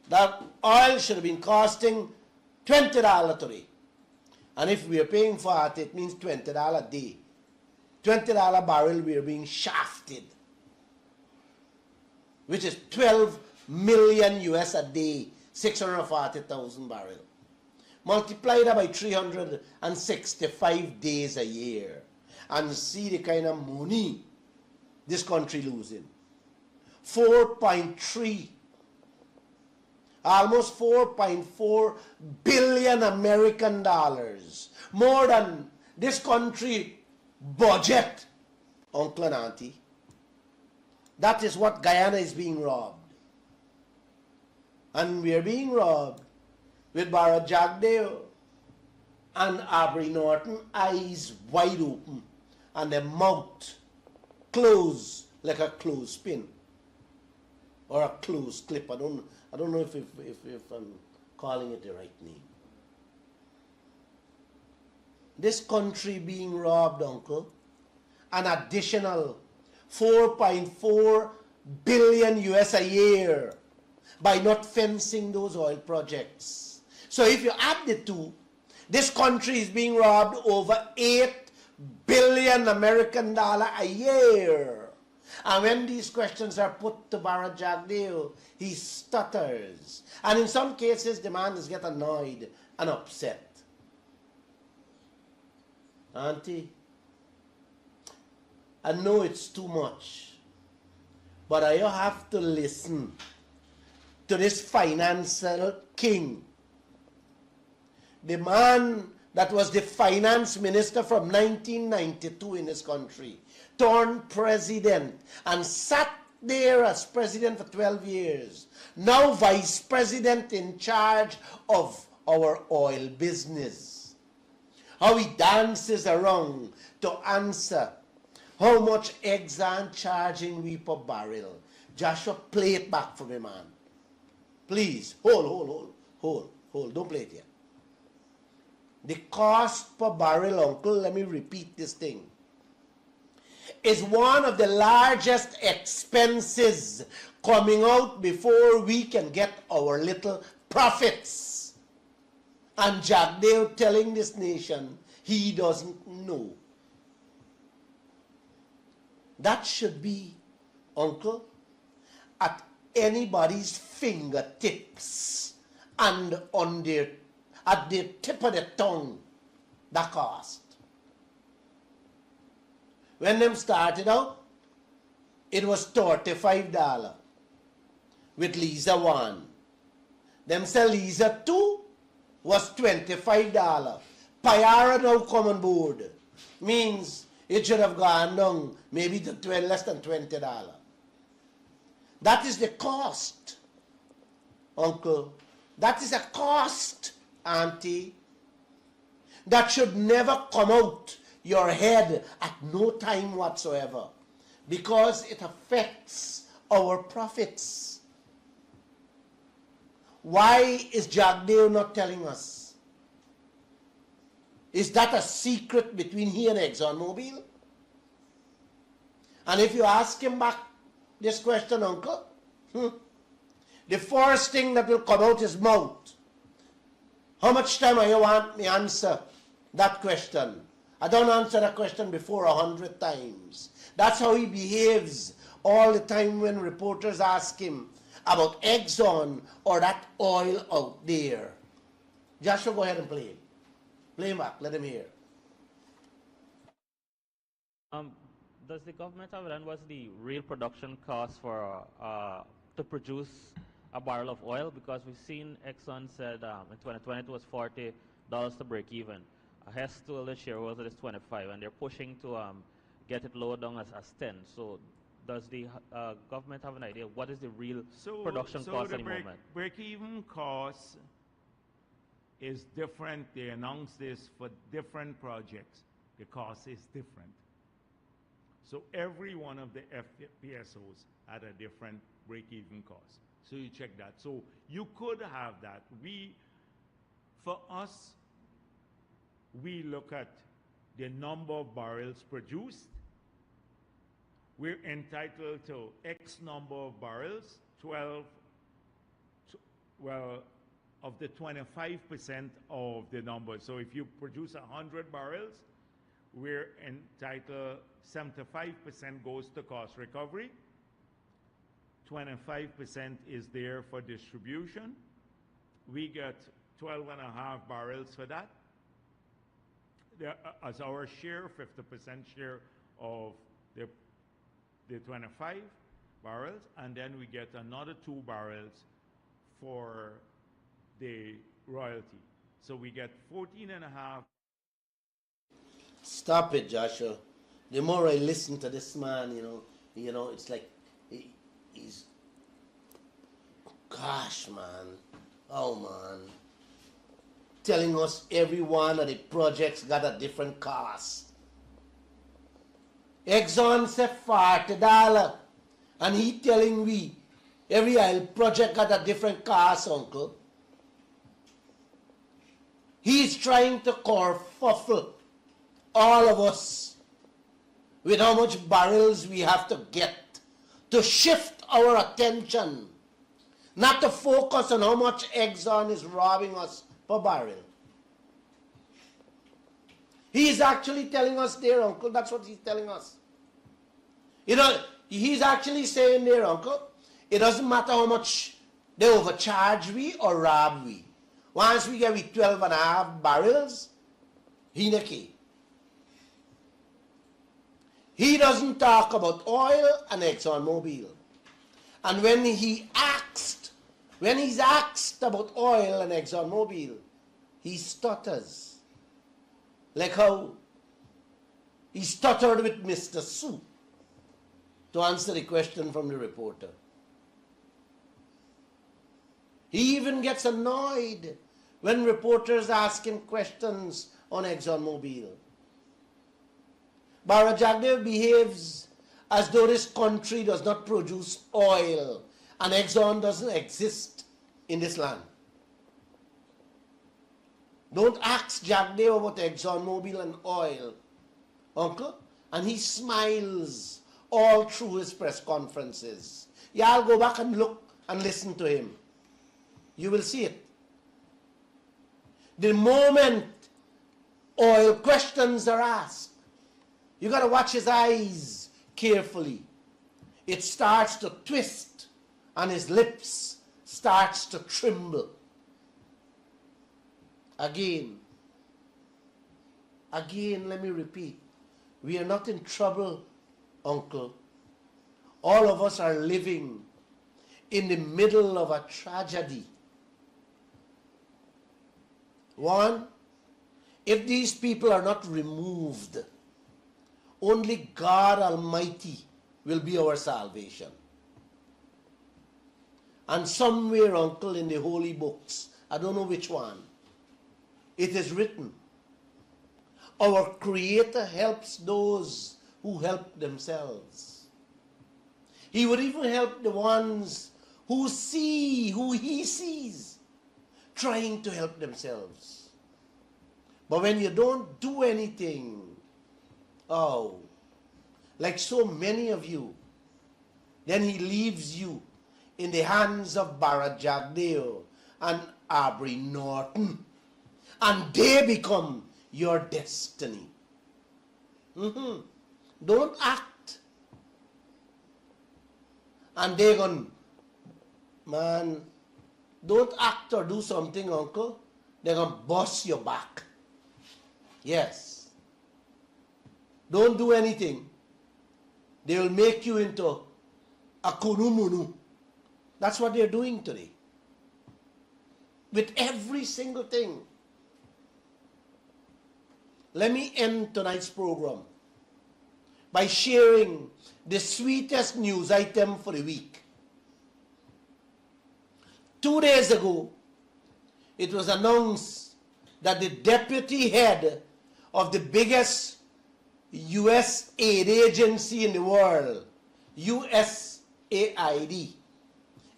That oil should have been costing $20 today. And if we are paying for it, it means $20 a day. $20 barrel we are being shafted. Which is 12 million US a day, 640,000 barrel. Multiply that by 365 days a year and see the kind of money this country losing. 4.3, almost 4.4 billion American dollars. More than this country budget, uncle and auntie. That is what Guyana is being robbed. And we are being robbed with Barra Jagdeo and Aubrey Norton eyes wide open and their mouth closed like a clothespin or a closed clip. I don't know if I'm calling it the right name. This country being robbed, uncle, an additional 4.4 billion US a year by not fencing those oil projects. So if you add the two, this country is being robbed over 8 billion American dollar a year. And when these questions are put to Barra Jagdeo, he stutters. And in some cases, the man is get annoyed and upset. Auntie, I know it's too much, but I have to listen to this financial king. The man that was the finance minister from 1992 in this country, turned president and sat there as president for 12 years, now vice president in charge of our oil business. How he dances around to answer how much Exxon charging we per barrel. Joshua, play it back for me, man. Please, hold. Don't play it yet. The cost per barrel, uncle, let me repeat this thing, is one of the largest expenses coming out before we can get our little profits. And Jagdeo telling this nation he doesn't know. That should be, uncle, at anybody's fingertips and at the tip of the tongue, the cost. When them started out, it was $35 with Lisa 1. Them say Lisa 2 was $25. Payara now come on board. Means it should have gone down maybe to less than $20. That is the cost, uncle. That is a cost, auntie, that should never come out your head at no time whatsoever, because it affects our profits. Why is Jagdeo not telling us? Is that a secret between he and ExxonMobil? And if you ask him back this question, uncle, the first thing that will come out his mouth, how much time do you want me answer that question? I don't answer that question before 100 times. That's how he behaves all the time when reporters ask him about Exxon or that oil out there. Joshua, go ahead and play him. Play him back. Let him hear. Does the government have done what's the real production cost for to produce a barrel of oil? Because we've seen Exxon said in 2020 it was $40 to break even. Hess told the shareholders it is 25, and they're pushing to get it lower down as 10. So does the government have an idea what is the real production cost at the moment? Break-even cost is different. They announce this for different projects. The cost is different. So every one of the FPSOs had a different break-even cost. So you check that. So you could have that. For us, we look at the number of barrels produced. We're entitled to X number of barrels, 12, of the 25% of the number. So if you produce 100 barrels, we're entitled, 75% goes to cost recovery, 25% is there for distribution. We get 12 and a half barrels for that. As our share, 50% share of the 25 barrels, and then we get another 2 barrels for the royalty. So we get 14 and a half. Stop it, Joshua. The more I listen to this man, it's like He's, gosh, man. Oh, man. Telling us every one of the projects got a different cost. Exxon said $40, and he telling we every oil project got a different cost, uncle. He's trying to kerfuffle all of us with how much barrels we have to get, to shift our attention, not to focus on how much Exxon is robbing us per barrel. He's actually telling us there, uncle, that's what he's telling us. You know, he's actually saying there, uncle, it doesn't matter how much they overcharge we or rob we. Once we get with 12.5 barrels, he naked. He doesn't talk about oil and ExxonMobil. And when he's asked about oil and ExxonMobil, he stutters. Like how he stuttered with Mr. Sue to answer the question from the reporter. He even gets annoyed when reporters ask him questions on ExxonMobil. Bara Jagdev behaves as though this country does not produce oil and Exxon doesn't exist in this land. Don't ask Jagdev about ExxonMobil and oil, uncle. And he smiles all through his press conferences. Y'all go back and look and listen to him. You will see it. The moment oil questions are asked, you got to watch his eyes carefully. It starts to twist and his lips starts to tremble. Again, let me repeat. We are not in trouble, uncle. All of us are living in the middle of a tragedy. One, if these people are not removed, only God Almighty will be our salvation. And somewhere, uncle, in the holy books, I don't know which one, it is written, our Creator helps those who help themselves. He would even help the ones who he sees, trying to help themselves. But when you don't do anything, like so many of you, then he leaves you in the hands of Bara Jagdeo and Aubrey Norton, and they become your destiny. Don't act. And they're going, man, don't act or do something, uncle. They're going to bust your back. Yes. Don't do anything. They will make you into a kunumunu. That's what they're doing today. With every single thing. Let me end tonight's program by sharing the sweetest news item for the week. 2 days ago, it was announced that the deputy head of the biggest U.S. aid agency in the world, USAID,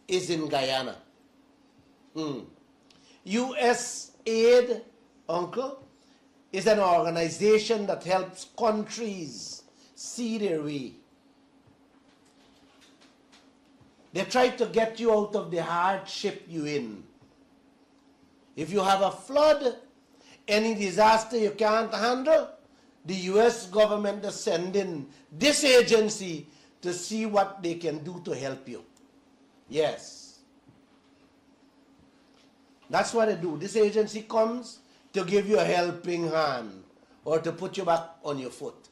is in Guyana. USAID, uncle, is an organization that helps countries see their way. They try to get you out of the hardship you're in. If you have a flood, any disaster you can't handle, the US government is sending this agency to see what they can do to help you. Yes. That's what they do. This agency comes to give you a helping hand or to put you back on your foot.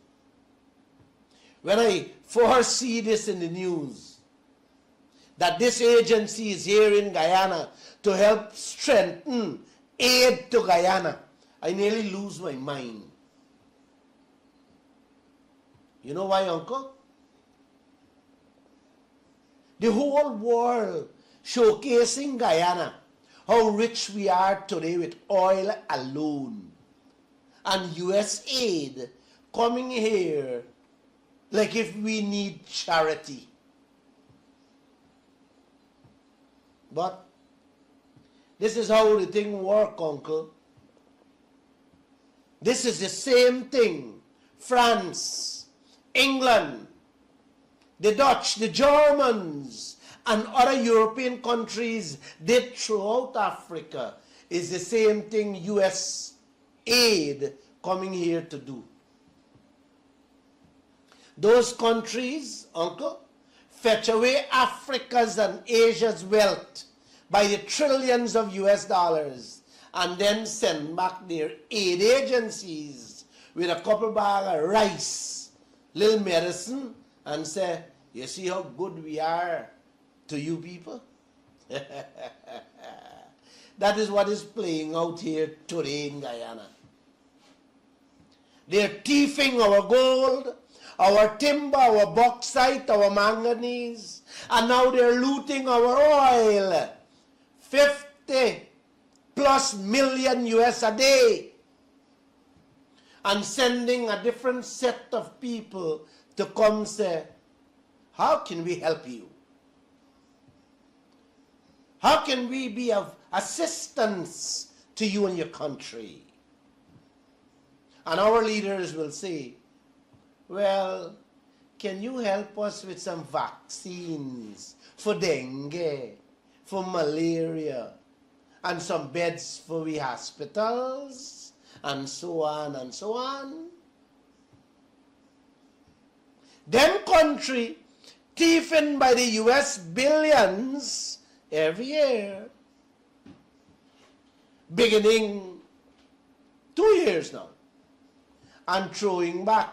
When I first see this in the news, that this agency is here in Guyana to help strengthen aid to Guyana, I nearly lose my mind. You know why, uncle? the whole world showcasing Guyana, how rich we are today with oil alone. And US aid coming here like if we need charity. But this is how the thing works, Uncle. This is the same thing. France, England, the Dutch, the Germans, and other European countries did throughout Africa is the same thing US aid coming here to do. Those countries, Uncle, fetch away Africa's and Asia's wealth by the trillions of US dollars and then send back their aid agencies with a couple bag of rice, little medicine, and say, you see how good we are to you people? That is what is playing out here today in Guyana. They're thieving our gold, our timber, our bauxite, our manganese, and now they're looting our oil. 50 plus million US a day. And sending a different set of people to come say, how can we help you? How can we be of assistance to you and your country? And our leaders will say, well, can you help us with some vaccines for dengue, for malaria, and some beds for we hospitals, and so on and so on? Them country thieving by the US billions every year, beginning 2 years now, and throwing back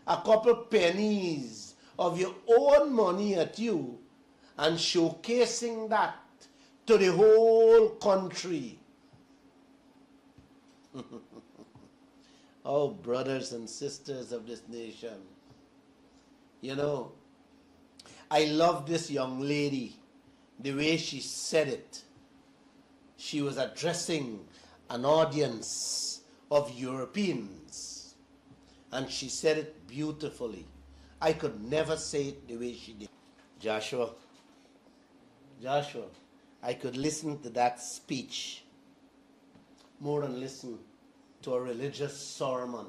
a couple pennies of your own money at you and showcasing that to the whole country. Oh, brothers and sisters of this nation, you know, I love this young lady, the way she said it. She was addressing an audience of Europeans, and she said it beautifully. I could never say it the way she did. Joshua, I could listen to that speech more than listen to a religious sermon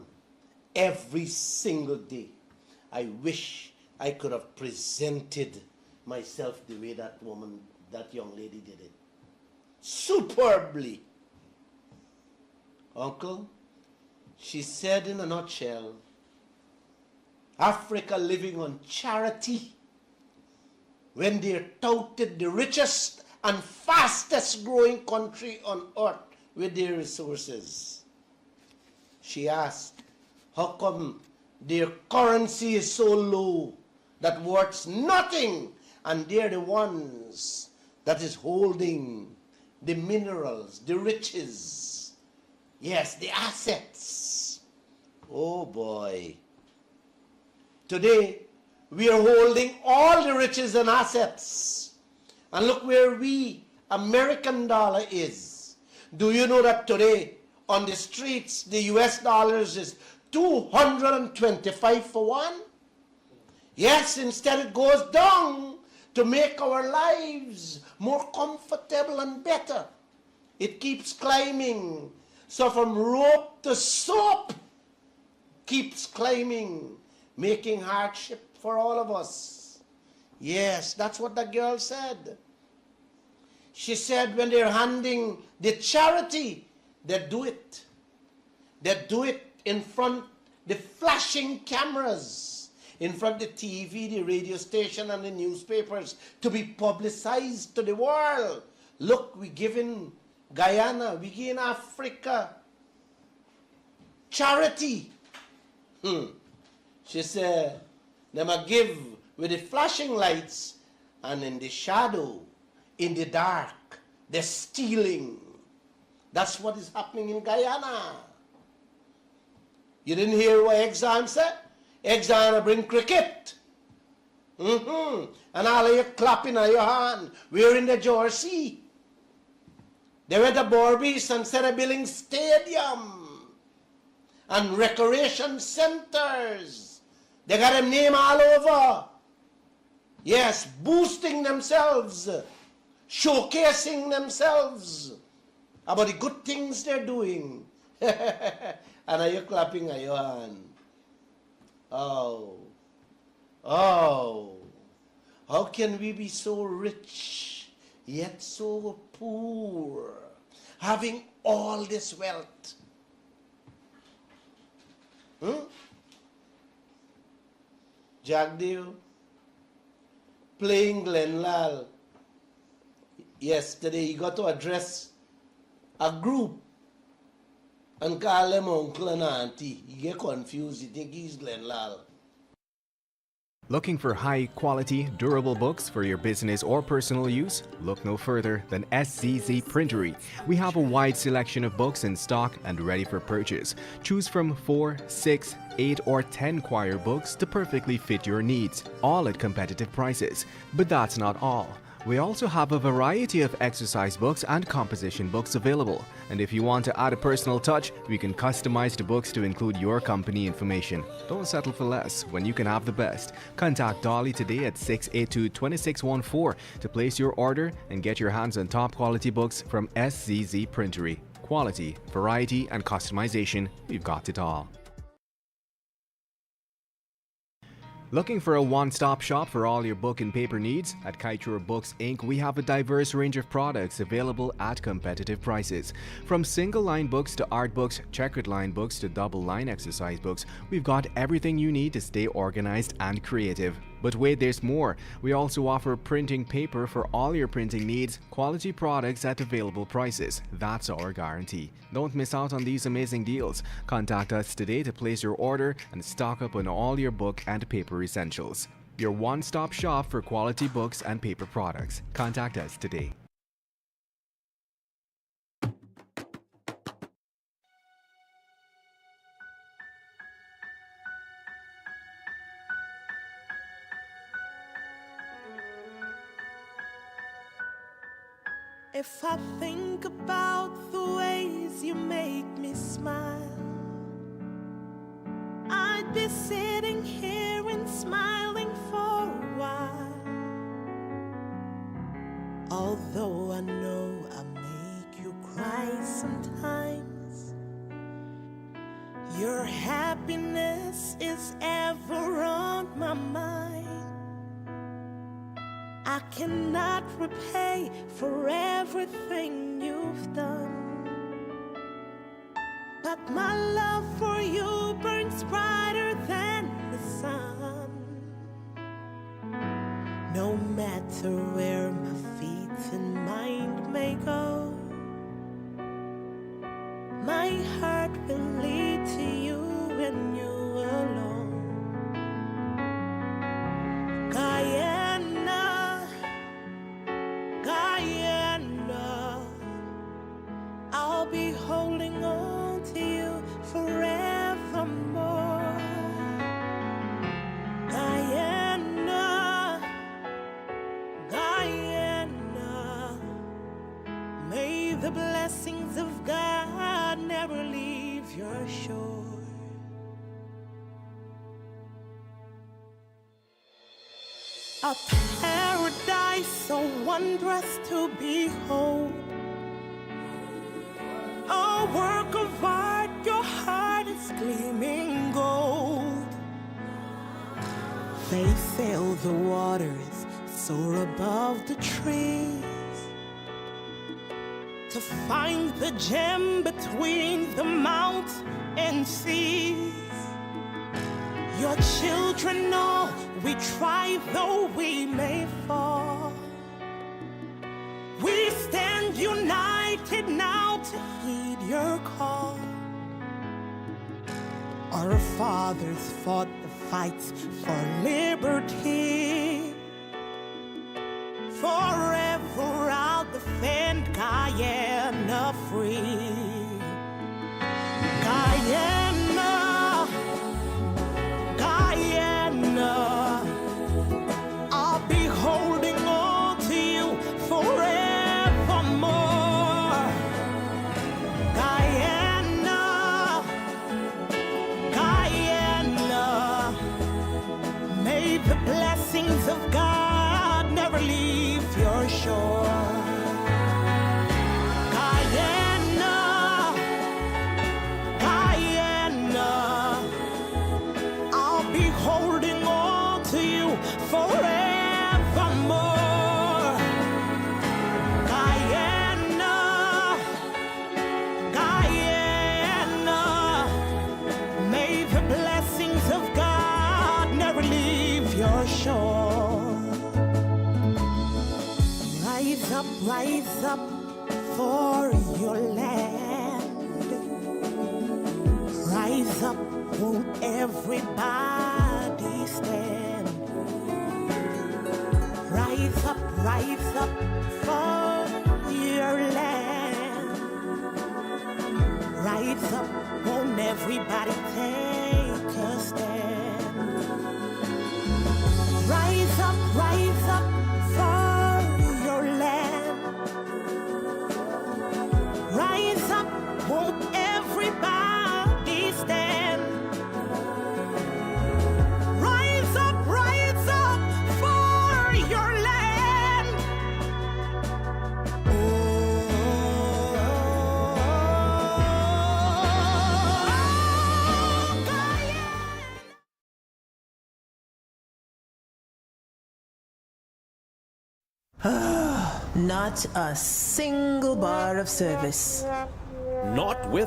every single day. I wish I could have presented myself the way that young lady did it. Superbly. Uncle, she said in a nutshell, Africa living on charity when they're touted the richest and fastest growing country on earth with their resources. She asked, how come their currency is so low that worth nothing, and they're the ones that is holding the minerals, the riches, yes, the assets. Oh boy. Today, we are holding all the riches and assets. And look where we, American dollar, is. Do you know that today, on the streets, the US dollars is 225 for one? Yes, instead it goes down to make our lives more comfortable and better. It keeps climbing. So from rope to soap, keeps climbing, making hardship for all of us. Yes, that's what the girl said. She said when they're handing the charity, they do it. They do it in front the flashing cameras, in front of the TV, the radio station, and the newspapers to be publicized to the world. Look, we giving Guyana, we giving Africa charity. She said, they might give with the flashing lights, and in the shadow, in the dark, they're stealing. That's what is happening in Guyana. You didn't hear what Exxon said? Exxon bring cricket. And all of you clapping at your hand. We're in the Jersey. They were the Borbies and instead of building stadium and recreation centers. They got them name all over. Yes, boosting themselves, showcasing themselves about the good things they're doing. And are you clapping at your hand? Oh, how can we be so rich yet so poor, having all this wealth? Jagdev playing Glenlal. Yesterday he got to address a group and call them uncle and auntie. He get confused. He think he's Glenlal. Looking for high quality, durable books for your business or personal use? Look no further than SZZ Printery. We have a wide selection of books in stock and ready for purchase. Choose from 4, 6, 8 or 10 choir books to perfectly fit your needs, all at competitive prices. But that's not all. We also have a variety of exercise books and composition books available. And if you want to add a personal touch, we can customize the books to include your company information. Don't settle for less when you can have the best. Contact Dolly today at 682-2614 to place your order and get your hands on top quality books from SZZ Printery. Quality, variety, and customization, we've got it all. Looking for a one-stop shop for all your book and paper needs? At Kaieteur Books Inc., we have a diverse range of products available at competitive prices. From single-line books to art books, checkered line books to double-line exercise books, we've got everything you need to stay organized and creative. But wait, there's more. We also offer printing paper for all your printing needs, quality products at available prices. That's our guarantee. Don't miss out on these amazing deals. Contact us today to place your order and stock up on all your book and paper essentials. Your one-stop shop for quality books and paper products. Contact us today. If I think about the ways you make me smile, I'd be sitting here and smiling for a while. Although I know I make you cry sometimes, your happiness is ever on my mind. I cannot repay for everything you've done, but my love for you burns brighter than the sun. No matter where my feet and mind may go, my heart will lead to you and you alone. I'll be holding on to you forevermore. Guyana, Guyana, may the blessings of God never leave your shore. A paradise so wondrous to behold, a work of art, your heart is gleaming gold. They sail the waters, soar above the trees, to find the gem between the mountains and seas. Your children know we try though we may fall. We stand united now to heed your call. Our fathers fought the fights for liberty. Forever I'll defend Guyana free. Guyana, Guyana, the blessings of God never leave your shore. Guyana, Guyana, I'll be holding on to you forevermore. Guyana, Guyana, may the blessings of God never leave your shore. Rise up for your land. Rise up, won't everybody stand? Rise up for your land. Rise up, won't everybody take a stand? Rise up for your land. Rise up, won't everybody stand? Rise up for your land. Not a single bar of service. Not with